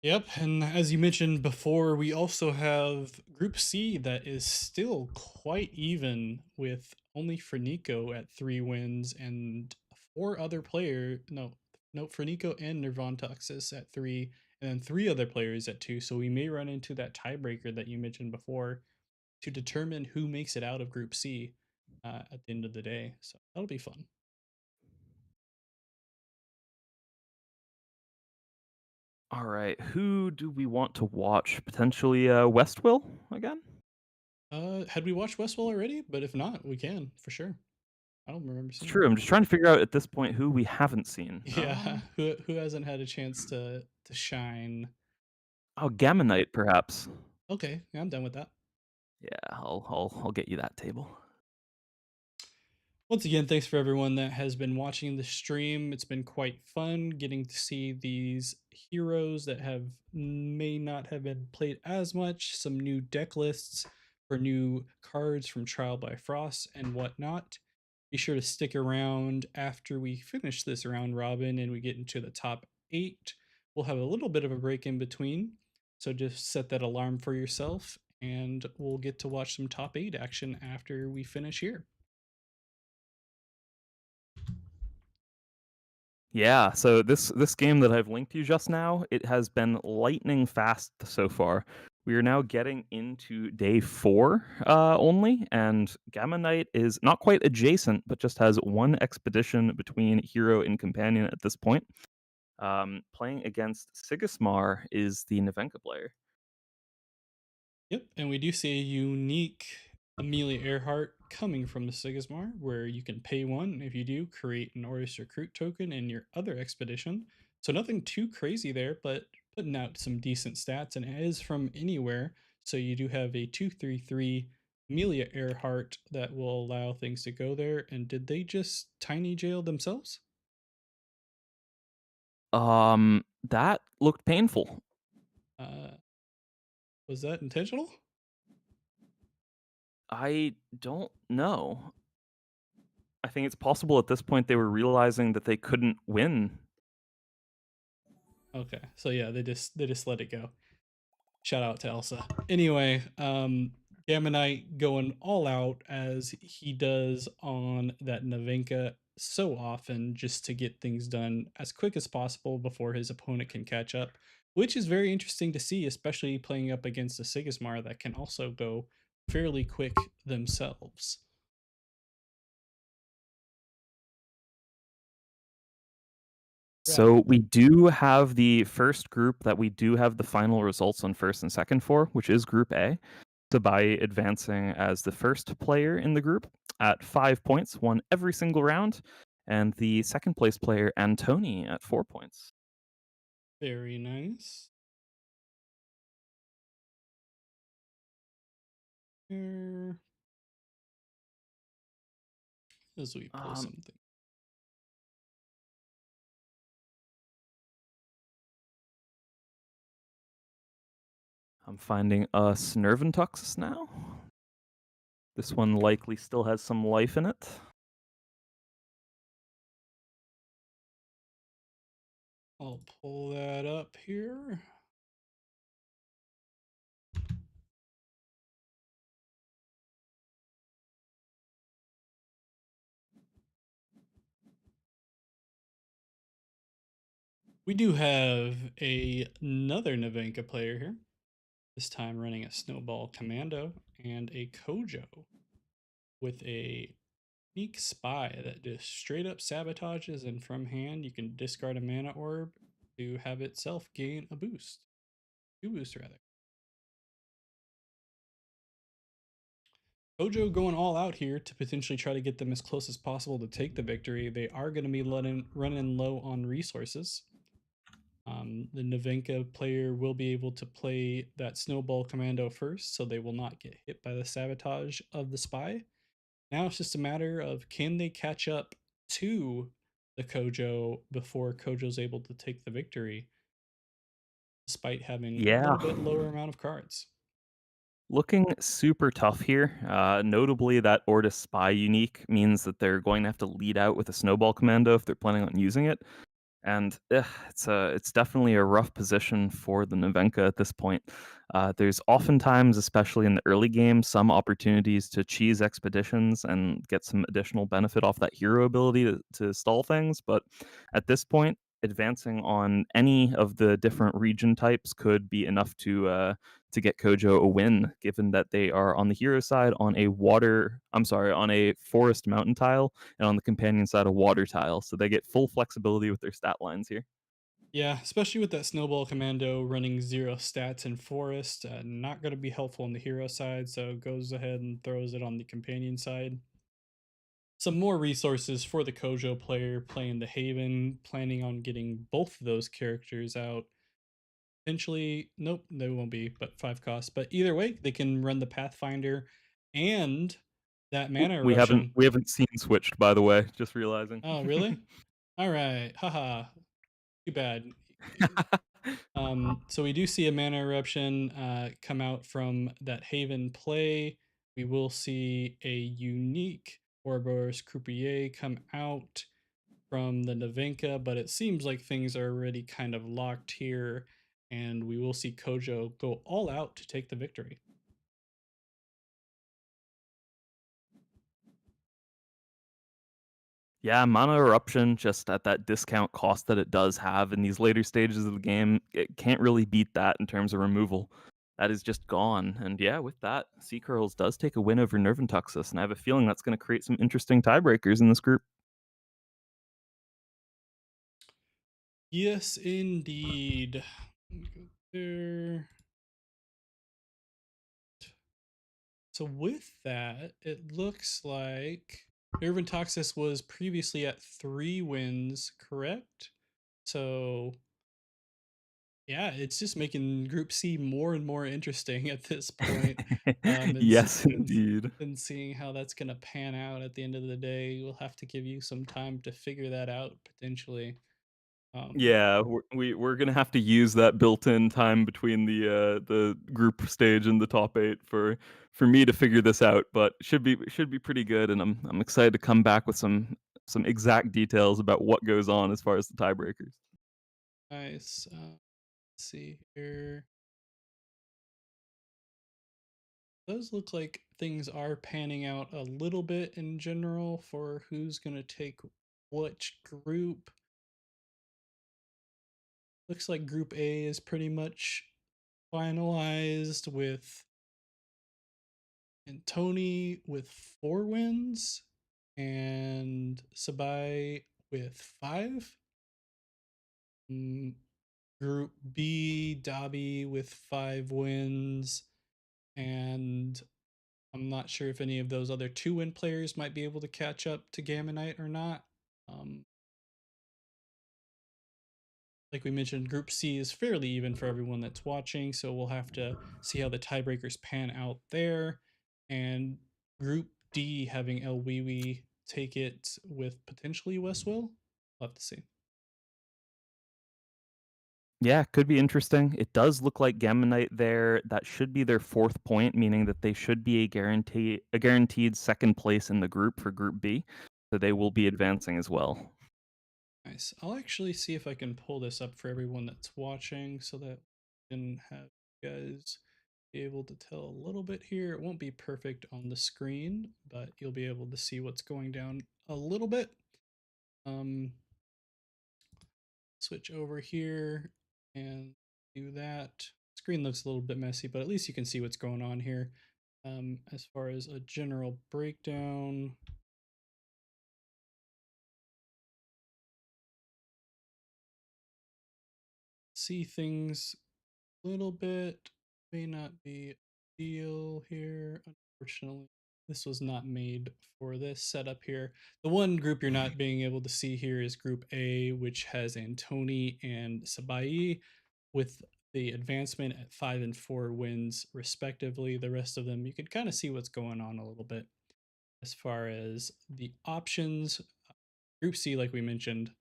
Yep, and as you mentioned before, we also have Group C that is still quite even with only Fernico at 3 wins and 4 other players. No, Fernico and Nirvantaxis at 3, and then 3 other players at 2. So we may run into that tiebreaker that you mentioned before to determine who makes it out of Group C at the end of the day. So that'll be fun. All right, who do we want to watch? Potentially Westwill again? Had we watched Westwell already? But if not, we can for sure. I don't remember It's seeing it. true. I'm just trying to figure out at this point who we haven't seen. Yeah, who hasn't had a chance to shine? Oh, Gammonite, perhaps. Okay, yeah, I'm done with that. Yeah, I'll get you that table. Once again, thanks for everyone that has been watching the stream. It's been quite fun getting to see these heroes that have may not have been played as much, some new deck lists for new cards from Trial by Frost and whatnot. Be sure to stick around after we finish this round robin and we get into the top 8. We'll have a little bit of a break in between, so just set that alarm for yourself and we'll get to watch some top 8 action after we finish here. Yeah, so this game that I've linked you just now, it has been lightning fast so far. We are now getting into day 4 only, and Gamma Knight is not quite adjacent, but just has one expedition between hero and companion at this point. Playing against Sigismar is the Navenka player. Yep, and we do see a unique Amelia Earhart coming from the Sigismar, where you can pay 1. If you do, create an Ordis recruit token in your other expedition. So nothing too crazy there, but putting out some decent stats, and it is from anywhere. So you do have a 2/3/3 Amelia Earhart that will allow things to go there. And did they just tiny jail themselves? That looked painful. Uh, was that intentional? I don't know. I think it's possible at this point they were realizing that they couldn't win. Okay, so yeah, they just let it go. Shout out to Elsa. Anyway, Gamma Knight going all out as he does on that Navenka so often just to get things done as quick as possible before his opponent can catch up, which is very interesting to see, especially playing up against a Sigismar that can also go fairly quick themselves. So we do have the first group that we do have the final results on first and second for, which is Group A. Sabai advancing as the first player in the group at 5 points, won every single round, and the second place player, Antoni, at 4 points. Very nice. Here, as we pull Um, something. I'm finding a Snerventux now. This one likely still has some life in it. I'll pull that up here. We do have another Navenka player here, this time running a Snowball Commando and a Cojo with a unique spy that just straight up sabotages, and from hand you can discard a mana orb to have itself gain a boost. Two boosts rather. Cojo going all out here to potentially try to get them as close as possible to take the victory. They are going to be running low on resources. The Navenka player will be able to play that Snowball Commando first, so they will not get hit by the sabotage of the spy. Now it's just a matter of can they catch up to the Cojo before Kojo's able to take the victory, despite having a Yeah, little bit lower amount of cards. looking super tough here. Notably, that Ordis Spy unique means that they're going to have to lead out with a Snowball Commando if they're planning on using it. And it's definitely a rough position for the Navenka at this point. There's oftentimes, especially in the early game, some opportunities to cheese expeditions and get some additional benefit off that hero ability to stall things. But at this point, advancing on any of the different region types could be enough to get Cojo a win, given that they are on the hero side on on a forest mountain tile, and on the companion side a water tile. So they get full flexibility with their stat lines here. Yeah, especially with that Snowball Commando running 0 stats in Forest, not going to be helpful on the hero side, so goes ahead and throws it on the companion side. Some more resources for the Kojo player playing the Haven, planning on getting both of those characters out. Potentially, nope, they won't be, but 5 costs. But either way, they can run the Pathfinder and that mana We haven't eruption. we haven't seen switched, by the way. Just realizing. Oh, really? All right, haha. Too bad. So we do see a mana eruption come out from that Haven play. We will see a unique Ouroboros Croupier come out from the Navenka, but it seems like things are already kind of locked here, and we will see Kojo go all out to take the victory. Yeah, Mana Eruption, just at that discount cost that it does have in these later stages of the game, it can't really beat that in terms of removal. That is just gone. And yeah, with that, Sea Curls does take a win over Nerventuxus, and I have a feeling that's going to create some interesting tiebreakers in this group. Yes, indeed. Let me go there. So with that, it looks like Irvin Toxis was previously at 3 wins, correct? So yeah, it's just making Group C more and more interesting at this point. Yes, indeed. And seeing how that's gonna pan out at the end of the day. We'll have to give you some time to figure that out potentially. Um, Yeah, we're gonna have to use that built-in time between the group stage and the top 8 for me to figure this out, but should be pretty good, and I'm excited to come back with some exact details about what goes on as far as the tiebreakers. nice. Let's see here. Does look like things are panning out a little bit in general for who's gonna take which group. Looks like Group A is pretty much finalized with Tony with 4 wins and Sabai with 5. Mm, Group B, Dobby with 5 wins, and I'm not sure if any of those other 2-win players might be able to catch up to Gamma Knight or not. Um, like we mentioned, Group C is fairly even for everyone that's watching, so we'll have to see how the tiebreakers pan out there. And Group D having El Wiwi take it with potentially Westwill. We'll have to see. Yeah, could be interesting. It does look like Gammonite there. That should be their 4th point, meaning that they should be a guaranteed 2nd place in the group for Group B, so they will be advancing as well. Nice. I'll actually see if I can pull this up for everyone that's watching so that we can have you guys be able to tell a little bit here. It won't be perfect on the screen, but you'll be able to see what's going down a little bit. This switch over here and do that. Screen looks a little bit messy, but at least you can see what's going on here. As far as a general breakdown, see things a little bit, may not be a deal here. Unfortunately, this was not made for this setup here. The one group you're not being able to see here is Group A, which has Antoni and Sabai with the advancement at 5 and 4 wins respectively. The rest of them, you can kind of see what's going on a little bit. As far as the options, Group C, like we mentioned,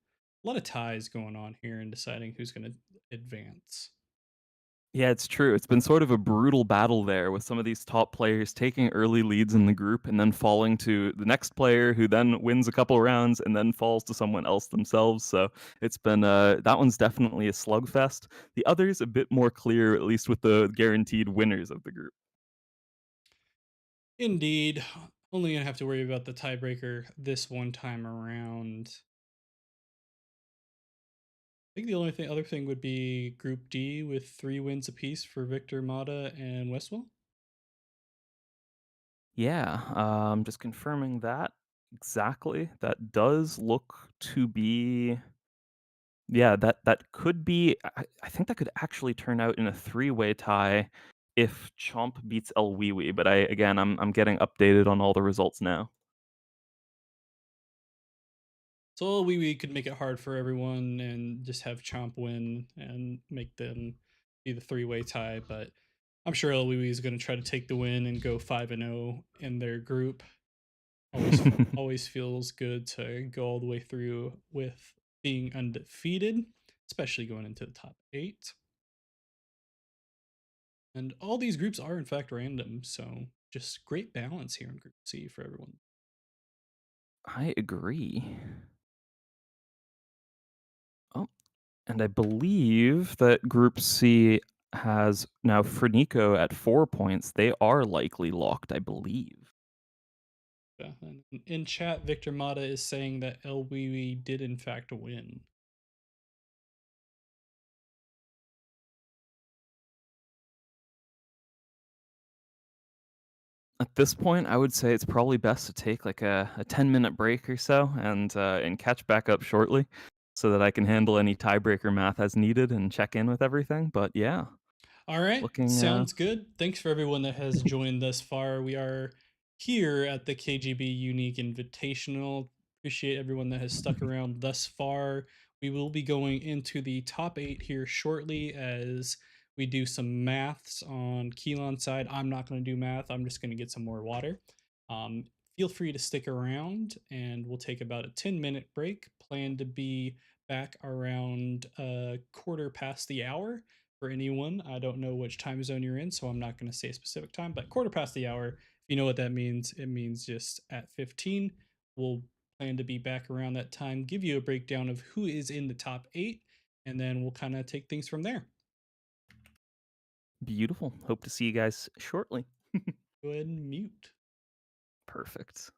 a lot of ties going on here in deciding who's going to advance. Yeah, it's true. It's been sort of a brutal battle there with some of these top players taking early leads in the group and then falling to the next player who then wins a couple rounds and then falls to someone else themselves. So it's been that one's definitely a slugfest. The other's a bit more clear, at least with the guaranteed winners of the group. Indeed. Only gonna have to worry about the tiebreaker this one time around. I think the only other thing would be Group D with 3 wins apiece for Victor Mata and Westwell. Yeah, just confirming that exactly. That does look to be. Yeah, that could be. I think that could actually turn out in a three-way tie if Chomp beats El Wee Wee. But I'm getting updated on all the results now. So we could make it hard for everyone and just have Chomp win and make them be the 3-way tie, but I'm sure Elwiwi is going to try to take the win and go 5-0 in their group. Always feels good to go all the way through with being undefeated, especially going into the top 8. And all these groups are in fact random, so just great balance here in Group C for everyone. I agree. Oh, and I believe that Group C has now Frenico at 4 points. They are likely locked, I believe. Yeah, and in chat, Victor Mata is saying that LWE did in fact win. At this point, I would say it's probably best to take like a 10-minute break or so and catch back up shortly so that I can handle any tiebreaker math as needed and check in with everything. But yeah, All right, looking sounds good. Thanks for everyone that has joined thus far. We are here at the KGB Unique Invitational. Appreciate everyone that has stuck around thus far. We will be going into the top 8 here shortly as we do some maths on Keelan's side. I'm not going to do math. I'm just going to get some more water. Um, Feel free to stick around and we'll take about a 10-minute break. Plan to be back around a quarter past the hour for anyone. I don't know which time zone you're in, so I'm not going to say a specific time, but quarter past the hour, if you know what that means, it means just at 15. We'll plan to be back around that time, give you a breakdown of who is in the top 8, and then we'll kind of take things from there. beautiful. Hope to see you guys shortly. Go ahead and mute. Perfect.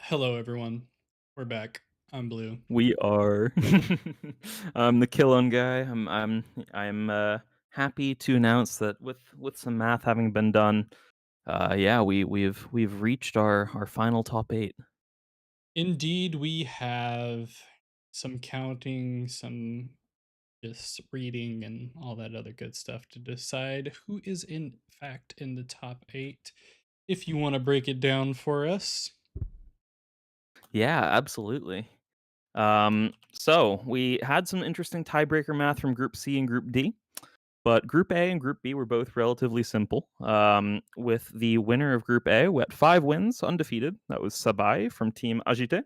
Hello, everyone. We're back. I'm Blue. We are. I'm the Killon guy. I'm happy to announce that with some math having been done, yeah, we've reached our final top 8. Indeed, we have some counting, some just reading, and all that other good stuff to decide who is in fact in the top 8. If you want to break it down for us. Yeah, absolutely. So we had some interesting tiebreaker math from Group C and Group D. But Group A and Group B were both relatively simple. With the winner of Group A, we had 5 wins, undefeated. That was Sabai from Team Agite,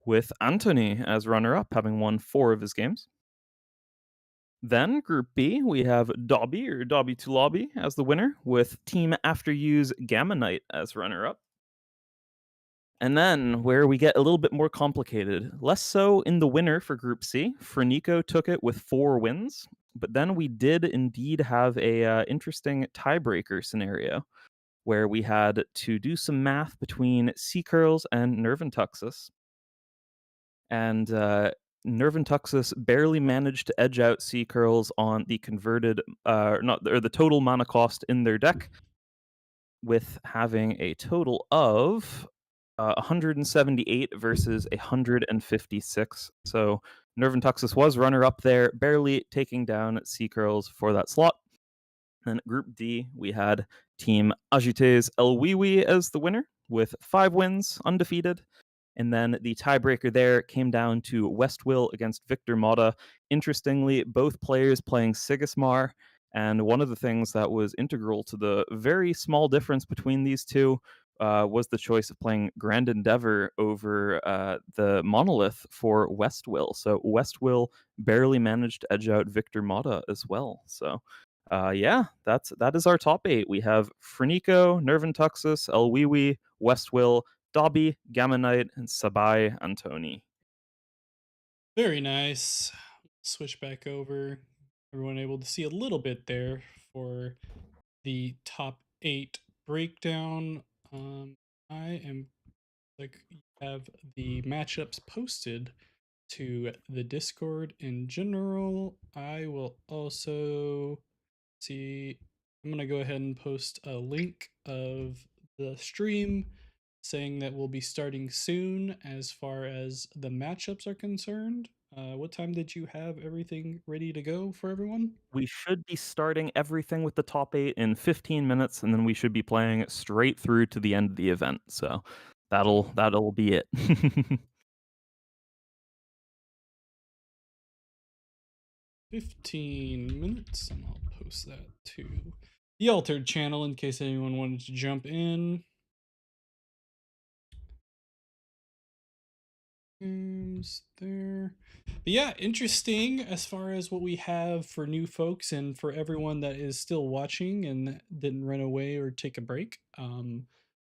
with Anthony as runner-up, having won 4 of his games. Then Group B, we have Dobby or Dobby to Lobby as the winner, with Team After Use Gamma Knight as runner-up. And then where we get a little bit more complicated, less so in the winner for Group C. Frenico took it with 4 wins, but then we did indeed have a interesting tiebreaker scenario where we had to do some math between Sea Curls and Nerventuxus. And Nerventuxus barely managed to edge out Sea Curls on the converted, not or the total mana cost in their deck, with having a total of 178 versus 156. So Nerventuxus was runner up there, barely taking down Sea Curls for that slot. Then at Group D, we had Team Agite's Elwiwi as the winner with 5 wins, undefeated. And then the tiebreaker there came down to Westwill against Victor Motta. Interestingly, both players playing Sigismar. And one of the things that was integral to the very small difference between these two was the choice of playing Grand Endeavor over the Monolith for Westwill. So Westwill barely managed to edge out Victor Motta as well. So yeah, that is our top 8. We have Frenico, Nerventuxus, Elwiwi, Westwill, Dobby, Gamma Knight, and Sabai Antoni. Very nice. Switch back over. Everyone able to see a little bit there for the top 8 breakdown. I am like have the matchups posted to the Discord in general. I will also see. I'm gonna go ahead and post a link of the stream saying that we'll be starting soon as far as the matchups are concerned. What time did you have everything ready to go for everyone? We should be starting everything with the top 8 in 15 minutes, and then we should be playing straight through to the end of the event. So that'll be it. 15 minutes, and I'll post that to the Altered channel in case anyone wanted to jump in. There. But yeah, interesting as far as what we have for new folks and for everyone that is still watching and didn't run away or take a break.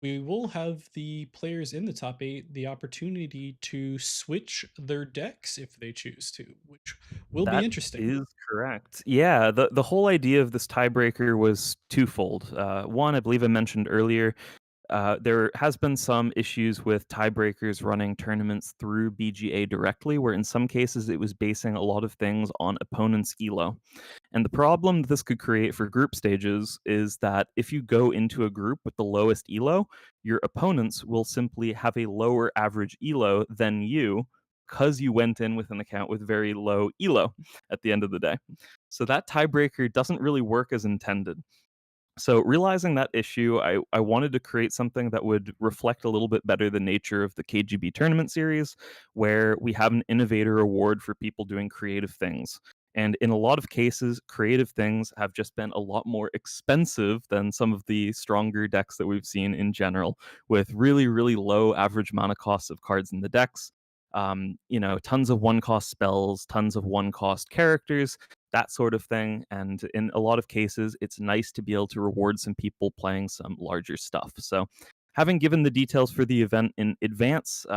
We will have the players in the top 8 the opportunity to switch their decks if they choose to, which will be That interesting. is correct. Yeah, the whole idea of this tiebreaker was twofold. One, I believe I mentioned earlier, there has been some issues with tiebreakers running tournaments through BGA directly, where in some cases it was basing a lot of things on opponents' elo. And the problem this could create for group stages is that if you go into a group with the lowest elo, your opponents will simply have a lower average elo than you because you went in with an account with very low elo at the end of the day. So that tiebreaker doesn't really work as intended. So realizing that issue, I wanted to create something that would reflect a little bit better the nature of the KGB tournament series, where we have an innovator award for people doing creative things. And in a lot of cases, creative things have just been a lot more expensive than some of the stronger decks that we've seen in general, with really, really low average mana costs of cards in the decks. Tons of one cost spells, tons of one cost characters, that sort of thing. And in a lot of cases, it's nice to be able to reward some people playing some larger stuff. So, having given the details for the event in advance,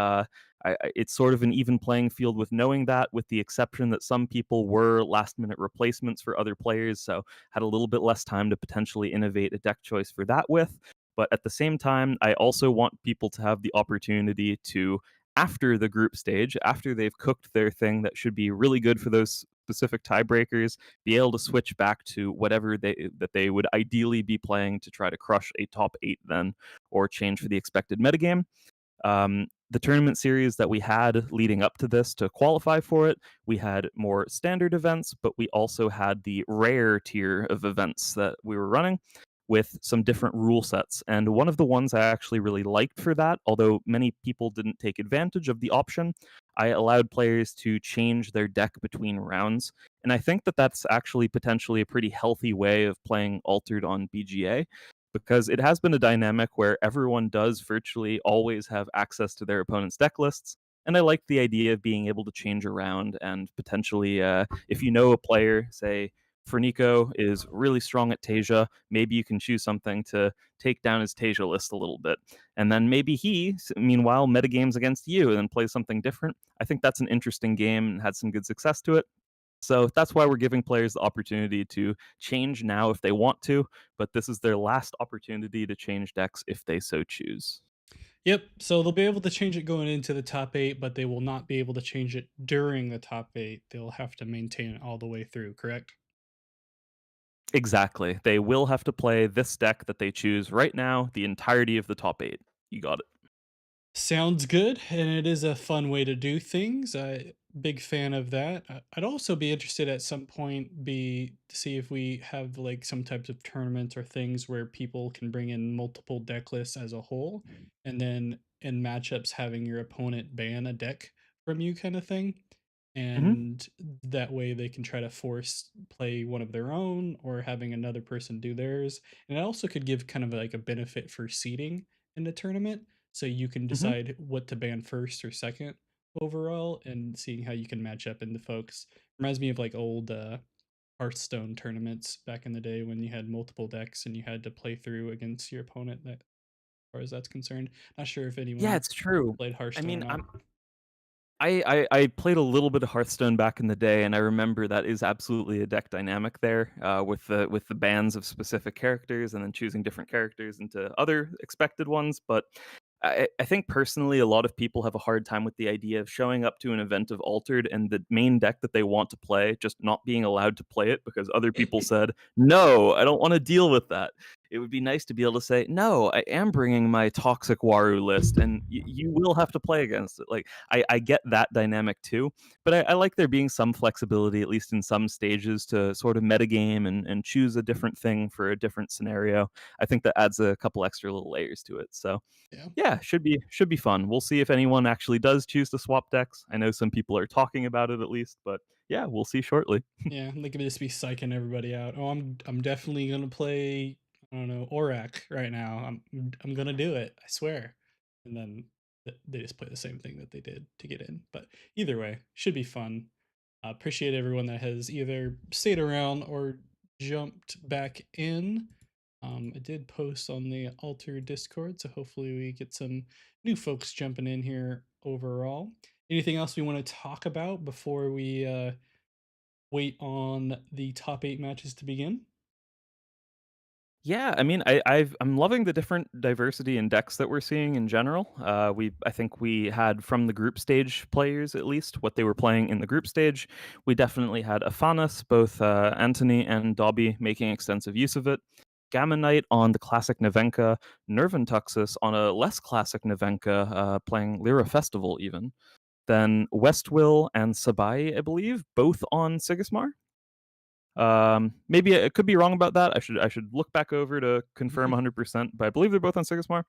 it's sort of an even playing field with knowing that, with the exception that some people were last minute replacements for other players. So, had a little bit less time to potentially innovate a deck choice for that with. But at the same time, I also want people to have the opportunity to, after the group stage, after they've cooked their thing that should be really good for those specific tiebreakers, be able to switch back to whatever they would ideally be playing to try to crush a top 8 then, or change for the expected metagame. The tournament series that we had leading up to this to qualify for it, we had more standard events, but we also had the rare tier of events that we were running with some different rule sets. And one of the ones I actually really liked for that, although many people didn't take advantage of the option, I allowed players to change their deck between rounds. And I think that that's actually potentially a pretty healthy way of playing Altered on BGA, because it has been a dynamic where everyone does virtually always have access to their opponent's deck lists. And I like the idea of being able to change around and potentially, if you know a player, say, Fernico is really strong at Tasia, maybe you can choose something to take down his Tasia list a little bit. And then maybe he, meanwhile, metagames against you and then plays something different. I think that's an interesting game and had some good success to it. So that's why we're giving players the opportunity to change now if they want to, but this is their last opportunity to change decks if they so choose. Yep. So they'll be able to change it going into the top 8, but they will not be able to change it during the top 8. They'll have to maintain it all the way through, correct? Exactly. They will have to play this deck that they choose right now, the entirety of the top 8. You got it. Sounds good, and it is a fun way to do things. Big fan of that. I'd also be interested at some point be to see if we have like some types of tournaments or things where people can bring in multiple deck lists as a whole, and then in matchups having your opponent ban a deck from you kind of thing. Mhm. And that way they can try to force play one of their own or having another person do theirs. And it also could give kind of like a benefit for seeding in the tournament, so you can Mhm. decide what to ban first or second overall, and seeing how you can match up into folks. Reminds me of like old Hearthstone tournaments back in the day when you had multiple decks and you had to play through against your opponent. That, as far as that's concerned, not sure if Yeah, anyone it's true. played I Hearthstone or mean, not. I played a little bit of Hearthstone back in the day, and I remember that is absolutely a deck dynamic there, with the bans of specific characters, and then choosing different characters into other expected ones. But I think personally, a lot of people have a hard time with the idea of showing up to an event of Altered and the main deck that they want to play just not being allowed to play it because other people said, "No, I don't want to deal with that." It would be nice to be able to say, "No, I am bringing my Toxic Waru list, and you will have to play against it." Like, I get that dynamic too, but I like there being some flexibility, at least in some stages, to sort of metagame and choose a different thing for a different scenario. I think that adds a couple extra little layers to it. So Yeah. yeah, should be fun. We'll see if anyone actually does choose to swap decks. I know some people are talking about it at least, but yeah, we'll see shortly. Yeah, they could just be psyching everybody out. Oh, I'm definitely gonna play, I don't know, Aurak right now. I'm gonna do it. I swear. And then they just play the same thing that they did to get in. But either way, should be fun. Appreciate everyone that has either stayed around or jumped back in. I did post on the Alter Discord, so hopefully we get some new folks jumping in here overall. Anything else we want to talk about before we wait on the top 8 matches to begin? Yeah, I mean, I'm loving the different diversity in decks that we're seeing in general. I think we had from the group stage players at least what they were playing in the group stage. We definitely had Aonas, both Anthony and Dobby making extensive use of it. Gamma Knight on the classic Nevenka, Nervan Tuxus on a less classic Nevenka, playing Lyra Festival even. Then Westwill and Sabai, I believe, both on Sigismar. Maybe I could be wrong about that. I should look back over to confirm 100%, but I believe they're both on Sigismar.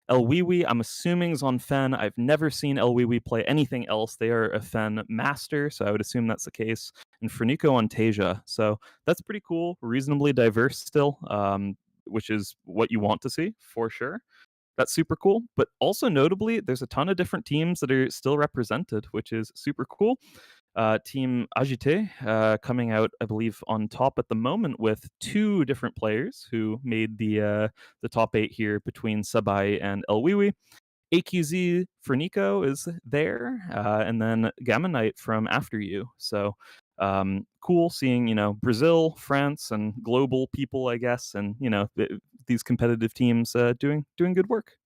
El Wiwi, I'm assuming is on Fen. I've never seen El Wiwi play anything else. They are a Fen master, so I would assume that's the case. And Fernico on Tasia, so that's pretty cool. Reasonably diverse still, which is what you want to see for sure. That's super cool. But also notably, there's a ton of different teams that are still represented, which is super cool. Team Agite coming out, I believe, on top at the moment with two different players who made the top 8 here between Sabai and El Wiwi. AQZ for Nico is there, and then Gamma Knight from After You. So cool seeing Brazil, France, and global people, I guess, and these competitive teams doing good work.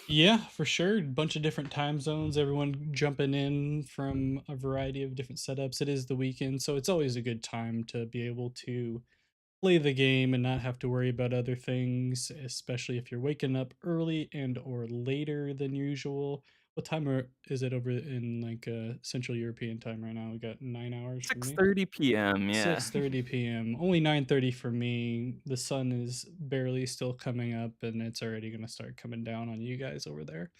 Yeah, for sure. Bunch of different time zones, everyone jumping in from a variety of different setups. It is the weekend, so it's always a good time to be able to play the game and not have to worry about other things, especially if you're waking up early and or later than usual. What time is it over in like Central European time right now? We got 9 hours from me. 6:30 p.m. Yeah. 6:30 p.m. Only 9:30 for me. The sun is barely still coming up and it's already going to start coming down on you guys over there.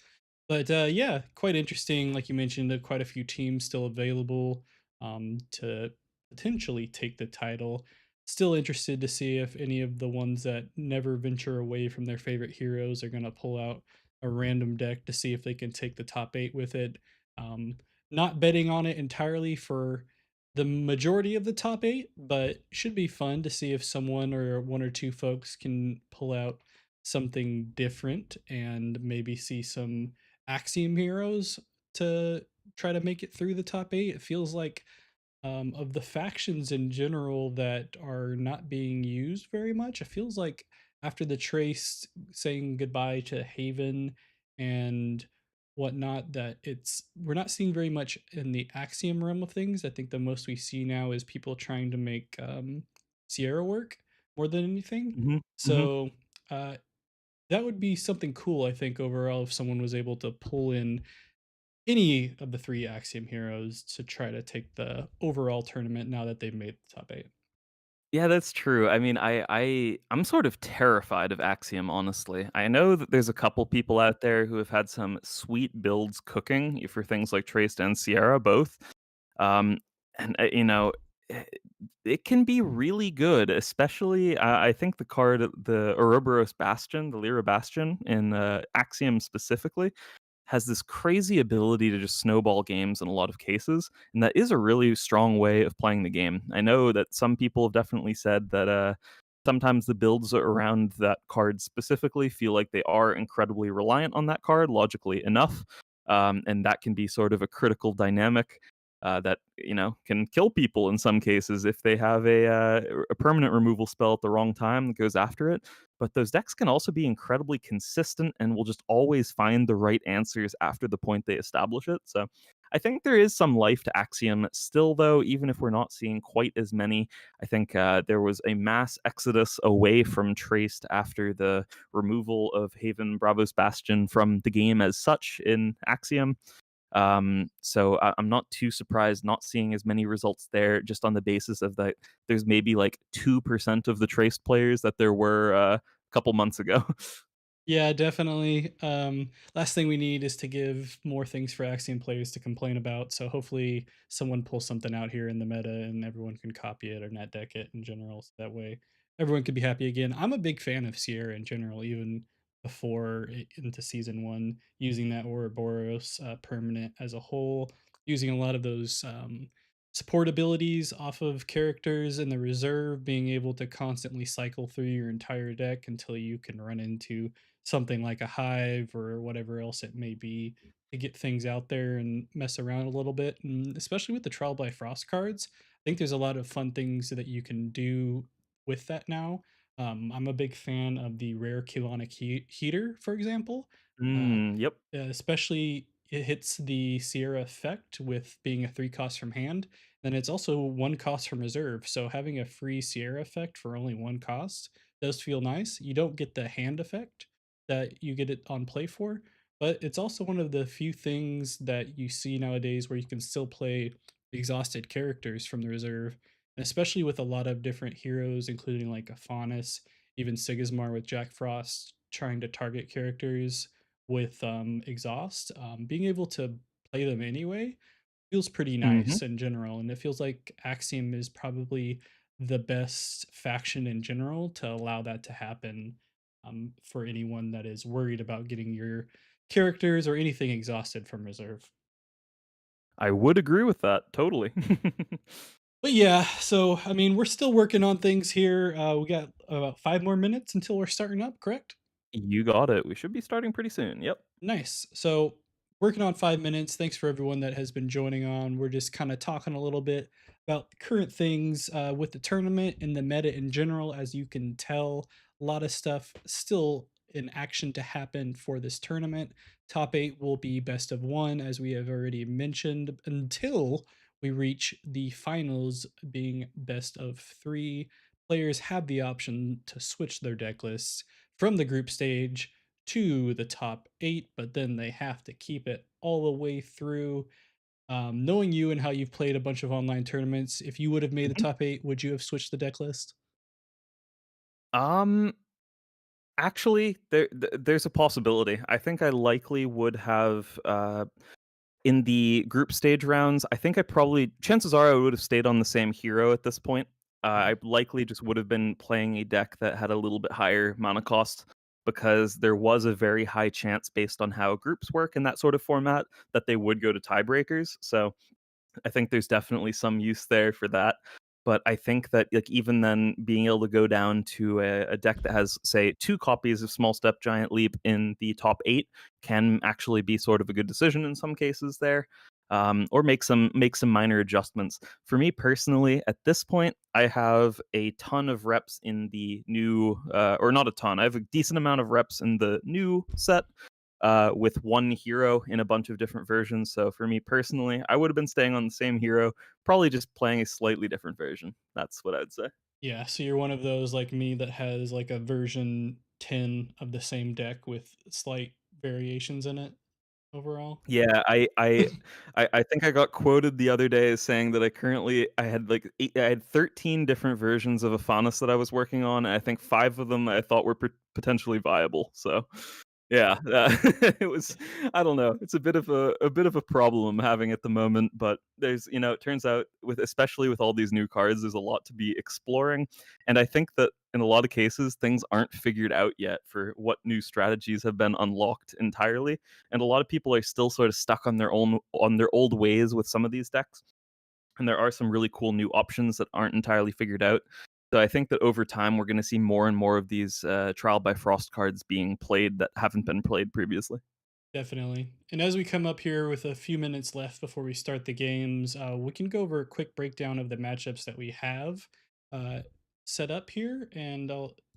But yeah, quite interesting. Like you mentioned, quite a few teams still available to potentially take the title. Still interested to see if any of the ones that never venture away from their favorite heroes are going to pull out a random deck to see if they can take the top eight with it. Um, Not betting on it entirely for the majority of the top eight, but should be fun to see if someone or one or two folks can pull out something different and maybe see some Axiom heroes to try to make it through the top 8. It feels like, of the factions in general that are not being used very much, it feels like after the Trace saying goodbye to Haven and whatnot, that we're not seeing very much in the Axiom realm of things. I think the most we see now is people trying to make, Sierra work more than anything. Hmm. Hmm. So, uh, that would be something cool, I think, overall, if someone was able to pull in any of the 3 Axiom heroes to try to take the overall tournament now that they've made the top 8. Yeah, that's true. I mean, I'm sort of terrified of Axiom, honestly. I know that there's a couple people out there who have had some sweet builds cooking for things like Traced and Sierra both. Um, and eh, it can be really good, especially I think the card, the Ouroboros Bastion, the Lyra Bastion in Axiom specifically, has this crazy ability to just snowball games in a lot of cases, and that is a really strong way of playing the game. I know that some people have definitely said that sometimes the builds around that card specifically feel like they are incredibly reliant on that card, logically enough, and that can be sort of a critical dynamic. That can kill people in some cases if they have a permanent removal spell at the wrong time that goes after it. But those decks can also be incredibly consistent and will just always find the right answers after the point they establish it. So I think there is some life to Axiom still, though, even if we're not seeing quite as many. I think there was a mass exodus away from Traced after the removal of Haven Bravos Bastion from the game as such in Axiom. So I'm not too surprised not seeing as many results there, just on the basis of that there's maybe like 2% of the Traced players that there were a couple months ago. Yeah, definitely. Last thing we need is to give more things for Axiom players to complain about. So hopefully someone pulls something out here in the meta and everyone can copy it or net deck it in general. So that way everyone could be happy again. I'm a big fan of Sierra in general, even before into season one, using that Ouroboros permanent as a whole, using a lot of those support abilities off of characters in the reserve, being able to constantly cycle through your entire deck until you can run into something like a hive or whatever else it may be to get things out there and mess around a little bit. And especially with the Trial by Frost cards, I think there's a lot of fun things that you can do with that now. I'm a big fan of the rare Kilonic Heater, for example. Uh, Yep. Especially it hits the Sierra effect with being a 3 cost from hand, then it's also 1 cost from reserve, so having a free Sierra effect for only 1 cost does feel nice. You don't get the hand effect that you get it on play for, but it's also one of the few things that you see nowadays where you can still play exhausted characters from the reserve, and especially with a lot of different heroes, including like Aonas, even Sigmar with Jack Frost trying to target characters with exhaust, being able to play them anyway feels pretty Hmm. nice in general. And it feels like Axiom is probably the best faction in general to allow that to happen, for anyone that is worried about getting your characters or anything exhausted from reserve. I would agree with that totally. But yeah, so I mean, we're still working on things here. We got about 5 more minutes until we're starting up, correct? You got it. We should be starting pretty soon. Yep. Nice. So, working on 5 minutes. Thanks for everyone that has been joining on. We're just kind of talking a little bit about current things with the tournament and the meta in general. As you can tell, A lot of stuff still in action to happen for this tournament. Top eight will be best of one, as we have already mentioned, until we reach the finals being best of three. Players have the option to switch their deck lists from the group stage to the top eight, but then they have to keep it all the way through. Knowing you and how you've played a bunch of online tournaments, if you would have made the Mhm. top eight, would you have switched the deck list? Um, Actually, there's a possibility. I think I likely would have, in the group stage rounds, I think I probably chances are I would have stayed on the same hero at this point. I Okay. likely just would have been playing a deck that had a little bit higher mana cost because there was a very high chance based on how groups work in that sort of format that they would go to tiebreakers. So I think there's definitely some use there for that. But I think that like even then being able to go down to a deck that has, say, two copies of Small Step Giant Leap in the top eight can actually be sort of a good decision in some cases there. Or make some minor adjustments. For me personally, at this point, I have a ton of reps in the new, or not a ton. I have a decent amount of reps in the new set, with one hero in a bunch of different versions. So for me personally, I would have been staying on the same hero, probably just playing a slightly different version. That's what I'd say. Yeah, so you're one of those like me that has like a version 10 of the same deck with slight variations in it overall. Yeah, I think I got quoted the other day as saying that I had like I had 13 different versions of Aonas that I was working on, and I think five of them I thought were potentially viable. So yeah, it was. I don't know. It's a bit of a problem I'm having at the moment, but there's it turns out with especially with all these new cards, there's a lot to be exploring, and I think that in a lot of cases things aren't figured out yet for what new strategies have been unlocked entirely, and a lot of people are still sort of stuck on their old ways with some of these decks, and there are some really cool new options that aren't entirely figured out. So I think that over time we're going to see more and more of these Trial by Frost cards being played that haven't been played previously. Definitely. And as we come up here with a few minutes left before we start the games, we can go over a quick breakdown of the matchups that we have uh, set up here. And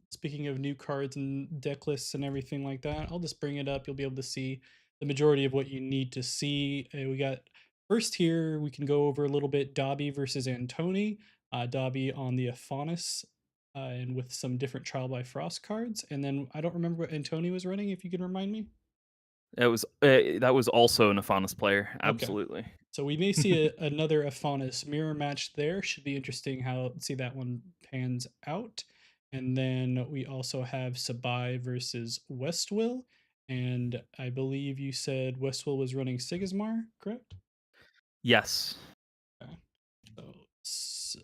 speaking of new cards and deck lists and everything like that, I'll just bring it up. You'll be able to see the majority of what you need to see. We got first here, we can go over a little bit Dobby versus Antony. Dobby on the Aonas. And with some different Trial by Frost cards. And then I don't remember what Antony was running, if you can remind me. It was that was also an Afanis player, Okay. absolutely. So we may see another Afanis mirror match there. Should be interesting how see that one pans out. And then we also have Sabai versus Westwill. And I believe you said Westwill was running Sigmar, correct? Yes. Okay. So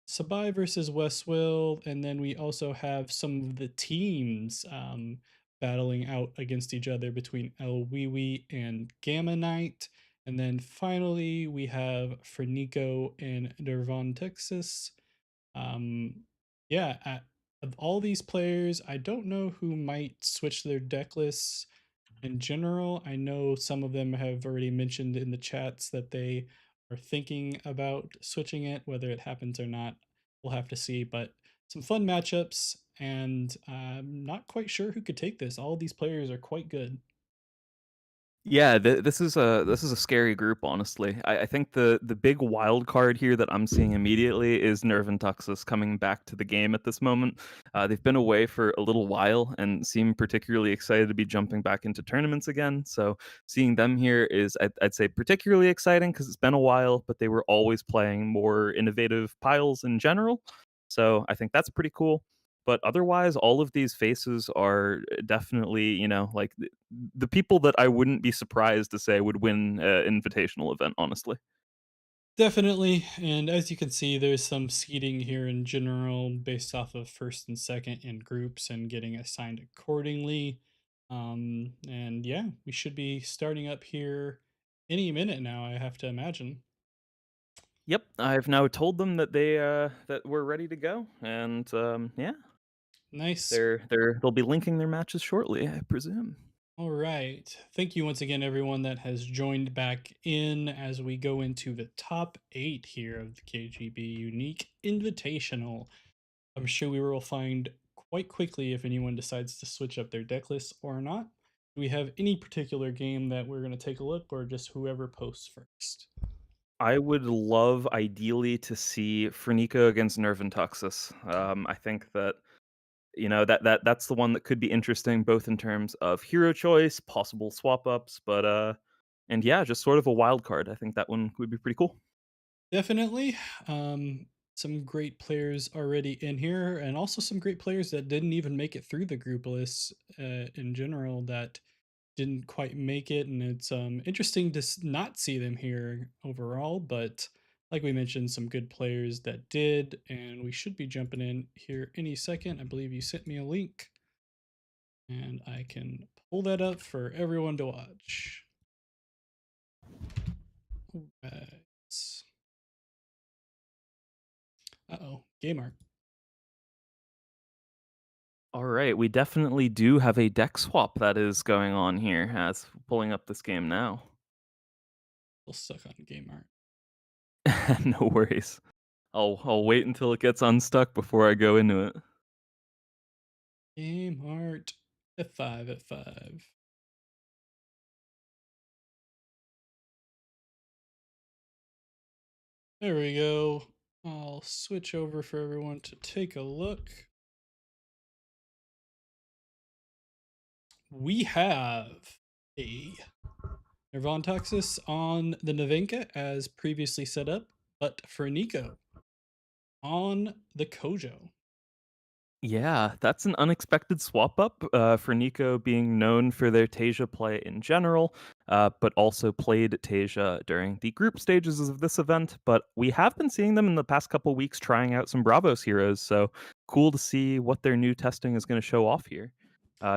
Sabai versus Westwill, and then we also have some of the teams battling out against each other between El Wiwi and Gamma Knight. And then finally, we have Fernico and Dervon, Texas. Um, yeah, of all these players, I don't know who might switch their deck lists in general. I know some of them have already mentioned in the chats that they are thinking about switching it. Whether it happens or not, we'll have to see. But some fun matchups, and I'm not quite sure who could take this. All these players are quite good. Yeah, this is a scary group, honestly. I think the big wild card here that I'm seeing immediately is Nerve and Tuxus coming back to the game at this moment. They've been away for a little while and seem particularly excited to be jumping back into tournaments again. So seeing them here is, I'd say, particularly exciting because it's been a while, but they were always playing more innovative piles in general. So I think that's pretty cool. But otherwise, all of these faces are definitely, like the people that I wouldn't be surprised to say would win an invitational event, honestly. Definitely. And as you can see, there's some seeding here in general based off of first and second in groups and getting assigned accordingly. And yeah, we should be starting up here any minute now, I have to imagine. Yep, I've now told them that that we're ready to go, and yeah, Nice. they'll be linking their matches shortly, I presume. All right. Thank you once again, everyone that has joined back in as we go into the top eight here of the KGB Unique Invitational. I'm sure we will find quite quickly if anyone decides to switch up their deck list or not. Do we have any particular game that we're going to take a look, or just whoever posts first? I would love, ideally, to see Fernico against Nervin Tuxus. I think that that's the one that could be interesting, both in terms of hero choice, possible swap ups, and yeah, just sort of a wild card. I think that one would be pretty cool. Definitely. Some great players already in here, and also some great players that didn't even make it through the group lists in general that didn't quite make it. And it's interesting to not see them here overall. But like we mentioned, some good players that did, and we should be jumping in here any second. I believe you sent me a link, and I can pull that up for everyone to watch. Alright. Uh-oh, game art. All right, we definitely do have a deck swap that is going on here as pulling up this game now. Still stuck on game art. No worries. I'll wait until it gets unstuck before I go into it. Game art F5 F5. There we go. I'll switch over for everyone to take a look. We have a Nirvan Toxis on the Navenka as previously set up, but for Nico on the Cojo. Yeah, that's an unexpected swap up for Nico being known for their Tasia play in general, but also played Tasia during the group stages of this event. But we have been seeing them in the past couple weeks trying out some Bravos heroes, so cool to see what their new testing is going to show off here.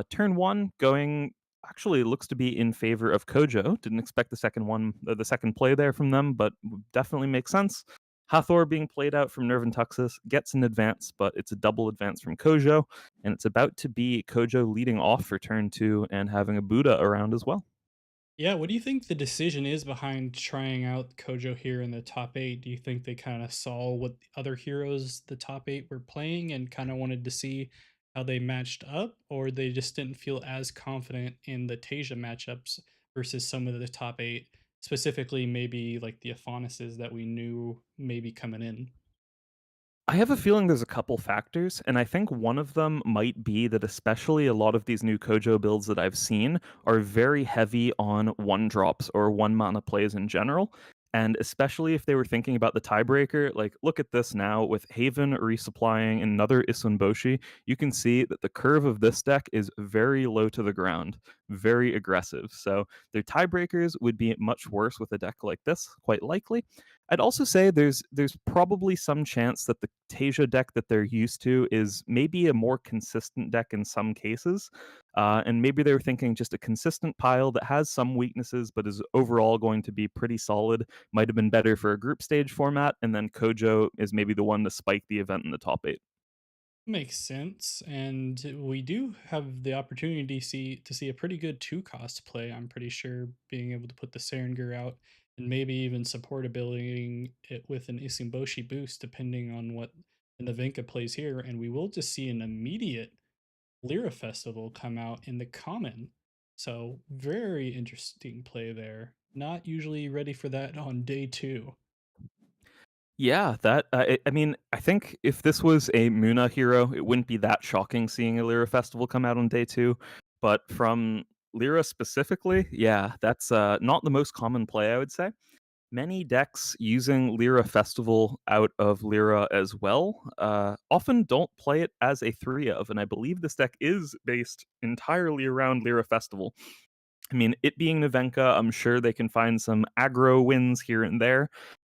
Turn one going actually looks to be in favor of Kojo. Didn't expect the second one, the second play there from them, but definitely makes sense. Hathor being played out from Nervin Tuxus gets an advance, but it's a double advance from Cojo, and it's about to be Cojo leading off for turn two and having a Buddha around as well. Yeah, what do you think the decision is behind trying out Kojo here in the top eight? Do you think they kind of saw what the other heroes the top eight were playing and kind of wanted to see how they matched up, or they just didn't feel as confident in the Tasia matchups versus some of the top eight, specifically maybe like the Aonases that we knew maybe coming in? I have a feeling there's a couple factors, and I think one of them might be that especially a lot of these new Kojo builds that I've seen are very heavy on one drops or one mana plays in general. And especially if they were thinking about the tiebreaker, like look at this now with Haven resupplying another Isunboshi, you can see that the curve of this deck is very low to the ground, very aggressive. So their tiebreakers would be much worse with a deck like this, quite likely. I'd also say there's probably some chance that the Tasia deck that they're used to is maybe a more consistent deck in some cases, and maybe they were thinking just a consistent pile that has some weaknesses but is overall going to be pretty solid. Might have been better for a group stage format, and then Kojo is maybe the one to spike the event in the top eight. Makes sense, and we do have the opportunity to see a pretty good two cost play. I'm pretty sure being able to put the Serengur out and maybe even support abilitying it with an Isimboshi boost, depending on what the Navenka plays here. And we will just see an immediate Lyra Festival come out in the common. So very interesting play there. Not usually ready for that on day two. Yeah, that I mean, I think if this was a Muna hero, it wouldn't be that shocking seeing a Lyra festival come out on day two. But from Lyra specifically, yeah, that's not the most common play, I would say. Many decks using Lyra Festival out of Lyra as well often don't play it as a 3 of, and I believe this deck is based entirely around Lyra Festival. I mean, it being Navenka, I'm sure they can find some aggro wins here and there,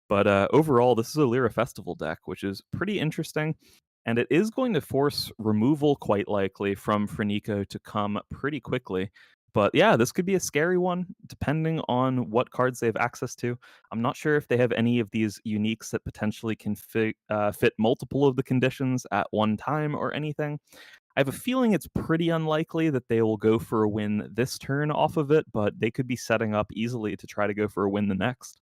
but overall, this is a Lyra Festival deck, which is pretty interesting. And it is going to force removal, quite likely, from Frenico to come pretty quickly. But yeah, this could be a scary one, depending on what cards they have access to. I'm not sure if they have any of these uniques that potentially can fit multiple of the conditions at one time or anything. I have a feeling it's pretty unlikely that they will go for a win this turn off of it, but they could be setting up easily to try to go for a win the next.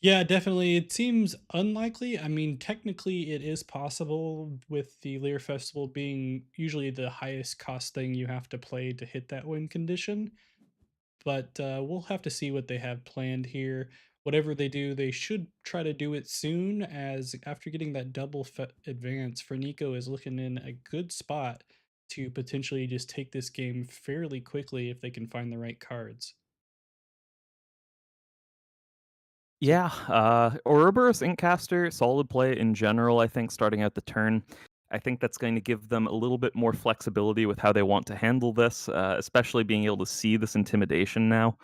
Yeah, definitely. It seems unlikely. I mean, technically, it is possible with the Lear Festival being usually the highest cost thing you have to play to hit that win condition. But we'll have to see what they have planned here. Whatever they do, they should try to do it soon, as after getting that advance, Fernico is looking in a good spot to potentially just take this game fairly quickly if they can find the right cards. Yeah, Ouroboros Inkcaster, solid play in general, I think, starting out the turn. I think that's going to give them a little bit more flexibility with how they want to handle this, especially being able to see this intimidation now.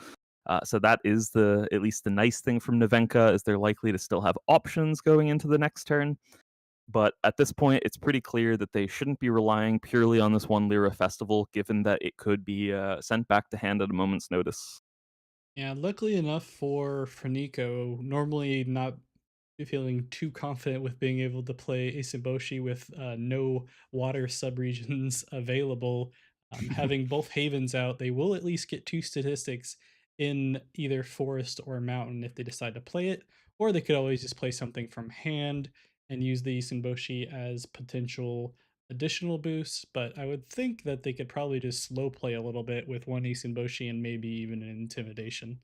So that is the at least the nice thing from Nevenka is they're likely to still have options going into the next turn. But at this point, it's pretty clear that they shouldn't be relying purely on this one Lyra festival, given that it could be sent back to hand at a moment's notice. Yeah, luckily enough for Franico, normally not feeling too confident with being able to play Asimboshi with no water subregions available. Having both havens out, they will at least get two statistics in either forest or mountain if they decide to play it, or they could always just play something from hand and use the Isimboshi as potential additional boosts. But I would think that they could probably just slow play a little bit with one Isimboshi and maybe even an intimidation.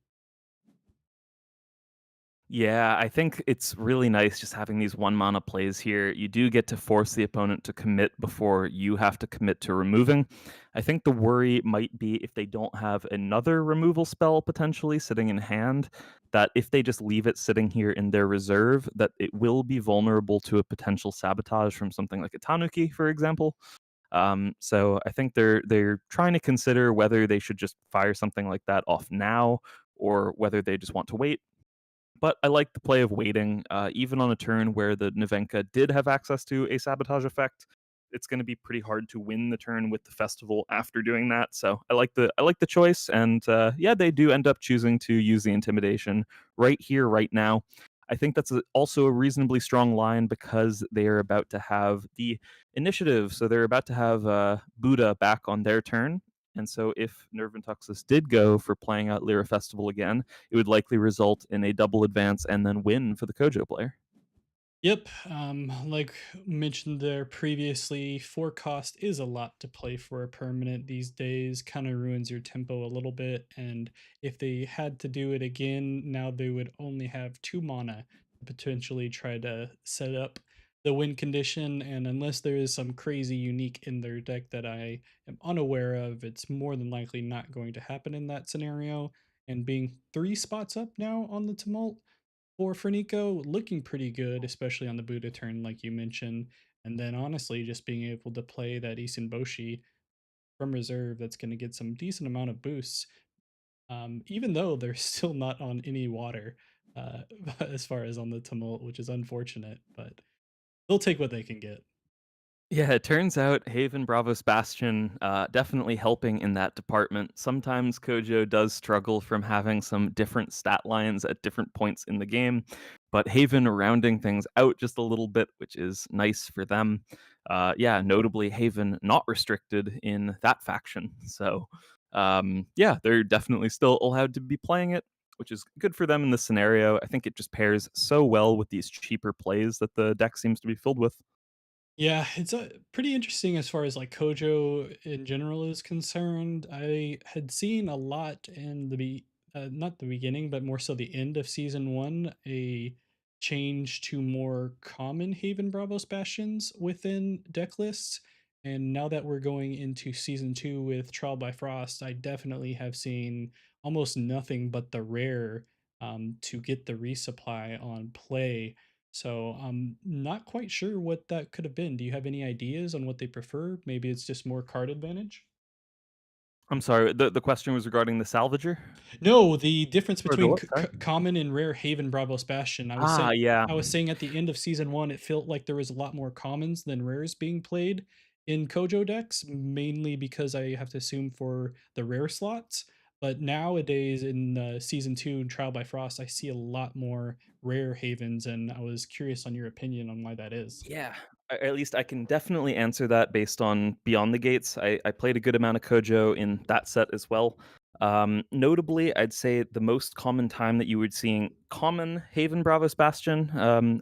Yeah, I think it's really nice just having these one mana plays here. You do get to force the opponent to commit before you have to commit to removing. I think the worry might be if they don't have another removal spell potentially sitting in hand, that if they just leave it sitting here in their reserve, that it will be vulnerable to a potential sabotage from something like a Tanuki, for example. So I think they're trying to consider whether they should just fire something like that off now or whether they just want to wait. But I like the play of waiting, even on a turn where the Nevenka did have access to a sabotage effect. It's going to be pretty hard to win the turn with the festival after doing that. So I like the choice, and yeah, they do end up choosing to use the intimidation right here, right now. I think that's also a reasonably strong line because they are about to have the initiative. So they're about to have Buddha back on their turn. And so if Nerventuxus did go for playing out Lyra Festival again, it would likely result in a double advance and then win for the Kojo player. Yep, like mentioned there previously, 4 cost is a lot to play for a permanent these days, kinda ruins your tempo a little bit, and if they had to do it again, now they would only have 2 mana to potentially try to set up the win condition, and unless there is some crazy unique in their deck that I am unaware of, it's more than likely not going to happen in that scenario, and being 3 spots up now on the Tumult, for Nico, looking pretty good, especially on the Buddha turn, like you mentioned. And then honestly, just being able to play that Isin Boshi from reserve, that's going to get some decent amount of boosts, even though they're still not on any water, uh, as far as on the Tumult, which is unfortunate, but they'll take what they can get. Yeah, it turns out Haven Bravos Bastion definitely helping in that department. Sometimes Kojo does struggle from having some different stat lines at different points in the game, but Haven rounding things out just a little bit, which is nice for them. Yeah, notably Haven not restricted in that faction. So, yeah, they're definitely still allowed to be playing it, which is good for them in this scenario. I think it just pairs so well with these cheaper plays that the deck seems to be filled with. Yeah, it's pretty interesting as far as like Kojo in general is concerned. I had seen a lot in not the beginning, but more so the end of season one, a change to more common Haven Bravos Bastions within deck lists. And now that we're going into season two with Trial by Frost, I definitely have seen almost nothing but the rare to get the resupply on play, so I'm not quite sure what that could have been. Do you have any ideas on what they prefer? Maybe it's just more card advantage? I'm sorry, the question was regarding the salvager? No, the difference Or the between what, sorry? common and rare Haven Bravos Bastion. Yeah. I was saying at the end of season one, it felt like there was a lot more commons than rares being played in Kojo decks, mainly because I have to assume for the rare slots. But nowadays in season two and Trial by Frost, I see a lot more rare Havens, and I was curious on your opinion on why that is. Yeah, at least I can definitely answer that based on Beyond the Gates. I played a good amount of Kojo in that set as well. Notably, I'd say the most common time that you would seeing common Haven Bravos Bastion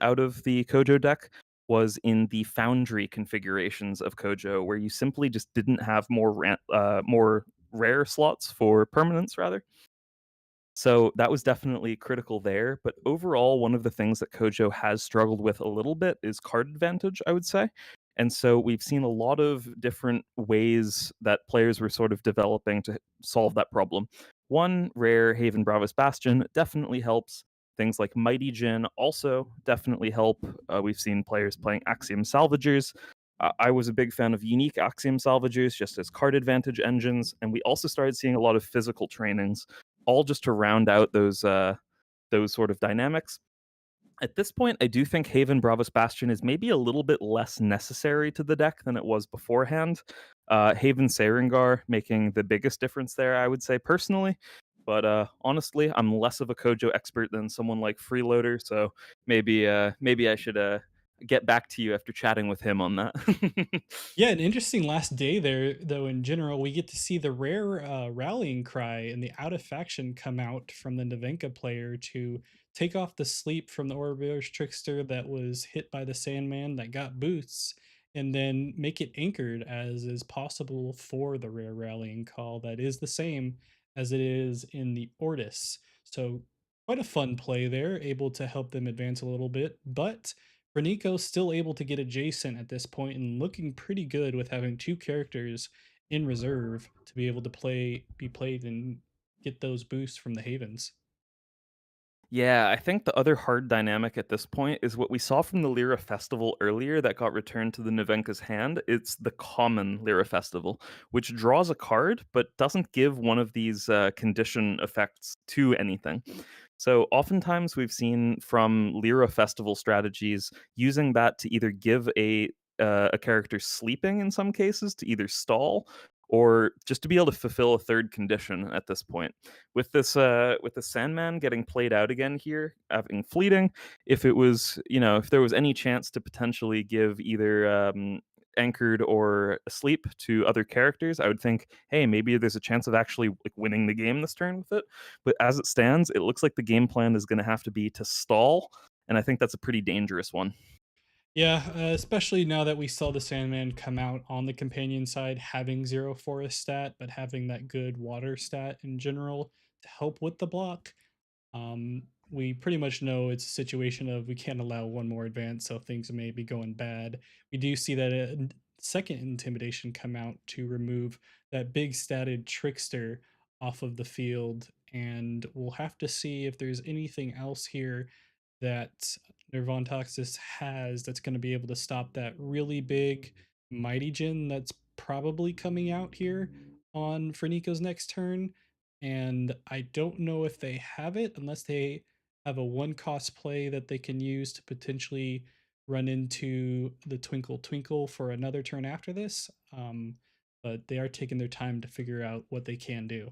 out of the Cojo deck was in the Foundry configurations of Cojo, where you simply just didn't have more rare slots for permanents, rather. So that was definitely critical there. But overall, one of the things that Kojo has struggled with a little bit is card advantage, I would say. And so we've seen a lot of different ways that players were sort of developing to solve that problem. One, rare Haven Bravos Bastion definitely helps. Things like Mighty Jin also definitely help. We've seen players playing Axiom Salvagers. I was a big fan of unique Axiom Salvagers just as card advantage engines. And we also started seeing a lot of physical trainings all just to round out those sort of dynamics. At this point, I do think Haven Bravos Bastion is maybe a little bit less necessary to the deck than it was beforehand. Haven Sarengar making the biggest difference there, I would say personally. But honestly, I'm less of a Kojo expert than someone like Freeloader, so maybe I should get back to you after chatting with him on that. Yeah, an interesting last day there, though. In general, we get to see the rare rallying cry and the out of faction come out from the Navenka player to take off the sleep from the Ouroboros trickster that was hit by the Sandman that got boosts, and then make it anchored as is possible for the rare rallying call that is the same as it is in the Ordis. So quite a fun play there, able to help them advance a little bit, but Renico's still able to get adjacent at this point and looking pretty good with having two characters in reserve to be able to be played and get those boosts from the Havens. Yeah, I think the other hard dynamic at this point is what we saw from the Lyra Festival earlier that got returned to the Navenka's hand. It's the common Lyra Festival, which draws a card but doesn't give one of these condition effects to anything. So oftentimes we've seen from Lyra Festival strategies using that to either give a character sleeping in some cases to either stall or just to be able to fulfill a third condition at this point. With the Sandman getting played out again here, having fleeting, if it was, if there was any chance to potentially give either anchored or asleep to other characters, I would think, hey, maybe there's a chance of actually like winning the game this turn with it. But as it stands, it looks like the game plan is going to have to be to stall, and I think that's a pretty dangerous one. Yeah, especially now that we saw the Sandman come out on the companion side, having zero forest stat, but having that good water stat in general to help with the block. We pretty much know it's a situation of we can't allow one more advance, so things may be going bad. We do see that a second intimidation come out to remove that big statted trickster off of the field, and we'll have to see if there's anything else here that Nirvantoxis has that's going to be able to stop that really big Mighty Jin that's probably coming out here on Fernico's next turn. And I don't know if they have it unless they have a one cost play that they can use to potentially run into the Twinkle Twinkle for another turn after this. But they are taking their time to figure out what they can do.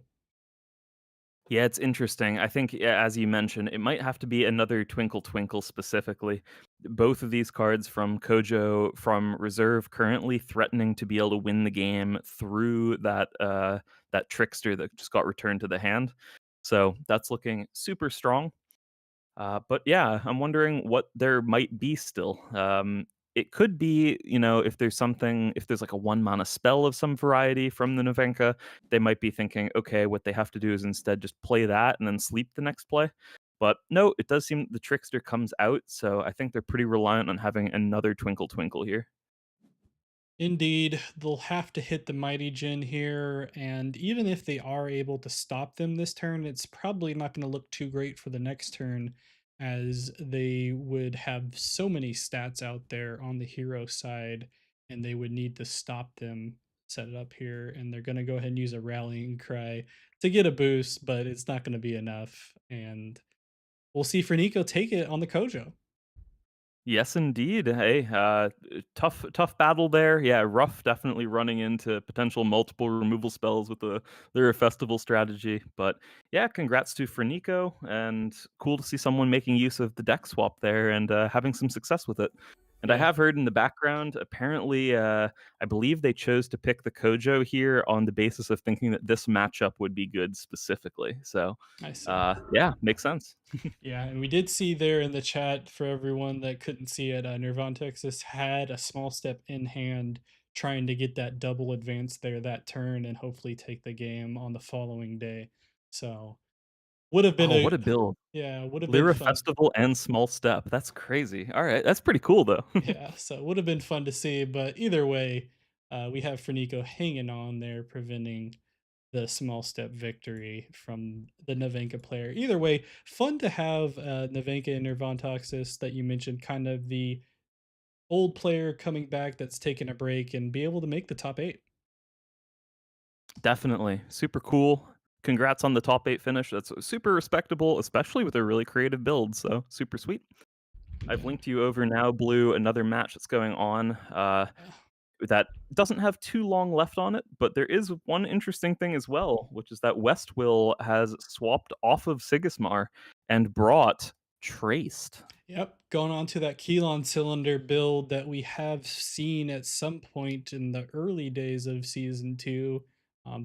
Yeah, it's interesting. I think, yeah, as you mentioned, it might have to be another Twinkle Twinkle specifically. Both of these cards from Kojo from reserve currently threatening to be able to win the game through that trickster that just got returned to the hand. So that's looking super strong. But yeah, I'm wondering what there might be still. It could be, if there's like a one mana spell of some variety from the Navenka, they might be thinking, okay, what they have to do is instead just play that and then sleep the next play. But no, it does seem the trickster comes out, so I think they're pretty reliant on having another Twinkle Twinkle here. Indeed, they'll have to hit the Mighty Jin here, and even if they are able to stop them this turn, it's probably not going to look too great for the next turn, as they would have so many stats out there on the hero side, and they would need to stop them, set it up here, and they're going to go ahead and use a Rallying Cry to get a boost, but it's not going to be enough, and we'll see Fernico take it on the Kojo. Yes, indeed. Hey, tough battle there. Yeah, rough. Definitely running into potential multiple removal spells with the Lyra Festival strategy. But yeah, congrats to Fernico, and cool to see someone making use of the deck swap there and having some success with it. And I Yeah, have heard in the background, apparently, I believe they chose to pick the Cojo here on the basis of thinking that this matchup would be good specifically. So, I see. yeah, makes sense. Yeah, and we did see there in the chat for everyone that couldn't see it, Nirvana Texas had a small step in hand trying to get that double advance there that turn and hopefully take the game on the following day. So would have been Oh, what a a build. yeah, would have been Lyra fun. Festival and Small Step. That's crazy. All right, that's pretty cool though. Yeah, so it would have been fun to see, but either way, we have Ferniko hanging on there, preventing the small step victory from the Navenka player. Either way, fun to have Navenka and Nirvantoxis that you mentioned, kind of the old player coming back that's taken a break and be able to make the top 8. Definitely. Super cool. Congrats on the top 8 finish. That's super respectable, especially with a really creative build. So, super sweet. I've Yeah. linked you over now, Blue, another match that's going on. That doesn't have too long left on it, but there is one interesting thing as well, which is that Westwill has swapped off of Sigismar and brought Traced. Yep, going on to that Keylon cylinder build that we have seen at some point in the early days of season 2.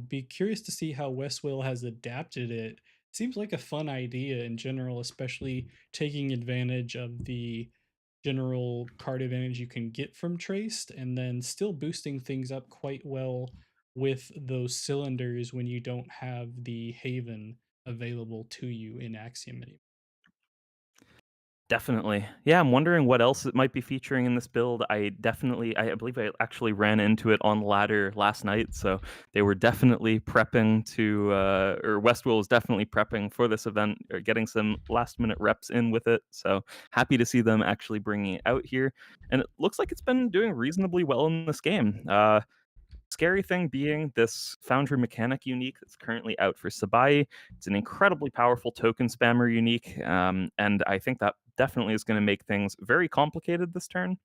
Be curious to see how Westwill has adapted it. Seems like a fun idea in general, especially taking advantage of the general card advantage you can get from Traced, and then still boosting things up quite well with those cylinders when you don't have the Haven available to you in Axiom anymore. Definitely. Yeah, I'm wondering what else it might be featuring in this build. I believe I actually ran into it on ladder last night, so they were definitely prepping to, or Westwill is definitely prepping for this event, or getting some last minute reps in with it. So happy to see them actually bringing it out here, and it looks like it's been doing reasonably well in this game. Scary thing being this Foundry Mechanic unique that's currently out for Sabai. It's an incredibly powerful token spammer unique, and I think that definitely is going to make things very complicated this turn.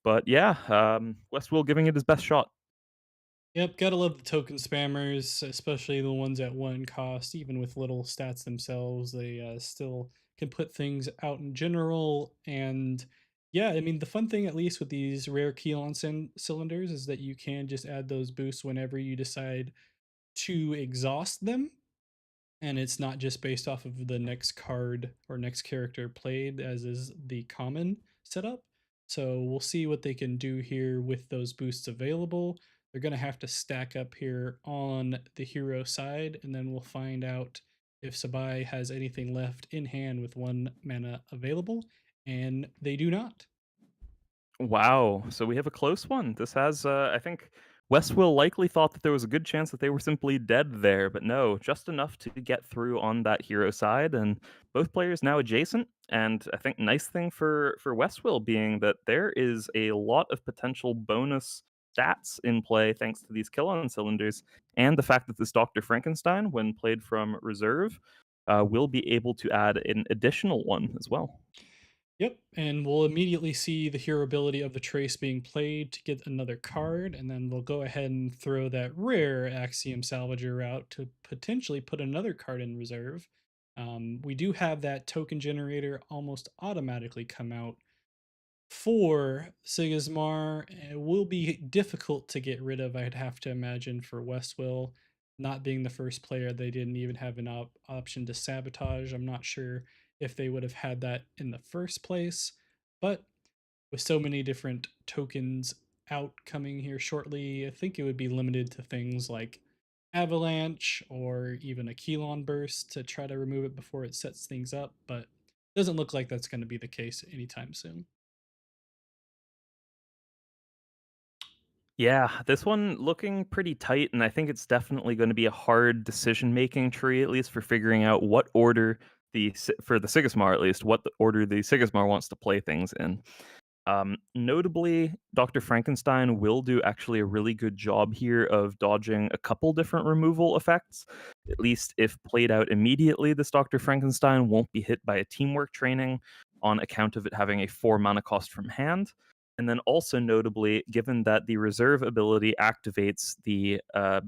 But yeah, Westwill giving it his best shot. Yep, gotta love the token spammers, especially the ones at 1 cost. Even with little stats themselves, they still can put things out in general. And yeah, I mean, the fun thing, at least with these rare Keylon cylinders, is that you can just add those boosts whenever you decide to exhaust them, and it's not just based off of the next card or next character played, as is the common setup. So we'll see what they can do here with those boosts available. They're going to have to stack up here on the hero side, and then we'll find out if Sabai has anything left in hand with 1 mana available, and they do not. Wow. So we have a close one. This has, I think, Westwill likely thought that there was a good chance that they were simply dead there, but no, just enough to get through on that hero side, and both players now adjacent. And I think nice thing for Westwill being that there is a lot of potential bonus stats in play thanks to these kill on cylinders, and the fact that this Dr. Frankenstein, when played from reserve, will be able to add an additional one as well. Yep, and we'll immediately see the hero ability of the trace being played to get another card, and then they'll go ahead and throw that rare Axiom Salvager out to potentially put another card in reserve. We do have that token generator almost automatically come out for Sigismar. It will be difficult to get rid of, I'd have to imagine, for Westwill. Not being the first player, they didn't even have an option to sabotage. I'm not sure if they would have had that in the first place, but with so many different tokens out coming here shortly, I think it would be limited to things like Avalanche or even a Keylon Burst to try to remove it before it sets things up, but doesn't look like that's going to be the case anytime soon. Yeah, this one looking pretty tight, and I think it's definitely going to be a hard decision-making tree, at least for figuring out what order for the Sigismar, at least what the order the Sigismar wants to play things in. Notably, Dr. Frankenstein will do actually a really good job here of dodging a couple different removal effects. At least if played out immediately, this Dr. Frankenstein won't be hit by a teamwork training on account of it having a 4 mana cost from hand. And then also notably, given that the reserve ability activates the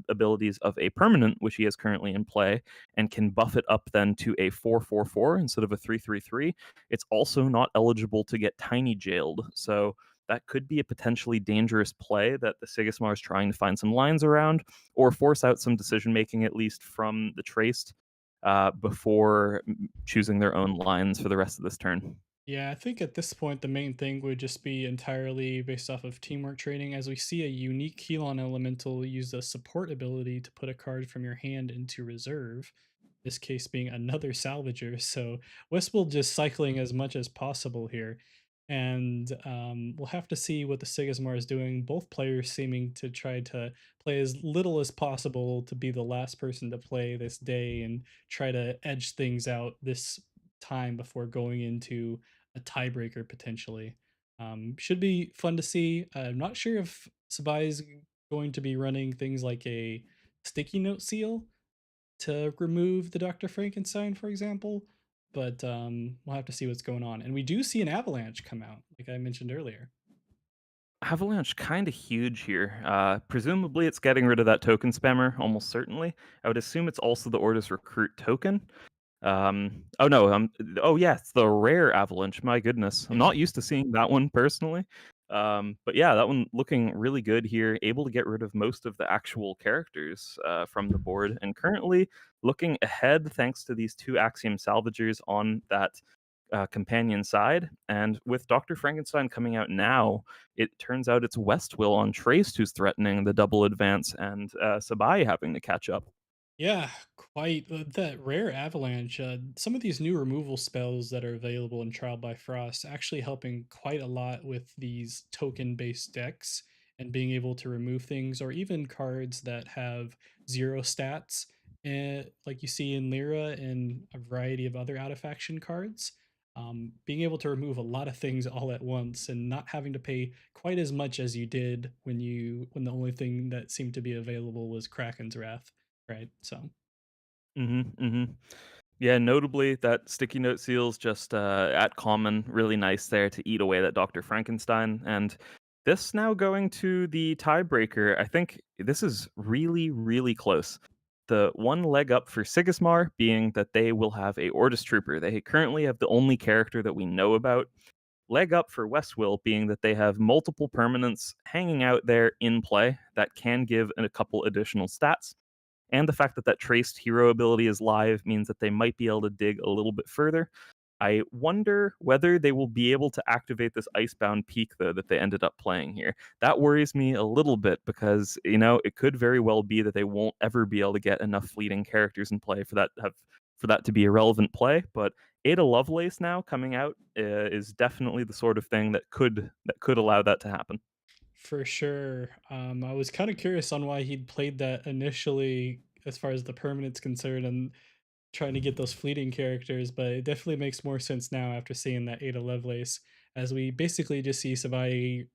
abilities of a permanent, which he has currently in play, and can buff it up then to a 4/4/4 instead of a 3/3/3, it's also not eligible to get tiny jailed. So that could be a potentially dangerous play that the Sigismar is trying to find some lines around, or force out some decision making at least from the traced before choosing their own lines for the rest of this turn. Yeah, I think at this point the main thing would just be entirely based off of teamwork trading, as we see a unique Helon elemental use a support ability to put a card from your hand into reserve. This case being another salvager. So Westwill just cycling as much as possible here. And we'll have to see what the Sigismar is doing. Both players seeming to try to play as little as possible to be the last person to play this day and try to edge things out this time before going into a tiebreaker potentially. Should be fun to see. I'm not sure if Sabai is going to be running things like a sticky note seal to remove the Dr. Frankenstein, for example. But we'll have to see what's going on. And we do see an avalanche come out, like I mentioned earlier. Avalanche kind of huge here. Presumably, it's getting rid of that token spammer, almost certainly. I would assume it's also the Ordis recruit token. Oh no, oh yeah, it's the rare avalanche. My goodness, I'm Yeah. not used to seeing that one personally. But yeah, that one looking really good here. Able to get rid of most of the actual characters from the board, and currently looking ahead thanks to these two Axiom salvagers on that companion side. And with Dr. Frankenstein coming out now, it turns out it's Westwill on Traced who's threatening the double advance, and Sabai having to catch up. Yeah, quite that rare avalanche. Some of these new removal spells that are available in Trial by Frost actually helping quite a lot with these token-based decks and being able to remove things, or even cards that have zero stats, like you see in Lyra and a variety of other out of faction cards. Being able to remove a lot of things all at once and not having to pay quite as much as you did when the only thing that seemed to be available was Kraken's Wrath, right? So Hmm. Yeah, notably that sticky note seal's just at common, really nice there to eat away that Dr. Frankenstein. And this now going to the tiebreaker, I think this is really, really close. The one leg up for Sigismar being that they will have a Ordis Trooper. They currently have the only character that we know about. Leg up for Westwill being that they have multiple permanents hanging out there in play that can give a couple additional stats, and the fact that that traced hero ability is live means that they might be able to dig a little bit further. I wonder whether they will be able to activate this Icebound Peak, though, that they ended up playing here. That worries me a little bit because, it could very well be that they won't ever be able to get enough fleeting characters in play for that to be a relevant play. But Ada Lovelace now coming out is definitely the sort of thing that could allow that to happen. for sure. I was kind of curious on why he'd played that initially, as far as the permanent's concerned, and trying to get those fleeting characters, but it definitely makes more sense now after seeing that Ada Lovelace, as we basically just see Sabai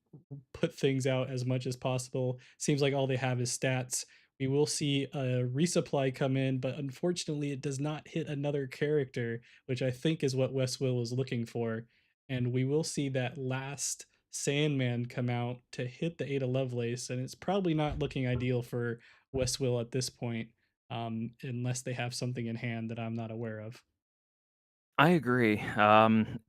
put things out as much as possible. Seems like all they have is stats. We will see a resupply come in, but unfortunately, it does not hit another character, which I think is what Westwill was looking for. And we will see that last Sandman come out to hit the Ada Lovelace, and it's probably not looking ideal for Westwill at this point, unless they have something in hand that I'm not aware of. I agree.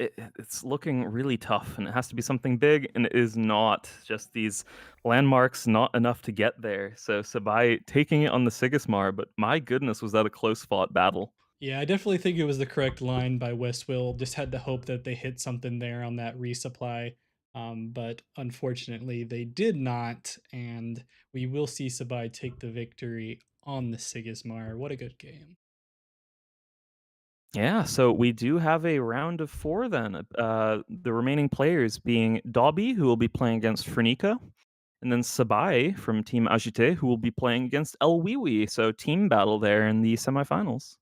It's looking really tough, and it has to be something big, and it is not just these landmarks, not enough to get there. So Sabai taking it on the Sigismar, but my goodness, was that a close fought battle? Yeah, I definitely think it was the correct line by Westwill. Just had to hope that they hit something there on that resupply. But unfortunately, they did not. And we will see Sabai take the victory on the Sigismar. What a good game. Yeah, so we do have a round of four then. The remaining players being Dobby, who will be playing against Fernica, and then Sabai from Team Agite, who will be playing against El Wiwi. So team battle there in the semifinals.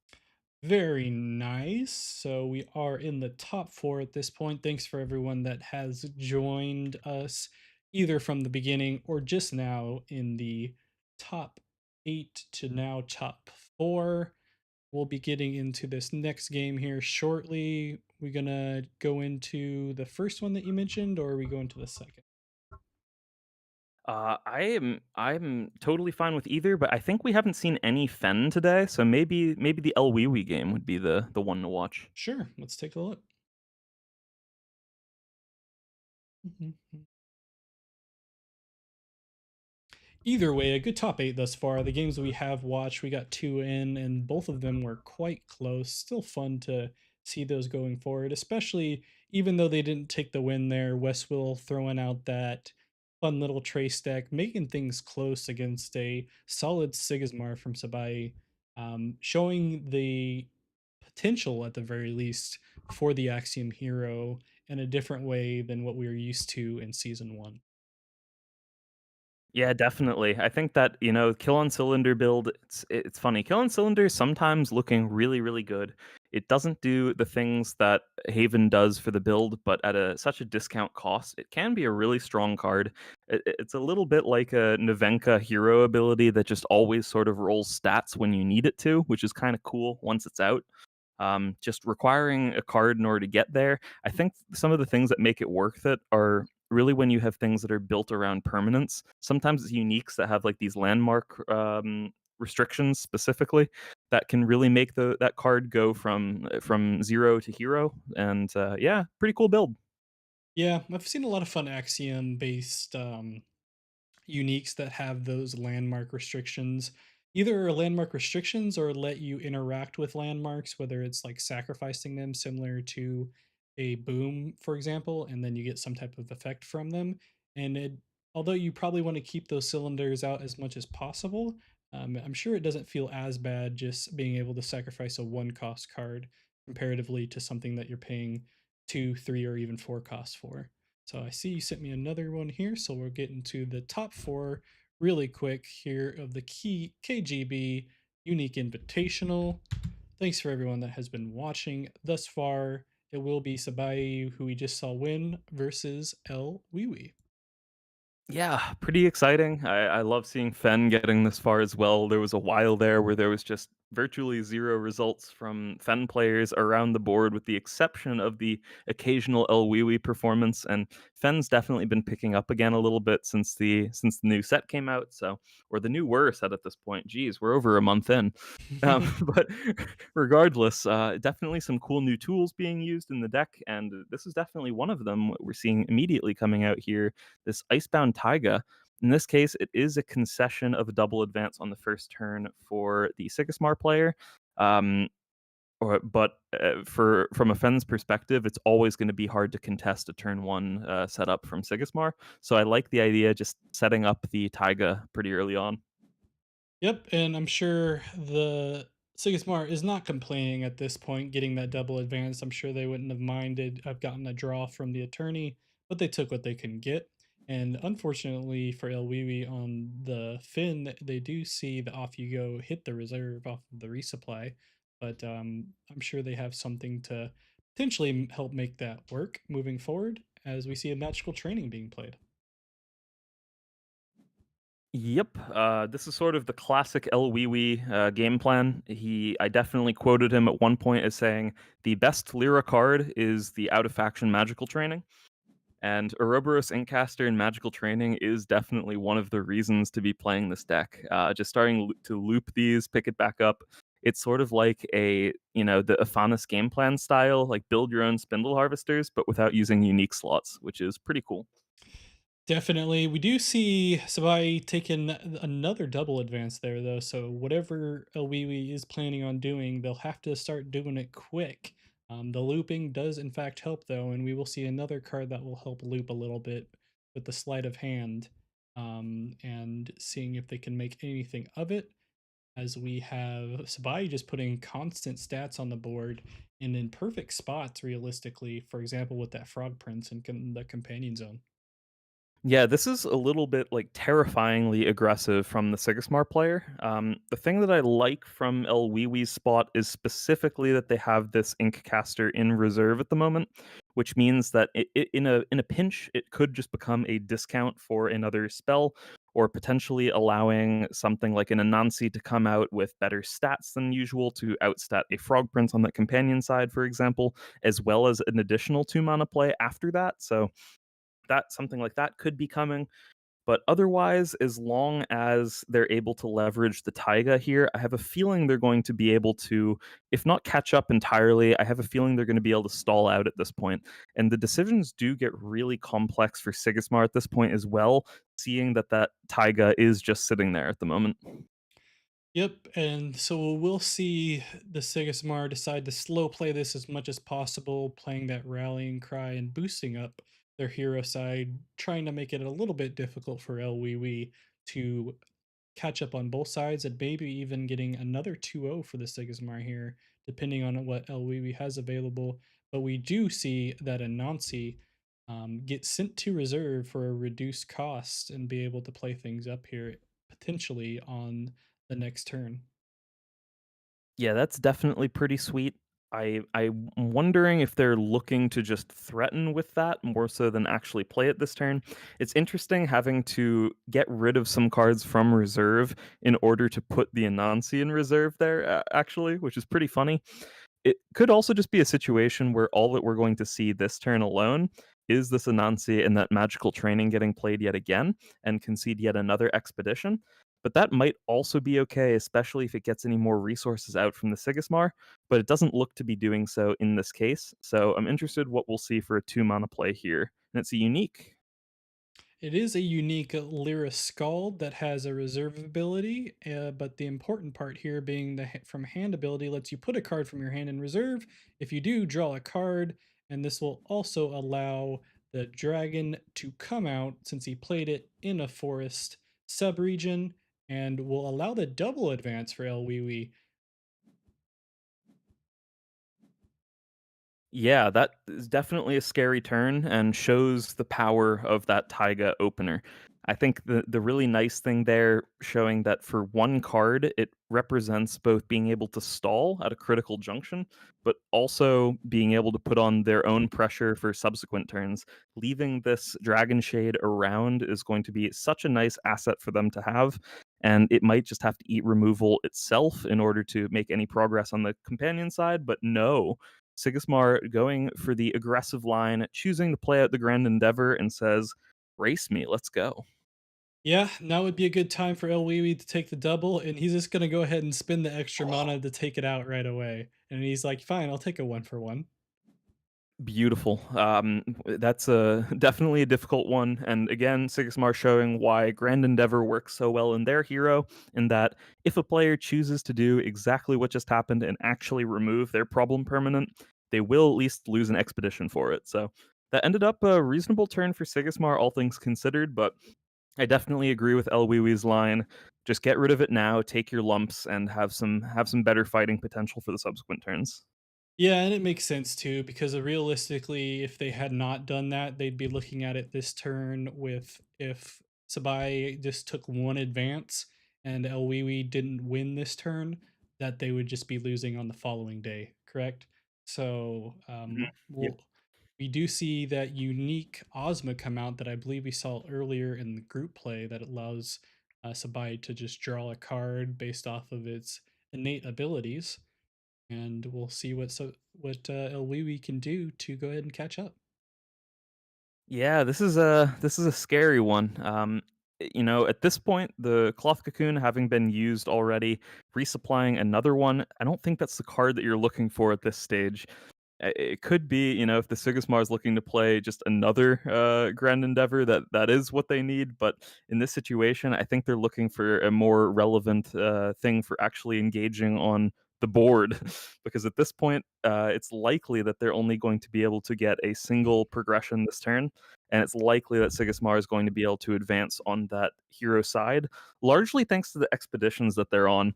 Very nice. So we are in the top four at this point. Thanks for everyone that has joined us either from the beginning or just now in the top eight to now top four. We'll be getting into this next game here shortly. We're gonna go into the first one that you mentioned, or are we go into the second? I'm totally fine with either, but I think we haven't seen any Fen today, so maybe the El game would be the one to watch. Sure, let's take a look. Mhm. Either way, a good top eight thus far. The games we have watched, we got two in, and both of them were quite close. Still fun to see those going forward, especially even though they didn't take the win there. Westwill throwing out that fun little trace deck, making things close against a solid Sigmar from Sabai, showing the potential at the very least for the Axiom hero in a different way than what we were used to in season one. Yeah, definitely. I think that, kill on cylinder build, it's funny. Kill on cylinder is sometimes looking really, really good. It doesn't do the things that Haven does for the build, but at such a discount cost, it can be a really strong card. It's a little bit like a Nevenka hero ability that just always sort of rolls stats when you need it to, which is kind of cool once it's out. Just requiring a card in order to get there. I think some of the things that make it worth it are really when you have things that are built around permanence. Sometimes it's uniques that have like these landmark restrictions specifically that can really make that card go from zero to hero. And yeah, pretty cool build. Yeah, I've seen a lot of fun Axiom based uniques that have those landmark restrictions. Either landmark restrictions or let you interact with landmarks, whether it's like sacrificing them, similar to a boom, for example, and then you get some type of effect from them. And although you probably want to keep those cylinders out as much as possible, I'm sure it doesn't feel as bad just being able to sacrifice a one cost card comparatively to something that you're paying two, three, or even four costs for. So I see you sent me another one here. So we'll get into the top four really quick here of the key KGB Unique Invitational. Thanks for everyone that has been watching thus far. It will be Sabai, who we just saw win, versus El Wiwi. Yeah, pretty exciting. I love seeing Fen getting this far as well. There was a while there where there was just virtually zero results from Fen players around the board, with the exception of the occasional El performance. And Fen's definitely been picking up again a little bit since the new set came out. So, or the new Wur set at this point. Geez, we're over a month in. But regardless, definitely some cool new tools being used in the deck, and this is definitely one of them. We're seeing immediately coming out here, this Icebound Taiga. In this case, it is a concession of a double advance on the first turn for the Sigismar player. Um, but from a Fen's perspective, it's always going to be hard to contest a turn one setup from Sigismar. So I like the idea just setting up the Taiga pretty early on. Yep, and I'm sure the Sigismar is not complaining at this point, getting that double advance. I'm sure they wouldn't have minded. I've gotten a draw from the attorney, but they took what they can get. And unfortunately for Elwiwi on the Fin, they do see the off you go hit the reserve off of the resupply. But I'm sure they have something to potentially help make that work moving forward as we see a magical training being played. Yep, this is sort of the classic El game plan. I definitely quoted him at one point as saying the best Lyra card is the out of faction magical training, and Ouroboros Inkcaster and magical training is definitely one of the reasons to be playing this deck. Just starting to loop these, pick it back up. It's sort of like the Aonas game plan style, like build your own spindle harvesters, but without using unique slots, which is pretty cool. Definitely. We do see Sabai taking another double advance there, though. So whatever Elwiwi is planning on doing, they'll have to start doing it quick. The looping does, in fact, help, though, and we will see another card that will help loop a little bit with the sleight of hand, and seeing if they can make anything of it. As we have Sabai just putting constant stats on the board and in perfect spots, realistically. For example, with that Frog Prince and the Companion Zone. Yeah, this is a little bit like terrifyingly aggressive from the Sigismar player. The thing that I like from El spot is specifically that they have this ink caster in reserve at the moment, which means that in a pinch, it could just become a discount for another spell, or potentially allowing something like an Anansi to come out with better stats than usual to outstat a Frog Prince on that companion side, for example, as well as an additional 2 mana play after that. So that something like that could be coming. But otherwise, as long as they're able to leverage the taiga here, I have a feeling they're going to be able to, if not catch up entirely, I have a feeling they're going to be able to stall out at this point. And the decisions do get really complex for Sigismar at this point as well, seeing that that taiga is just sitting there at the moment. Yep, and so we'll see the Sigismar decide to slow play this as much as possible, playing that rallying cry and boosting up their hero side, trying to make it a little bit difficult for El to catch up on both sides and maybe even getting another 2-0 for the Sigismar here, depending on what El has available. But we do see that Anansi get sent to reserve for a reduced cost and be able to play things up here potentially on the next turn. Yeah, that's definitely pretty sweet. I'm wondering if they're looking to just threaten with that more so than actually play it this turn. It's interesting having to get rid of some cards from reserve in order to put the Anansi in reserve there, actually, which is pretty funny. It could also just be a situation where all that we're going to see this turn alone is this Anansi and that magical training getting played yet again and concede yet another expedition. But that might also be okay, especially if it gets any more resources out from the Sigismar, but it doesn't look to be doing so in this case. So I'm interested what we'll see for a 2 mana play here. And it's a unique. It is a unique Lyra Scald that has a reserve ability, but the important part here being the from hand ability lets you put a card from your hand in reserve. If you do, draw a card, and this will also allow the dragon to come out since he played it in a forest subregion, and will allow the double advance for Elwiwi. Yeah, that is definitely a scary turn and shows the power of that Taiga opener. I think the really nice thing there showing that for one card it represents both being able to stall at a critical junction, but also being able to put on their own pressure for subsequent turns. Leaving this Dragon Shade around is going to be such a nice asset for them to have, and it might just have to eat removal itself in order to make any progress on the companion side, but no, Sigismar going for the aggressive line, choosing to play out the Grand Endeavor, and says, "Race me, let's go." Yeah, now would be a good time for Elwiwi to take the double, and he's just gonna go ahead and spend the extra mana to take it out right away. And he's like, "Fine, I'll take a 1 for 1." Beautiful. That's a definitely a difficult one, and again, Sigismar showing why Grand Endeavor works so well in their hero, in that if a player chooses to do exactly what just happened and actually remove their problem permanent, they will at least lose an expedition for it. So that ended up a reasonable turn for Sigismar, all things considered, but I definitely agree with Elwiwi's line. Just get rid of it now, take your lumps, and have some better fighting potential for the subsequent turns. Yeah, and it makes sense too, because realistically, if they had not done that, they'd be looking at it this turn with if Sabai just took one advance and Elwiwi didn't win this turn, that they would just be losing on the following day, correct? So Mhm. Yep. we do see that unique Ozma come out that I believe we saw earlier in the group play that allows Sabai to just draw a card based off of its innate abilities, and we'll see what Elwiwi can do to go ahead and catch up. Yeah, this is a scary one. At this point, the cloth cocoon having been used already, resupplying another one, I don't think that's the card that you're looking for at this stage. It could be, if the Sigismar is looking to play just another Grand Endeavor, that is what they need. But in this situation, I think they're looking for a more relevant thing for actually engaging on the board, because at this point, it's likely that they're only going to be able to get a single progression this turn, and it's likely that Sigismar is going to be able to advance on that hero side, largely thanks to the expeditions that they're on.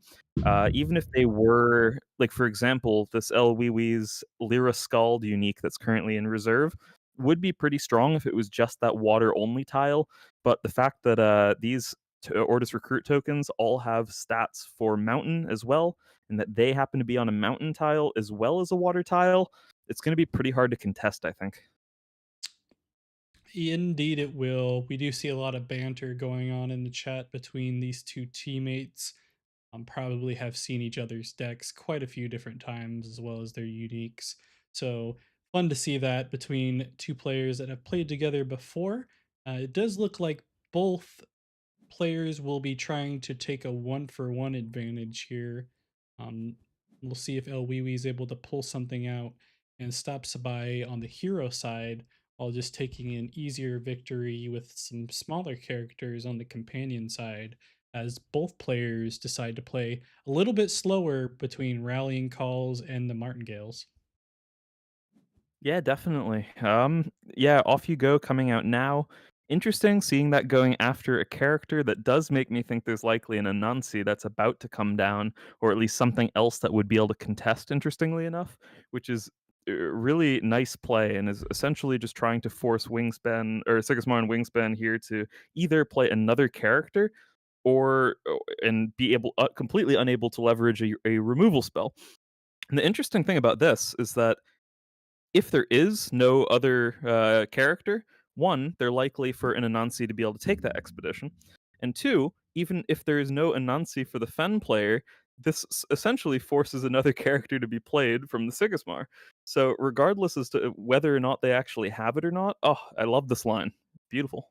Even if they were, like, for example, this El Wee Wee's Lyra Scald unique that's currently in reserve would be pretty strong if it was just that water only tile. But the fact that these Ordis recruit tokens all have stats for mountain as well, and that they happen to be on a mountain tile as well as a water tile, it's going to be pretty hard to contest, I think. Indeed, it will. We do see a lot of banter going on in the chat between these two teammates. Probably have seen each other's decks quite a few different times, as well as their uniques. So fun to see that between two players that have played together before. It does look like both players will be trying to take a one for one advantage here. Um, we'll see if El Wiwi is able to pull something out and stop Sabai on the hero side while just taking an easier victory with some smaller characters on the companion side, as both players decide to play a little bit slower between rallying calls and the martingales. Yeah, definitely. Yeah, Off You Go coming out now. Interesting seeing that going after a character that does make me think there's likely an Anansi that's about to come down, or at least something else that would be able to contest, interestingly enough, which is a really nice play and is essentially just trying to force Wingspan or Sigismar and Wingspan here to either play another character or and be able completely unable to leverage a removal spell. And the interesting thing about this is that if there is no other character, one, they're likely for an Anansi to be able to take that expedition, and two, even if there is no Anansi for the Fen player, this essentially forces another character to be played from the Sigismar. So regardless as to whether or not they actually have it or not, oh, I love this line. Beautiful.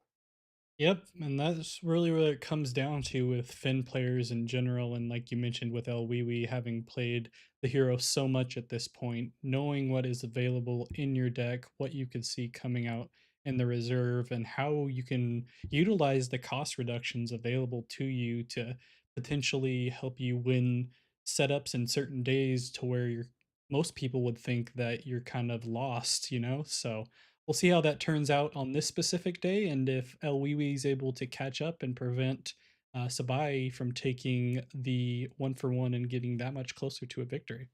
Yep, and that's really what it comes down to with Finn players in general, and like you mentioned with El Wiwi having played the hero so much at this point, knowing what is available in your deck, what you can see coming out in the reserve, and how you can utilize the cost reductions available to you to potentially help you win setups in certain days to where most people would think that you're kind of lost, So we'll see how that turns out on this specific day, and if El Wiwi is able to catch up and prevent Sabai from taking the one for one and getting that much closer to a victory.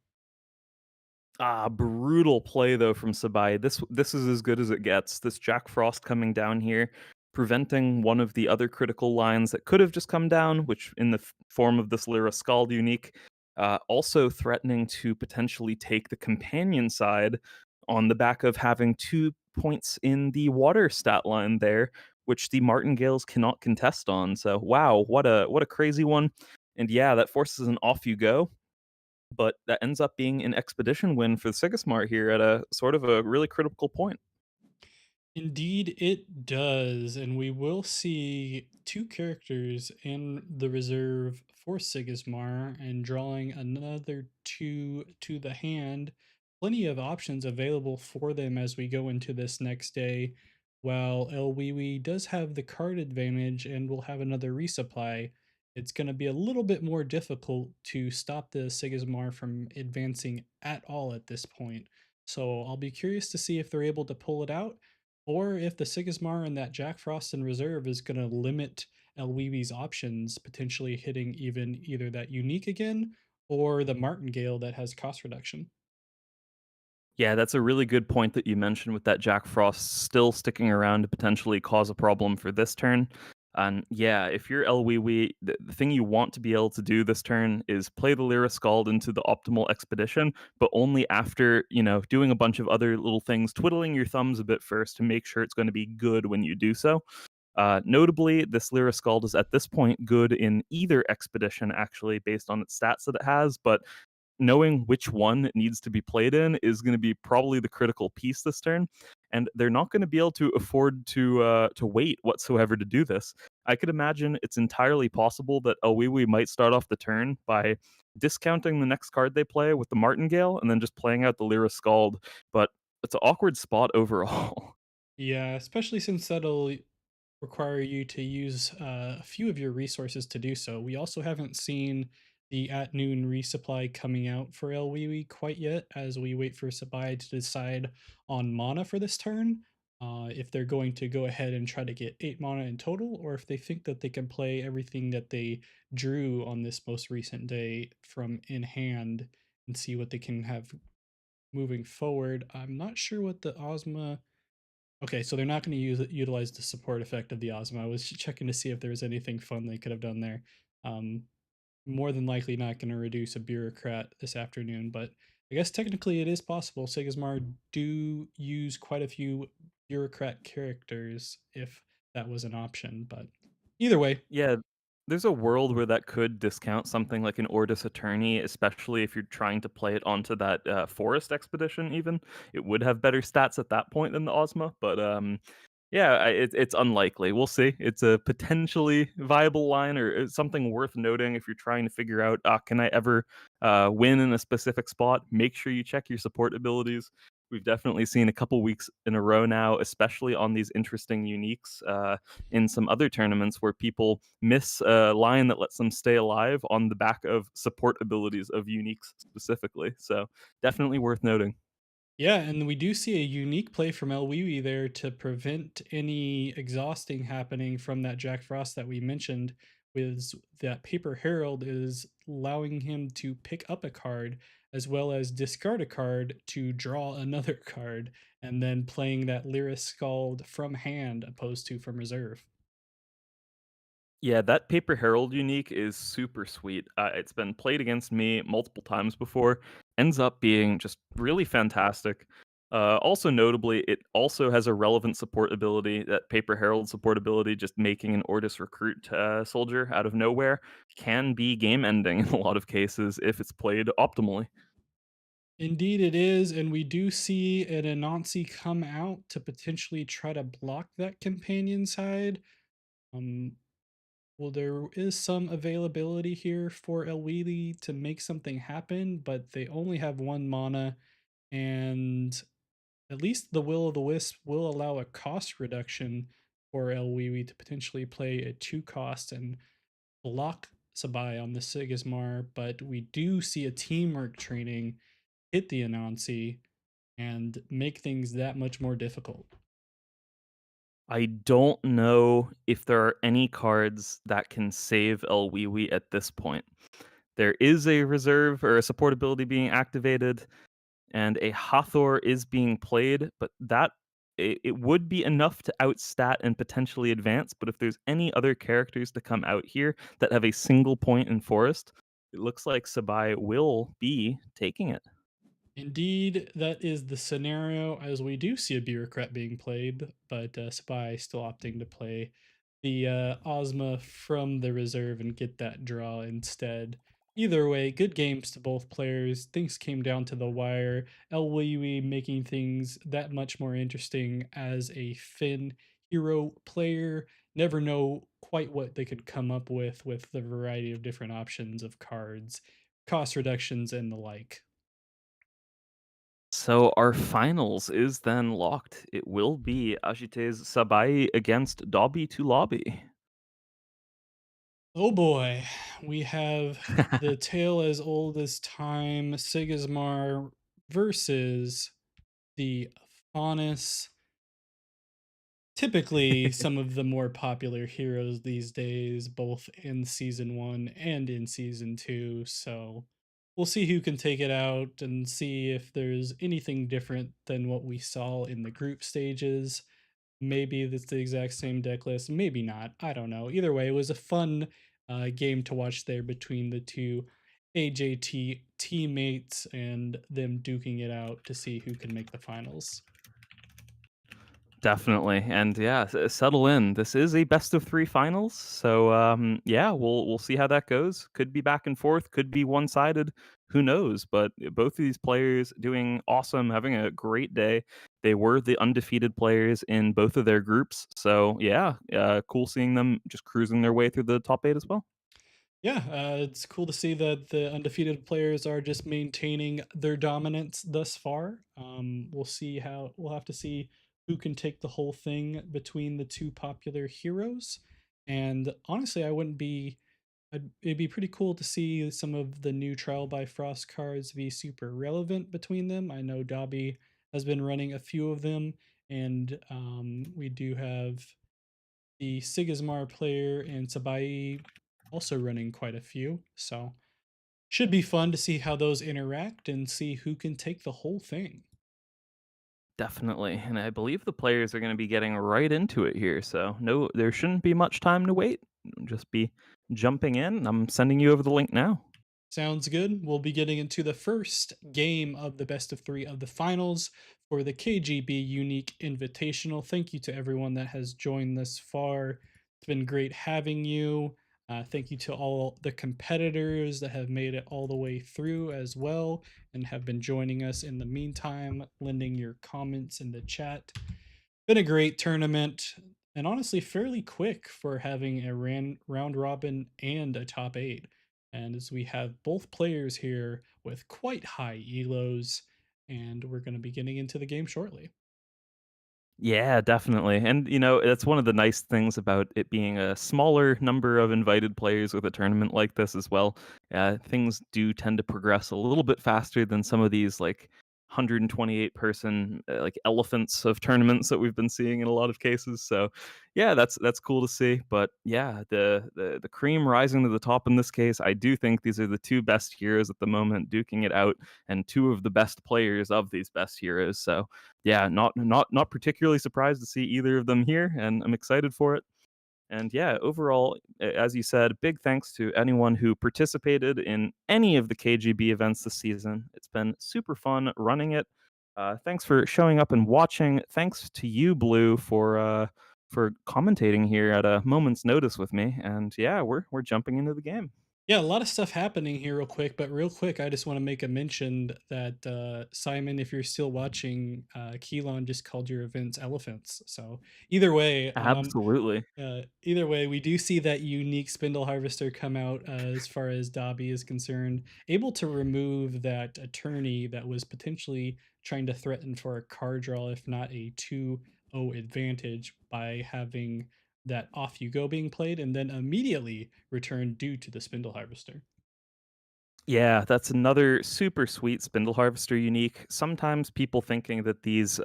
Ah, brutal play though from Sabai. This is as good as it gets. This Jack Frost coming down here, preventing one of the other critical lines that could have just come down, which in the form of this Lyra Scald unique, also threatening to potentially take the companion side on the back of having 2 points in the water stat line there, which the Martingales cannot contest on. So wow, what a crazy one. And yeah, that forces an off you go, but that ends up being an expedition win for Sigismar here at a sort of a really critical point. Indeed, it does, and we will see two characters in the reserve for Sigismar and drawing another two to the hand. Plenty of options available for them as we go into this next day. While El Wiwi does have the card advantage and will have another resupply, it's going to be a little bit more difficult to stop the Sigismar from advancing at all at this point. So I'll be curious to see if they're able to pull it out or if the Sigismar and that Jack Frost in reserve is going to limit Elweeby's options, potentially hitting even either that unique again or the Martingale that has cost reduction. Yeah, that's a really good point that you mentioned with that Jack Frost still sticking around to potentially cause a problem for this turn. And yeah, if you're Elwee, the thing you want to be able to do this turn is play the Lyra Scald into the optimal expedition, but only after, doing a bunch of other little things, twiddling your thumbs a bit first to make sure it's going to be good when you do so. Notably, this Lyra Scald is at this point good in either expedition, actually, based on its stats that it has, but knowing which one it needs to be played in is going to be probably the critical piece this turn, and they're not going to be able to afford to wait whatsoever to do this. I could imagine it's entirely possible that Awiwi might start off the turn by discounting the next card they play with the Martingale and then just playing out the Lyra Scald, but it's an awkward spot overall. Yeah, especially since that'll require you to use a few of your resources to do so. We also haven't seen the at noon resupply coming out for Elwiwi quite yet, as we wait for Sabai to decide on mana for this turn. If they're going to go ahead and try to get 8 mana in total, or if they think that they can play everything that they drew on this most recent day from in hand and see what they can have moving forward. I'm not sure what the Ozma. Okay, so they're not going to utilize the support effect of the Ozma. I was checking to see if there was anything fun they could have done there. Um, More than likely not going to reduce a bureaucrat this afternoon, but I guess technically it is possible. Sigismar do use quite a few bureaucrat characters if that was an option, but either way, Yeah, there's a world where that could discount something like an Ordis attorney, especially if you're trying to play it onto that forest expedition. Even it would have better stats at that point than the Ozma, but Yeah, it's unlikely. We'll see. It's a potentially viable line, or it's something worth noting if you're trying to figure out, can I ever win in a specific spot? Make sure you check your support abilities. We've definitely seen a couple weeks in a row now, especially on these interesting uniques in some other tournaments where people miss a line that lets them stay alive on the back of support abilities of uniques specifically. So definitely worth noting. Yeah, and we do see a unique play from El there to prevent any exhausting happening from that Jack Frost that we mentioned. With that Paper Herald is allowing him to pick up a card as well as discard a card to draw another card, and then playing that Lyris Scald from hand opposed to from reserve. Yeah, that Paper Herald unique is super sweet. It's been played against me multiple times before. Ends up being just really fantastic. Also notably, it also has a relevant support ability. That Paper Herald support ability, just making an Ordis recruit soldier out of nowhere, can be game ending in a lot of cases if it's played optimally. Indeed, it is, and we do see an Anansi come out to potentially try to block that companion side. Um, Well, there is some availability here for Elwili to make something happen, but they only have one mana, and at least the Will o' the Wisp will allow a cost reduction for Elwili to potentially play a 2 cost and block Sabai on the Sigismar, but we do see a teamwork training hit the Anansi and make things that much more difficult. I don't know if there are any cards that can save El at this point. There is a reserve or a support ability being activated, and a Hathor is being played, but it would be enough to outstat and potentially advance. But if there's any other characters to come out here that have a single point in Forest, it looks like Sabai will be taking it. Indeed, that is the scenario, as we do see a bureaucrat being played, but Spy still opting to play the Ozma from the reserve and get that draw instead. Either way, good games to both players. Things came down to the wire. El Wii making things that much more interesting as a Finn hero player. Never know quite what they could come up with the variety of different options of cards, cost reductions, and the like. So our finals is then locked. It will be Ajite's Sabai against Dobby to Lobby. Oh boy, we have the tale as old as time, Sigismar versus the Faunus. Typically, some of the more popular heroes these days, both in season one and in season two. So we'll see who can take it out and see if there's anything different than what we saw in the group stages. Maybe it's the exact same deck list, maybe not. I don't know. Either way, it was a fun game to watch there between the two AJT teammates and them duking it out to see who can make the finals. Definitely, and yeah, settle in. This is a best of three finals, so yeah, we'll see how that goes. Could be back and forth, could be one sided. Who knows? But both of these players doing awesome, having a great day. They were the undefeated players in both of their groups, so yeah, cool seeing them just cruising their way through the top eight as well. Yeah, it's cool to see that the undefeated players are just maintaining their dominance thus far. We'll have to see who can take the whole thing between the two popular heroes. And honestly, it'd be pretty cool to see some of the new Trial by Frost cards be super relevant between them. I know Dobby has been running a few of them, and we do have the Sigismar player and Sabai also running quite a few. So should be fun to see how those interact and see who can take the whole thing. Definitely, and I believe the players are going to be getting right into it here. So no, there shouldn't be much time to wait. Just be jumping in. I'm sending you over the link now. Sounds good. We'll be getting into the first game of the best of three of the finals for the KGB Unique Invitational. Thank you to everyone that has joined thus far. It's been great having you. Thank you to all the competitors that have made it all the way through as well and have been joining us in the meantime, lending your comments in the chat. Been a great tournament and honestly fairly quick for having a round robin and a top 8. And as we have both players here with quite high elos, and we're going to be getting into the game shortly. Yeah, definitely. And, that's one of the nice things about it being a smaller number of invited players with a tournament like this as well. Things do tend to progress a little bit faster than some of these, like, 128 person, like, elephants of tournaments that we've been seeing in a lot of cases. So, yeah, that's cool to see. But yeah, the cream rising to the top in this case, I do think these are the two best heroes at the moment duking it out, and two of the best players of these best heroes. So yeah, not particularly surprised to see either of them here, and I'm excited for it. And yeah, overall, as you said, big thanks to anyone who participated in any of the KGB events this season. It's been super fun running it. Thanks for showing up and watching. Thanks to you, Blue, for commentating here at a moment's notice with me. And yeah, we're jumping into the game. Yeah, a lot of stuff happening here real quick, but real quick, I just want to make a mention that Simon, if you're still watching, Keelan just called your events elephants. So either way, Absolutely. either way, we do see that unique spindle harvester come out as far as Dobby is concerned, able to remove that attorney that was potentially trying to threaten for a card draw, if not a 2-0 advantage, by having that off you go being played and then immediately returned due to the spindle harvester. Yeah, that's another super sweet spindle harvester unique. Sometimes people thinking that these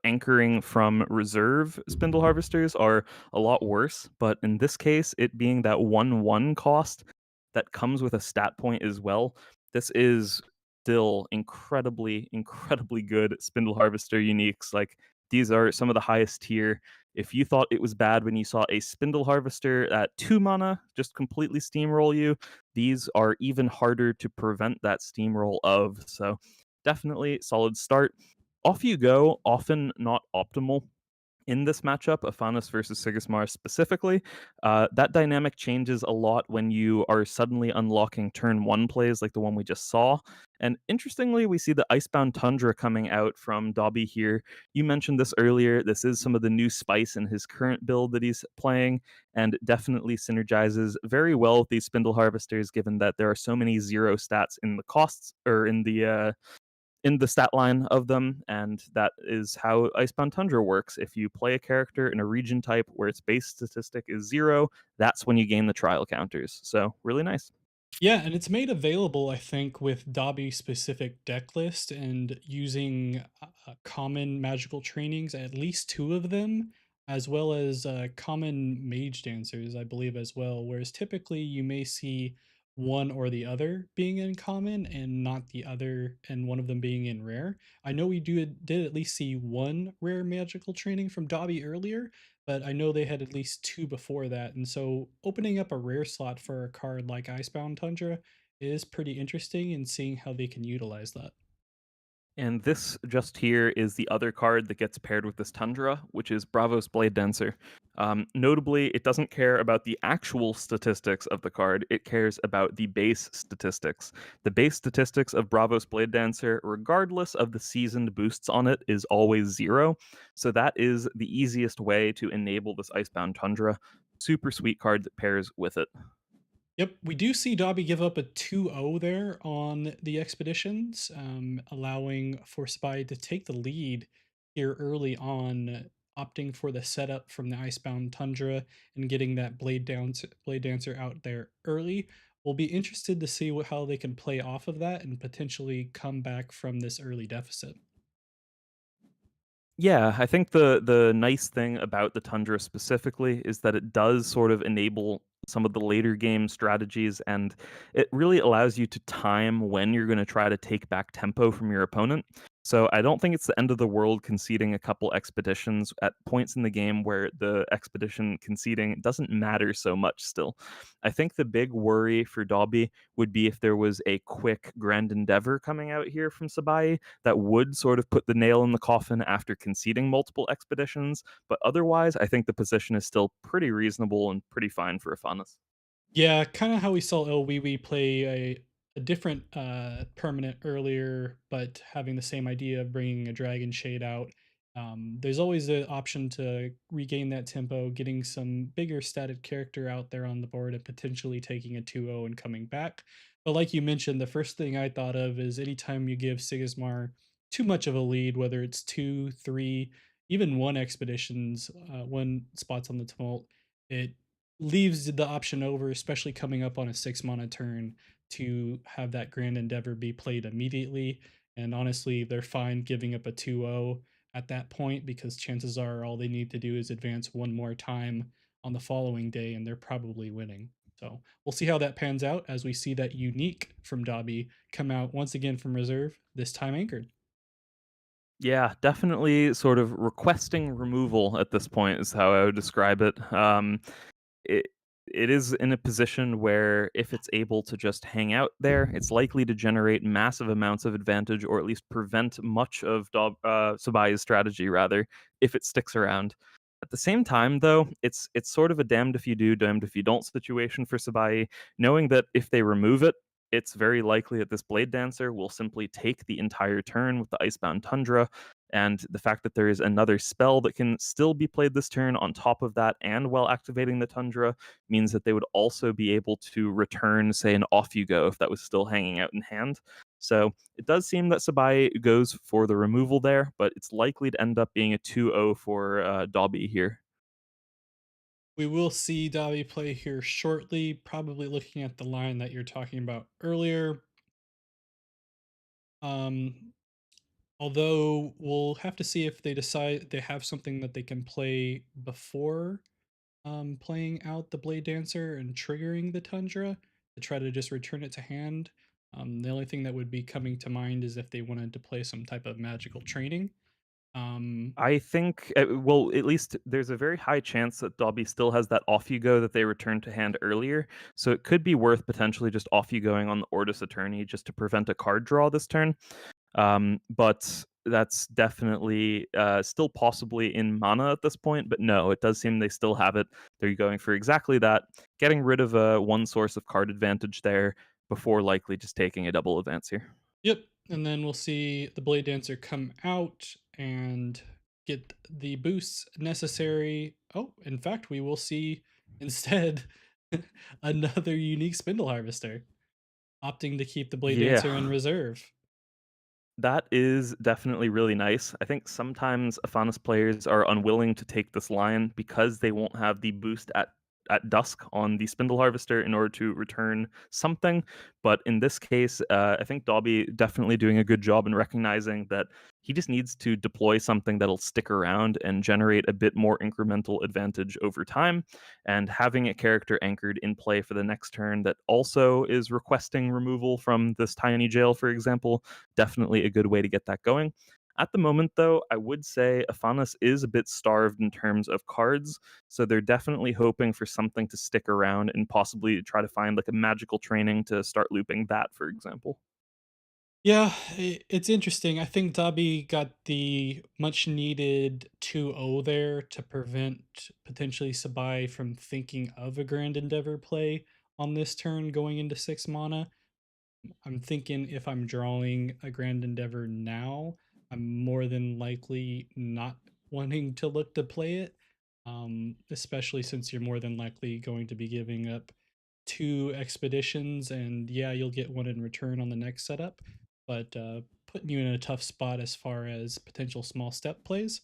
anchoring from reserve spindle harvesters are a lot worse, but in this case, it being that 1/1 cost that comes with a stat point as well, this is still incredibly, incredibly good spindle harvester uniques. Like, these are some of the highest tier. If you thought it was bad when you saw a spindle harvester at 2 mana just completely steamroll you, these are even harder to prevent that steamroll of. So definitely solid start. Off you go, often not optimal in this matchup, Aonas versus Sigmar specifically. That dynamic changes a lot when you are suddenly unlocking turn one plays like the one we just saw. And interestingly, we see the Icebound Tundra coming out from Dobby here. You mentioned this earlier. This is some of the new spice in his current build that he's playing, and definitely synergizes very well with these Spindle Harvesters, given that there are so many zero stats in the costs or in the stat line of them, and that is how Icebound Tundra works. If you play a character in a region type where its base statistic is 0, that's when you gain the trial counters. So, really nice. Yeah, and it's made available, I think, with Dobby specific deck list and using common magical trainings, at least two of them, as well as common mage dancers, I believe, as well. Whereas typically you may see one or the other being in common and not the other, and one of them being in rare. I know we did at least see one rare magical training from Dobby earlier, but I know they had at least two before that. And so opening up a rare slot for a card like Icebound Tundra is pretty interesting in seeing how they can utilize that. And this just here is the other card that gets paired with this Tundra, which is Bravos Blade Dancer. Notably, it doesn't care about the actual statistics of the card, it cares about the base statistics. The base statistics of Bravos Blade Dancer, regardless of the seasoned boosts on it, is always 0. So that is the easiest way to enable this Icebound Tundra. Super sweet card that pairs with it. Yep, we do see Dobby give up a 2-0 there on the expeditions, allowing for Spy to take the lead here early on, opting for the setup from the Icebound Tundra and getting that Blade Dancer out there early. We'll be interested to see how they can play off of that and potentially come back from this early deficit. Yeah, I think the nice thing about the Tundra specifically is that it does sort of enable some of the later game strategies, and it really allows you to time when you're going to try to take back tempo from your opponent. So I don't think it's the end of the world conceding a couple expeditions at points in the game where the expedition conceding doesn't matter so much still. I think the big worry for Dobby would be if there was a quick Grand Endeavor coming out here from Sabai that would sort of put the nail in the coffin after conceding multiple expeditions. But otherwise, I think the position is still pretty reasonable and pretty fine for Afanas. Yeah, kind of how we saw Elwiwi play a different permanent earlier, but having the same idea of bringing a Dragon Shade out. There's always the option to regain that tempo, getting some bigger statted character out there on the board and potentially taking a 2-0 and coming back. But like you mentioned, the first thing I thought of is anytime you give Sigmar too much of a lead, whether it's two, three, even one expeditions, one spots on the tumult, it leaves the option over, especially coming up on a 6 mana turn, to have that Grand Endeavor be played immediately. And honestly, they're fine giving up a 2-0 at that point because chances are all they need to do is advance one more time on the following day and they're probably winning. So we'll see how that pans out as we see that unique from Dobby come out once again from reserve, this time anchored. Yeah, definitely sort of requesting removal at this point is how I would describe it. It it is in a position where if it's able to just hang out there, it's likely to generate massive amounts of advantage, or at least prevent much of Sabai's strategy, rather, if it sticks around. At the same time, though, it's sort of a damned if you do, damned if you don't situation for Sabai, knowing that if they remove it, it's very likely that this Blade Dancer will simply take the entire turn with the Icebound Tundra, and the fact that there is another spell that can still be played this turn on top of that and while activating the Tundra means that they would also be able to return, say, an Off You Go if that was still hanging out in hand. So it does seem that Sabai goes for the removal there, but it's likely to end up being a 2-0 for Dobby here. We will see Dobby play here shortly, probably looking at the line that you're talking about earlier. Um, Although we'll have to see if they decide they have something that they can play before playing out the Blade Dancer and triggering the Tundra to try to just return it to hand. The only thing that would be coming to mind is if they wanted to play some type of magical training. Um, I think, well, at least there's a very high chance that Dobby still has that Off You Go that they returned to hand earlier. So it could be worth potentially just Off You Going on the Ordis Attorney just to prevent a card draw this turn. But that's definitely still possibly in mana at this point. But no, it does seem they still have it. They're going for exactly that, getting rid of one source of card advantage there before likely just taking a double advance here. yep. And then we'll see the Blade Dancer come out and get the boosts necessary. Oh, in fact, we will see instead another unique Spindle Harvester, opting to keep the Blade Yeah, Dancer in reserve. that is definitely really nice. I think sometimes Afanis players are unwilling to take this line because they won't have the boost at dusk on the Spindle Harvester in order to return something. But in this case, I think Dobby definitely doing a good job in recognizing that he just needs to deploy something that'll stick around and generate a bit more incremental advantage over time. And having a character anchored in play for the next turn that also is requesting removal from this tiny jail, for example, definitely a good way to get that going. At the moment, though, I would say Afanas is a bit starved in terms of cards, so they're definitely hoping for something to stick around and possibly try to find like a magical training to start looping that, for example. Yeah, it's interesting. I think Dobby got the much needed 2-0 there to prevent potentially Sabai from thinking of a Grand Endeavor play on this turn going into 6 mana. I'm thinking if I'm drawing a Grand Endeavor now, I'm more than likely not wanting to look to play it, especially since you're more than likely going to be giving up two expeditions, and yeah, you'll get one in return on the next setup, but putting you in a tough spot as far as potential small step plays.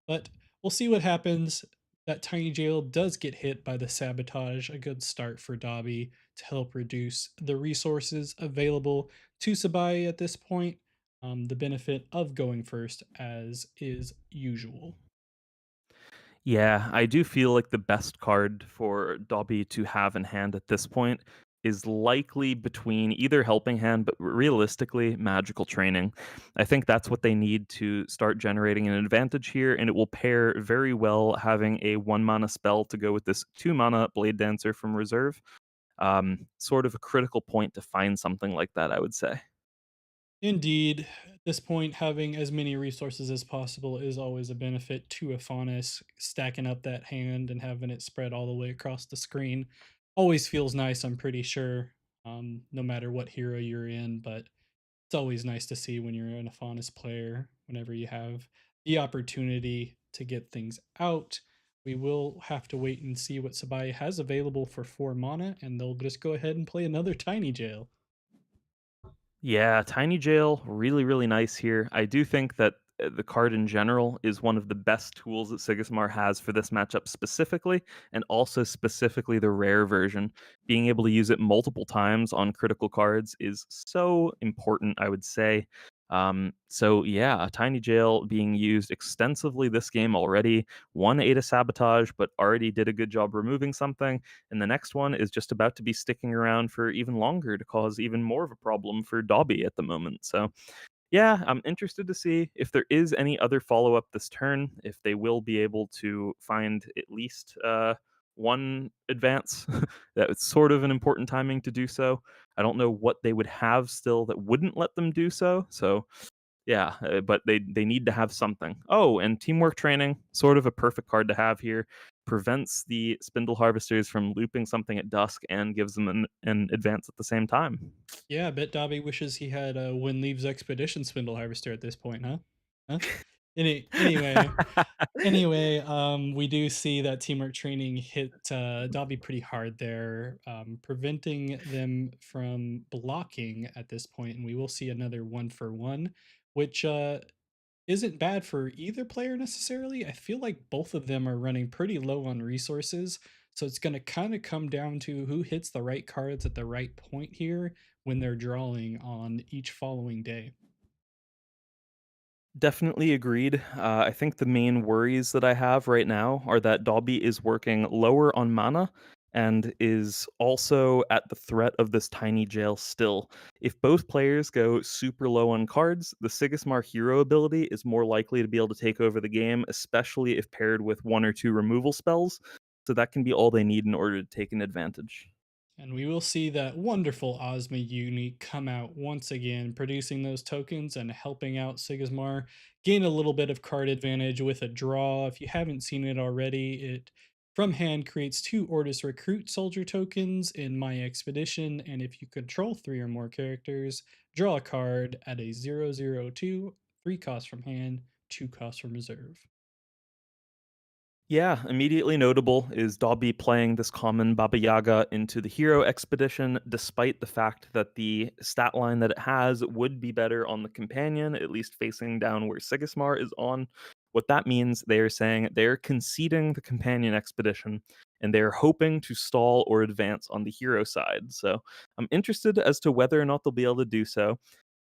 But we'll see what happens. That tiny jail does get hit by the sabotage, a good start for Dobby to help reduce the resources available to Sabai at this point. The benefit of going first, as is usual. Yeah, I do feel like the best card for Dobby to have in hand at this point is likely between either Helping Hand, but realistically, Magical Training. I think that's what they need to start generating an advantage here, and it will pair very well having a 1 mana spell to go with this 2 mana Blade Dancer from reserve. Sort of a critical point to find something like that, I would say. Indeed, at this point, having as many resources as possible is always a benefit to a faunus. Stacking up that hand and having it spread all the way across the screen always feels nice, I'm pretty sure, no matter what hero you're in. But it's always nice to see when you're an Afanis player, whenever you have the opportunity to get things out. We will have to wait and see what Sabai has available for 4 mana, and they'll just go ahead and play another Tiny Jail. Yeah, Tiny Jail, really, really nice here. I do think that the card in general is one of the best tools that Sigismar has for this matchup specifically, and also specifically the rare version. Being able to use it multiple times on critical cards is so important, I would say. So yeah, a Tiny Jail being used extensively this game already. One Ada Sabotage, but already did a good job removing something. And the next one is just about to be sticking around for even longer to cause even more of a problem for Dobby at the moment. So yeah, I'm interested to see if there is any other follow up this turn, if they will be able to find at least one advance. That it's sort of an important timing to do so. I don't know what they would have still that wouldn't let them do so. So yeah, but they need to have something. Oh, and teamwork training, sort of a perfect card to have here. Prevents the spindle harvesters from looping something at dusk and gives them an advance at the same time. Yeah, I bet Dobby wishes he had a When Leaves Expedition Spindle Harvester at this point, huh? Huh? Anyway, we do see that teamwork training hit Dobby pretty hard there, preventing them from blocking at this point, and we will see another 1-for-1, which isn't bad for either player necessarily. I feel like both of them are running pretty low on resources, so it's going to kind of come down to who hits the right cards at the right point here when they're drawing on each following day. Definitely agreed. I think the main worries that I have right now are that Dobby is working lower on mana and is also at the threat of this tiny jail still. If both players go super low on cards, the Sigismar hero ability is more likely to be able to take over the game, especially if paired with one or two removal spells. So that can be all they need in order to take an advantage. And we will see that wonderful Ozma uni come out once again, producing those tokens and helping out Sigismar gain a little bit of card advantage with a draw. If you haven't seen it already, it from hand creates 2 Ordis Recruit Soldier tokens in My Expedition, and if you control 3 or more characters, draw a card at a 0/0/2, 3 cost from hand, 2 cost from reserve. Yeah, immediately notable is Dobby playing this common Baba Yaga into the hero expedition, despite the fact that the stat line that it has would be better on the companion, at least facing down where Sigismar is on. What that means, they are saying they're conceding the companion expedition and they're hoping to stall or advance on the hero side. So I'm interested as to whether or not they'll be able to do so.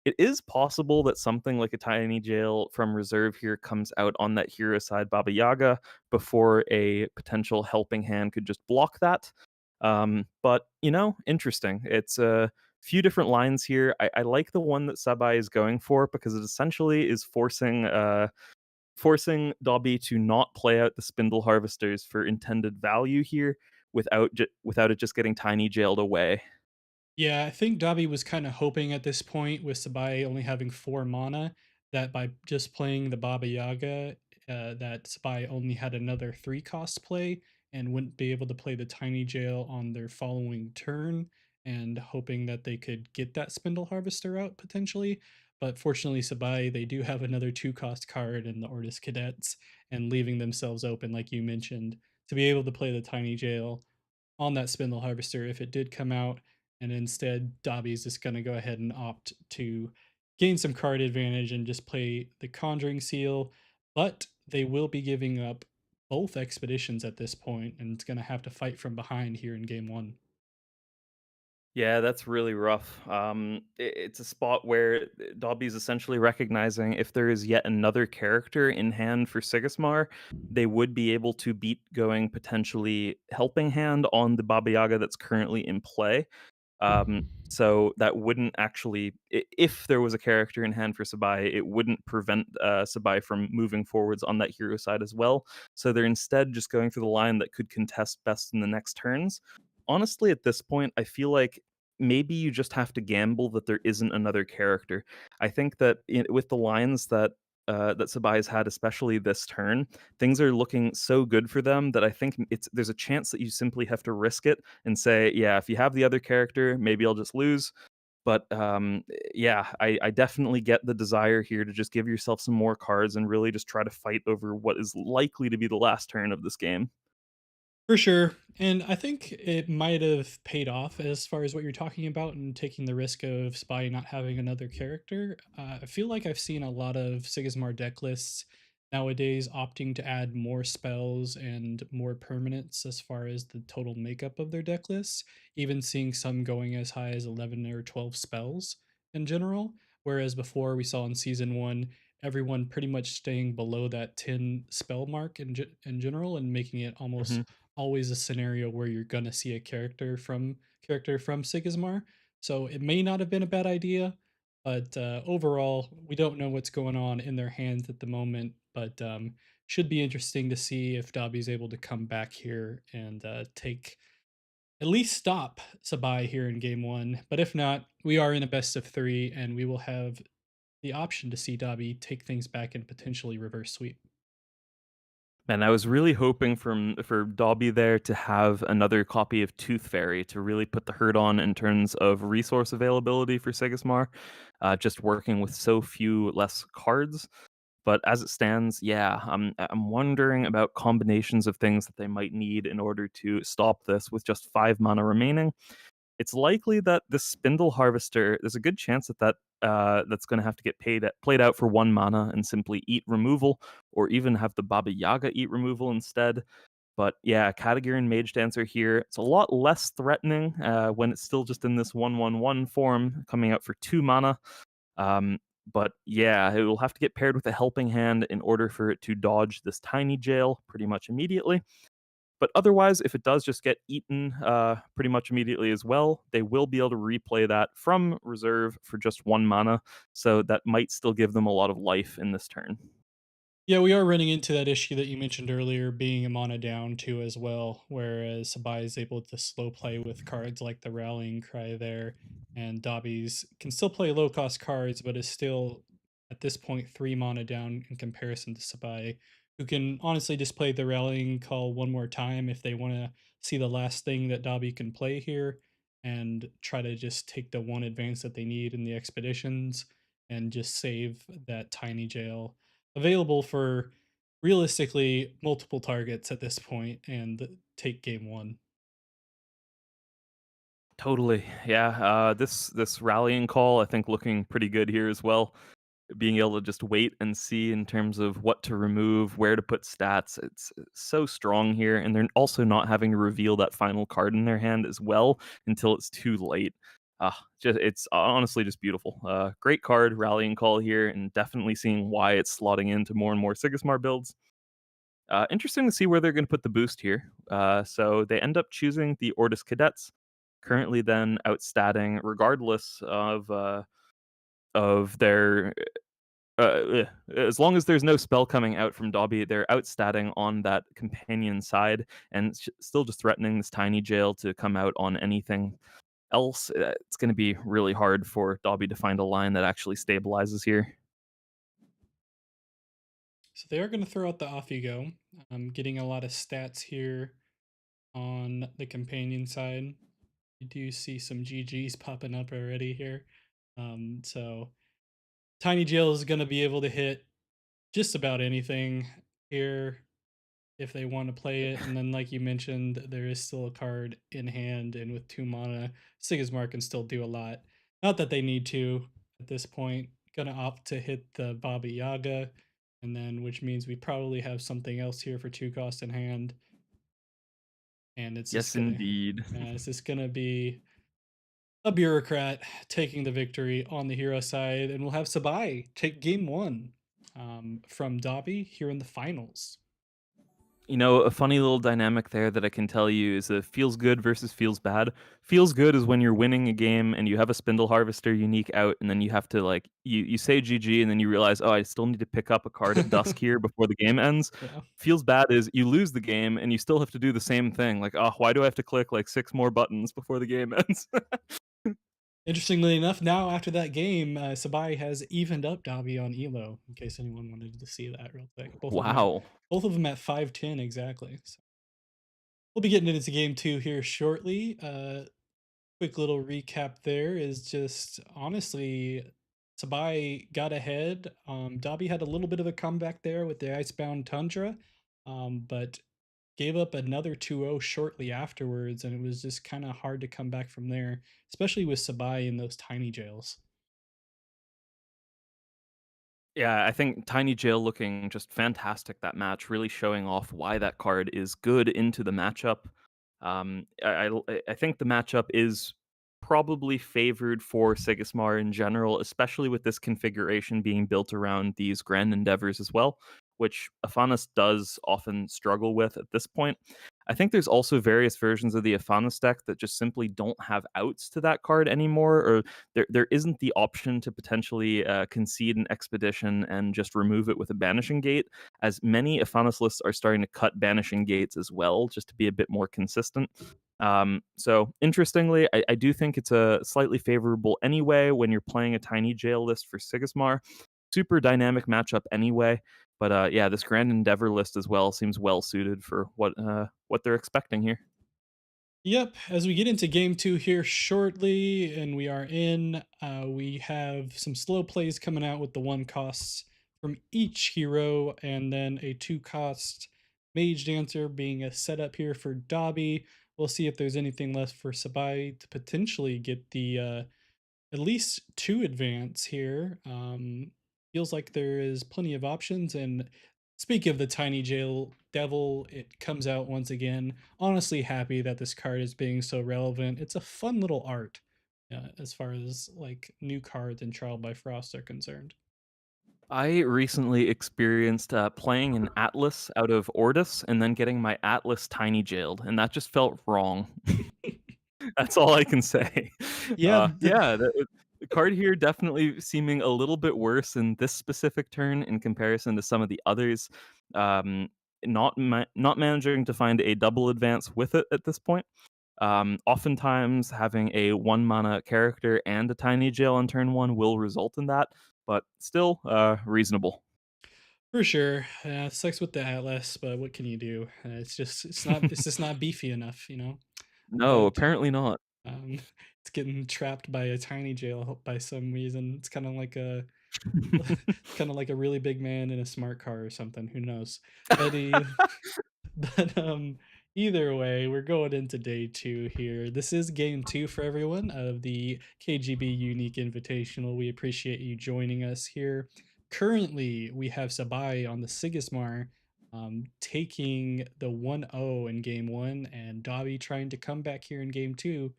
It is possible that something like a tiny jail from reserve here comes out on that hero side Baba Yaga before a potential helping hand could just block that. But interesting. It's a few different lines here. I like the one that Sabai is going for because it essentially is forcing Dobby to not play out the spindle harvesters for intended value here without it just getting tiny jailed away. Yeah, I think Dobby was kind of hoping at this point with Sabai only having 4 mana that by just playing the Baba Yaga, that Sabai only had another 3 cost play and wouldn't be able to play the Tiny Jail on their following turn, and hoping that they could get that Spindle Harvester out potentially. But fortunately, Sabai, they do have another 2 cost card in the Ordis Cadets, and leaving themselves open, like you mentioned, to be able to play the Tiny Jail on that spindle harvester if it did come out, and instead Dobby's just going to go ahead and opt to gain some card advantage and just play the Conjuring Seal, but they will be giving up both expeditions at this point, and it's going to have to fight from behind here in game 1. Yeah, that's really rough. It's a spot where Dobby's essentially recognizing if there is yet another character in hand for Sigismar, they would be able to beat going potentially helping hand on the Baba Yaga that's currently in play. So that wouldn't actually, if there was a character in hand for Sabai, it wouldn't prevent Sabai from moving forwards on that hero side as well. So they're instead just going for the line that could contest best in the next turns. Honestly, at this point, I feel like maybe you just have to gamble that there isn't another character. I think that with the lines that Sabai has had, especially this turn, things are looking so good for them that I think there's a chance that you simply have to risk it and say, yeah, if you have the other character, maybe I'll just lose. But yeah, I definitely get the desire here to just give yourself some more cards and really just try to fight over what is likely to be the last turn of this game. For sure. And I think it might have paid off as far as what you're talking about and taking the risk of Spy not having another character. I feel like I've seen a lot of Sigmar deck lists nowadays opting to add more spells and more permanents as far as the total makeup of their deck lists, even seeing some going as high as 11 or 12 spells in general. Whereas before we saw in season one, everyone pretty much staying below that 10 spell mark in general and making it almost Mhm. always a scenario where you're gonna see a character from Sigismar. So it may not have been a bad idea, but overall, we don't know what's going on in their hands at the moment. But should be interesting to see if Dobby's able to come back here and take at least stop Sabai here in game one. But if not, we are in a best of three, and we will have the option to see Dobby take things back and potentially reverse sweep. And I was really hoping for Dobby there to have another copy of Tooth Fairy to really put the hurt on in terms of resource availability for Sigismar, just working with so few less cards. But as it stands, yeah, I'm wondering about combinations of things that they might need in order to stop this with just 5 mana remaining. It's likely that the Spindle Harvester, there's a good chance that's going to have to get played out for 1 mana and simply eat removal, or even have the Baba Yaga eat removal instead. But yeah, Katagiri Mage Dancer here. It's a lot less threatening when it's still just in this 1/1/1 form, coming out for 2 mana. Um, but yeah, it will have to get paired with a Helping Hand in order for it to dodge this Tiny Jail pretty much immediately. But otherwise, if it does just get eaten pretty much immediately as well, they will be able to replay that from reserve for just 1 mana. So that might still give them a lot of life in this turn. Yeah, we are running into that issue that you mentioned earlier, being a mana down too as well, whereas Sabai is able to slow play with cards like the Rallying Cry there, and Dobby's can still play low cost cards, but is still at this point 3 mana down in comparison to Sabai, who can honestly just play the Rallying Call one more time if they want to see the last thing that Dobby can play here and try to just take the one advance that they need in the expeditions and just save that tiny jail available for realistically multiple targets at this point and take game one. Totally, yeah. This rallying call, I think, looking pretty good here as well. Being able to just wait and see in terms of what to remove, where to put stats. It's so strong here, and they're also not having to reveal that final card in their hand as well until it's too late. Just it's honestly just beautiful. Great card, rallying call here, and definitely seeing why it's slotting into more and more Sigismar builds. Interesting to see where they're going to put the boost here. So they end up choosing the Ordis Cadets, currently then outstatting, regardless of their as long as there's no spell coming out from Dobby, they're outstatting on that companion side and still just threatening this tiny jail to come out on anything else. It's going to be really hard for Dobby to find a line that actually stabilizes here. So they are going to throw out the off you go. I'm getting a lot of stats here on the companion side. You do see some GGs popping up already here. So Tiny Jail is going to be able to hit just about anything here if they want to play it. And then, like you mentioned, there is still a card in hand, and with 2 mana, Sigismar can still do a lot. Not that they need to at this point. Gonna opt to hit the Baba Yaga, and then which means we probably have something else here for 2 cost in hand. And Yes, indeed. it's just gonna be a bureaucrat taking the victory on the hero side, and we'll have Sabai take game one from Dobby here in the finals. You know, a funny little dynamic there that I can tell you is feels good versus feels bad. Feels good is when you're winning a game and you have a Spindle Harvester unique out, and then you have to like you say GG, and then you realize, oh, I still need to pick up a card at dusk here before the game ends. Yeah. Feels bad is you lose the game and you still have to do the same thing. Like, oh, why do I have to click like 6 more buttons before the game ends? Interestingly enough, now after that game, Sabai has evened up Dobby on Elo. In case anyone wanted to see that real quick, Wow. both of them at 510 exactly. So we'll be getting into game two here shortly. Quick little recap there is just honestly, Sabai got ahead. Dobby had a little bit of a comeback there with the Icebound Tundra, but gave up another 2-0 shortly afterwards, and it was just kind of hard to come back from there, especially with Sabai in those tiny jails. Yeah, I think Tiny Jail looking just fantastic that match, really showing off why that card is good into the matchup. I think the matchup is probably favored for Sigismar in general, especially with this configuration being built around these Grand Endeavors as well, which Afanas does often struggle with at this point. I think there's also various versions of the Afanas deck that just simply don't have outs to that card anymore, or there isn't the option to potentially concede an expedition and just remove it with a banishing gate, as many Afanas lists are starting to cut banishing gates as well, just to be a bit more consistent. So interestingly, I do think it's a slightly favorable anyway when you're playing a tiny jail list for Sigismar. Super dynamic matchup anyway. But yeah, this Grand Endeavor list as well seems well suited for what they're expecting here. Yep, as we get into game two here shortly, and we are in, we have some slow plays coming out with the one costs from each hero, and then a two cost Mage Dancer being a setup here for Dobby. We'll see if there's anything left for Sabai to potentially get the at least two advance here. Feels like there is plenty of options. And speaking of the tiny jail devil, it comes out once again. Honestly, happy that this card is being so relevant. It's a fun little art as far as like new cards and Trial by Frost are concerned. I recently experienced playing an Atlas out of Ordis and then getting my Atlas tiny jailed, and that just felt wrong. That's all I can say. Yeah, Yeah, the card here definitely seeming a little bit worse in this specific turn in comparison to some of the others. Um, not managing to find a double advance with it at this point. Oftentimes, having a one mana character and a tiny jail on turn one will result in that, but still reasonable. for sure. Sucks with the Atlas, but what can you do? It's just not beefy enough, you know. No, But apparently not. um, it's getting trapped by a tiny jail by some reason. It's kind of like a kind of like a really big man in a smart car or something. Who knows? But he, but either way, we're going into day two here. This is game two for everyone of the KGB Unique Invitational. We appreciate you joining us here. Currently, we have Sabai on the Sigismar taking the 1-0 in game one, and Dobby trying to come back here in game two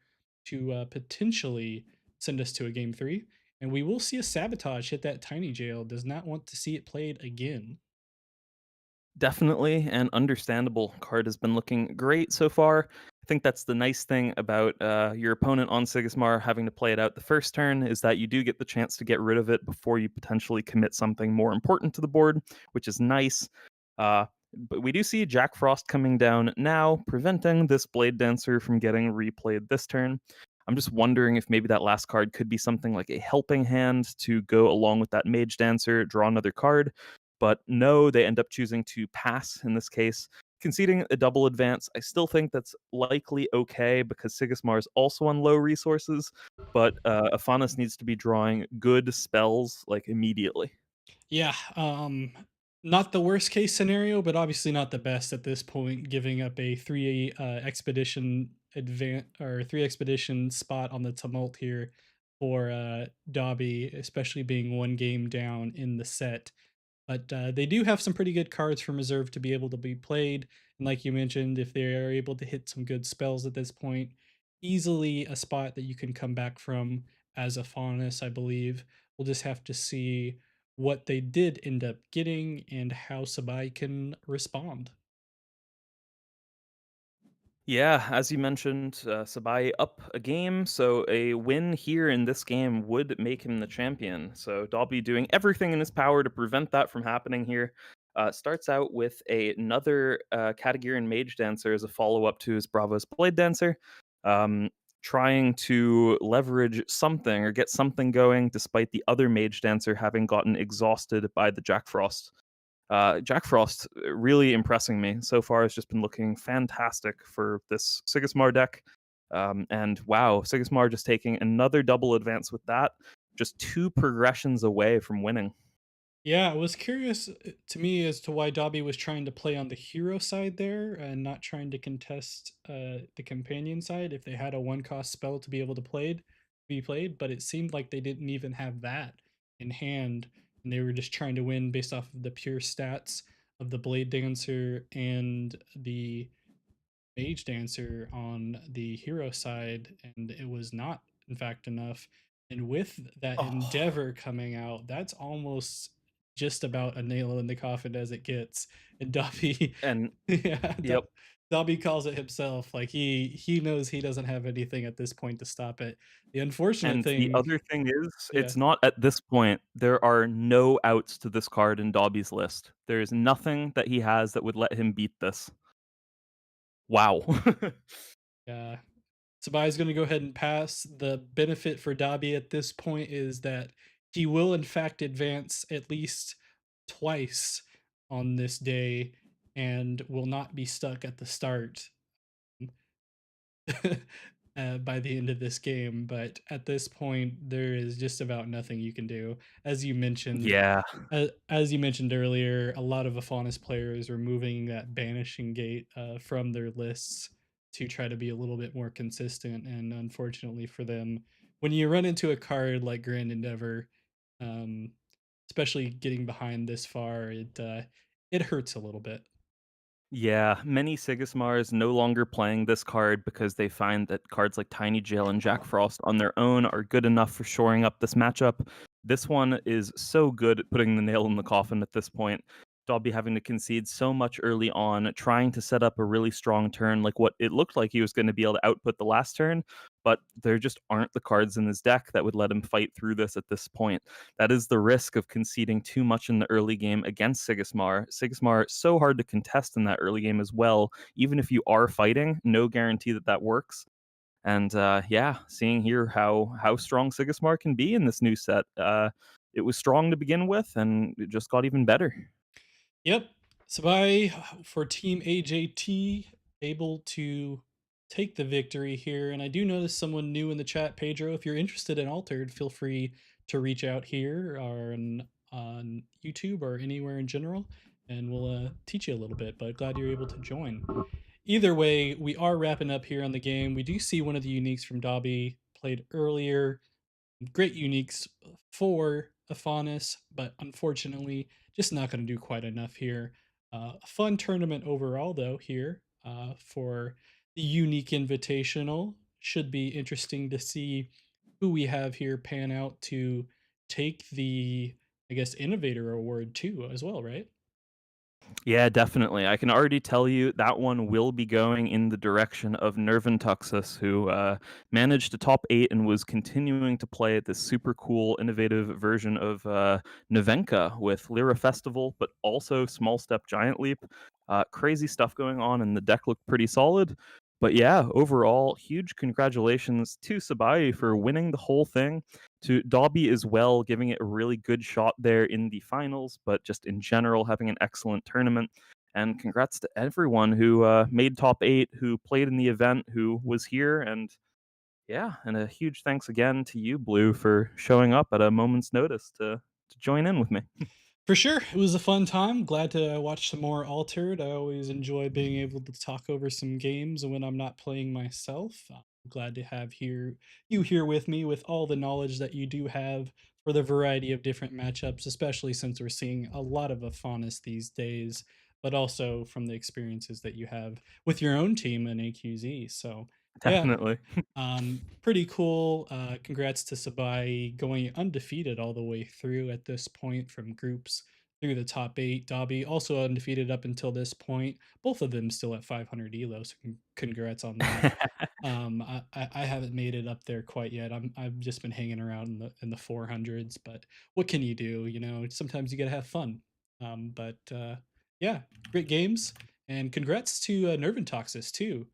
to potentially send us to a game three. And we will see a sabotage hit that tiny jail. Does not want to see it played again. Definitely and understandable. Card has been looking great so far. I think that's the nice thing about your opponent on Sigismar having to play it out the first turn is that you do get the chance to get rid of it before you potentially commit something more important to the board, which is nice. But we do see Jack Frost coming down now, preventing this Blade Dancer from getting replayed this turn. I'm just wondering if maybe that last card could be something like a helping hand to go along with that Mage Dancer, draw another card. But no, they end up choosing to pass in this case, conceding a double advance. I still think that's likely okay because Sigismar is also on low resources, but Afanas needs to be drawing good spells like immediately. Yeah, not the worst case scenario, but obviously not the best at this point, giving up a three expedition advance or three expedition spot on the tumult here for Dobby, especially being one game down in the set. But they do have some pretty good cards from reserve to be able to be played. And like you mentioned, if they are able to hit some good spells at this point, easily a spot that you can come back from as a Faunus, I believe. We'll just have to see what they did end up getting and how Sabai can respond. Yeah, as you mentioned, Sabai up a game, so a win here in this game would make him the champion. So Dobby doing everything in his power to prevent that from happening here. Starts out with another Katagirian Mage Dancer as a follow up to his Bravos Blade Dancer, um, trying to leverage something or get something going, despite the other Mage Dancer having gotten exhausted by the Jack Frost. Jack Frost really impressing me so far. Has just been looking fantastic for this Sigismar deck. And wow, Sigmar just taking another double advance with that, just two progressions away from winning. Yeah, I was curious to me as to why Dobby was trying to play on the hero side there and not trying to contest the companion side if they had a one cost spell to be able to be played, but it seemed like they didn't even have that in hand, and they were just trying to win based off of the pure stats of the Blade Dancer and the Mage Dancer on the hero side, and it was not, in fact, enough. And with that Oh, Endeavor coming out, that's almost just about a nail in the coffin as it gets. And Dobby, and yeah, yep. Dobby calls it himself. Like he knows he doesn't have anything at this point to stop it. The unfortunate And the thing, other thing is, yeah, it's not at this point, there are no outs to this card in Dobby's list. There is nothing that he has that would let him beat this. Wow. yeah, Sabai's going to go ahead and pass. The benefit for Dobby at this point is that he will, in fact, advance at least twice on this day and will not be stuck at the start by the end of this game. But at this point, there is just about nothing you can do. As you mentioned, Yeah. as you mentioned earlier, a lot of Afonis players are moving that banishing gate from their lists to try to be a little bit more consistent. And unfortunately for them, when you run into a card like Grand Endeavor, um, especially getting behind this far, it hurts a little bit. Yeah, many Sigismars no longer playing this card because they find that cards like Tiny Jail and Jack Frost on their own are good enough for shoring up this matchup. This one is so good at putting the nail in the coffin at this point. Dobby having to concede so much early on, trying to set up a really strong turn, like what it looked like he was going to be able to output the last turn, but there just aren't the cards in his deck that would let him fight through this at this point. That is the risk of conceding too much in the early game against Sigismar. Sigismar so hard to contest in that early game as well. Even if you are fighting, no guarantee that that works. And yeah, seeing here how strong Sigismar can be in this new set. It was strong to begin with, and it just got even better. Yep. Sabai for Team AJT able to take the victory here. And I do notice someone new in the chat, Pedro. If you're interested in Altered, feel free to reach out here or on YouTube or anywhere in general, and we'll teach you a little bit. But glad you're able to join. Either way, we are wrapping up here on the game. We do see one of the uniques from Dobby played earlier, great uniques for Aonas, but unfortunately, just not going to do quite enough here. A fun tournament overall, though, here for the unique invitational. Should be interesting to see who we have here pan out to take the, I guess, Innovator Award too, as well, right? Yeah, definitely. I can already tell you that one will be going in the direction of Nervin Tuxus, who managed to top eight and was continuing to play this super cool, innovative version of Nevenka with Lyra Festival, but also Small Step Giant Leap. Crazy stuff going on, and the deck looked pretty solid. But yeah, overall, huge congratulations to Sabai for winning the whole thing, to Dobby as well, giving it a really good shot there in the finals, but just in general, having an excellent tournament. And congrats to everyone who made top eight, who played in the event, who was here. And yeah, and a huge thanks again to you, Blue, for showing up at a moment's notice to join in with me. For sure, it was a fun time. Glad to watch some more Altered. I always enjoy being able to talk over some games when I'm not playing myself. I'm glad to have you here with me with all the knowledge that you do have for the variety of different matchups, especially since we're seeing a lot of Afonis these days, but also from the experiences that you have with your own team in AQZ. So, yeah, Definitely. pretty cool. Congrats to Sabai going undefeated all the way through at this point from groups through the top eight. Dobby also undefeated up until this point. Both of them still at 500 elo. So congrats on that. I haven't made it up there quite yet. I've just been hanging around in the 400s. But what can you do? You know, sometimes you gotta have fun. But yeah, great games, and congrats to Nervin Toxis too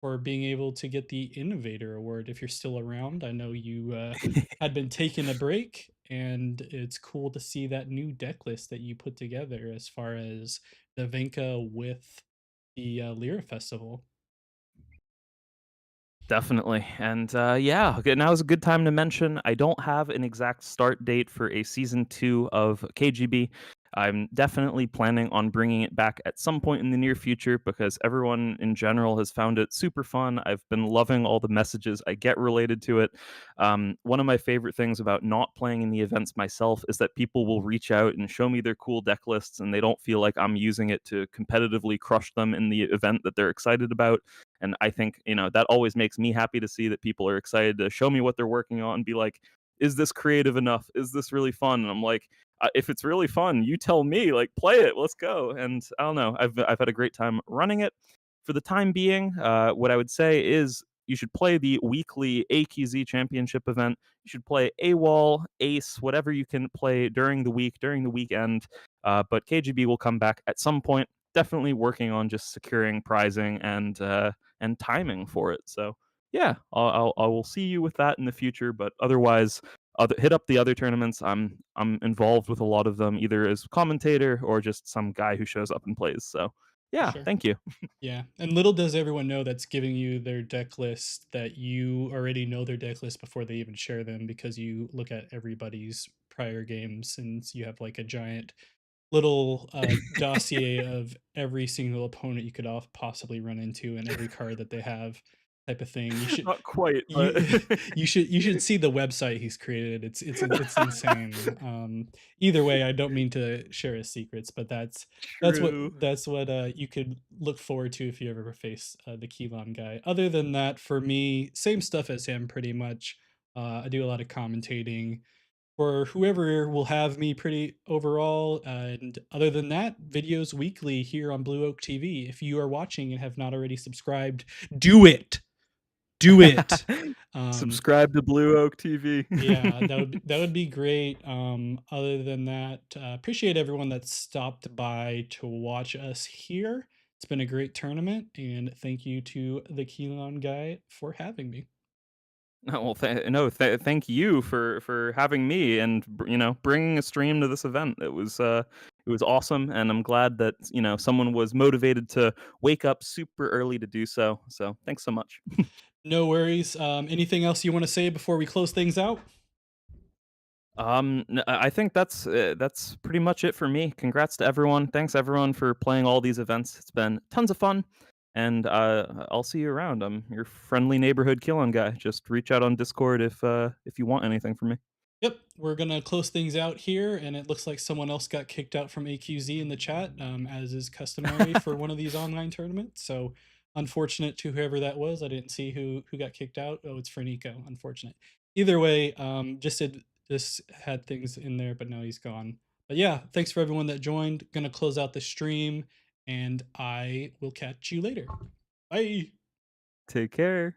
for being able to get the Innovator Award if you're still around. I know you had been taking a break, and it's cool to see that new deck list that you put together as far as the Venka with the Lyra Festival. Definitely. And yeah, okay, now is a good time to mention I don't have an exact start date for a season 2 of KGB. I'm definitely planning on bringing it back at some point in the near future because everyone in general has found it super fun. I've been loving all the messages I get related to it. One of my favorite things about not playing in the events myself is that people will reach out and show me their cool deck lists and they don't feel like I'm using it to competitively crush them in the event that they're excited about. And I think, that always makes me happy to see that people are excited to show me what they're working on and be like, is this creative enough? Is this really fun? And I'm like, if it's really fun, you tell me, like, play it, let's go. And I don't know, I've had a great time running it. For the time being, what I would say is you should play the weekly AQZ Championship event. You should play AWOL, Ace, whatever you can play during the week, during the weekend. But KGB will come back at some point. Definitely working on just securing prizing and timing for it. So yeah, I will see you with that in the future. But otherwise, hit up the other tournaments. I'm involved with a lot of them, either as commentator or just some guy who shows up and plays. So For yeah, sure. thank you. Yeah, and little does everyone know that's giving you their deck list that you already know their deck list before they even share them because you look at everybody's prior games and you have like a giant little dossier of every single opponent you could possibly run into and every card that they have type of thing. Not quite, but You you should see the website he's created. It's insane. Either way, I don't mean to share his secrets, but that's what true. you could look forward to if you ever face the Keylon guy. Other than that, for me, same stuff as him pretty much. I do a lot of commentating for whoever will have me pretty overall. And other than that, videos weekly here on Blue Oak TV. If you are watching and have not already subscribed, do it. Do it. Um, Subscribe to Blue Oak TV. yeah, that would be great. Other than that, appreciate everyone that stopped by to watch us here. It's been a great tournament, and thank you to the Keylon guy for having me. Oh, well, no, thank you for having me and bringing a stream to this event. It was awesome, and I'm glad that someone was motivated to wake up super early to do so. So thanks so much. No worries. Anything else you want to say before we close things out? I think that's pretty much it for me. Congrats to everyone. Thanks everyone for playing all these events. It's been tons of fun, and I'll see you around. I'm your friendly neighborhood killing guy. Just reach out on Discord if you want anything from me. Yep, we're gonna close things out here, and it looks like someone else got kicked out from AQZ in the chat, as is customary for one of these online tournaments. So, unfortunate to whoever that was. I didn't see who got kicked out. Oh, it's for Nico. Unfortunate. Either way, just had things in there, but now he's gone. But yeah, thanks for everyone that joined. Gonna close out the stream, and I will catch you later. Bye. Take care.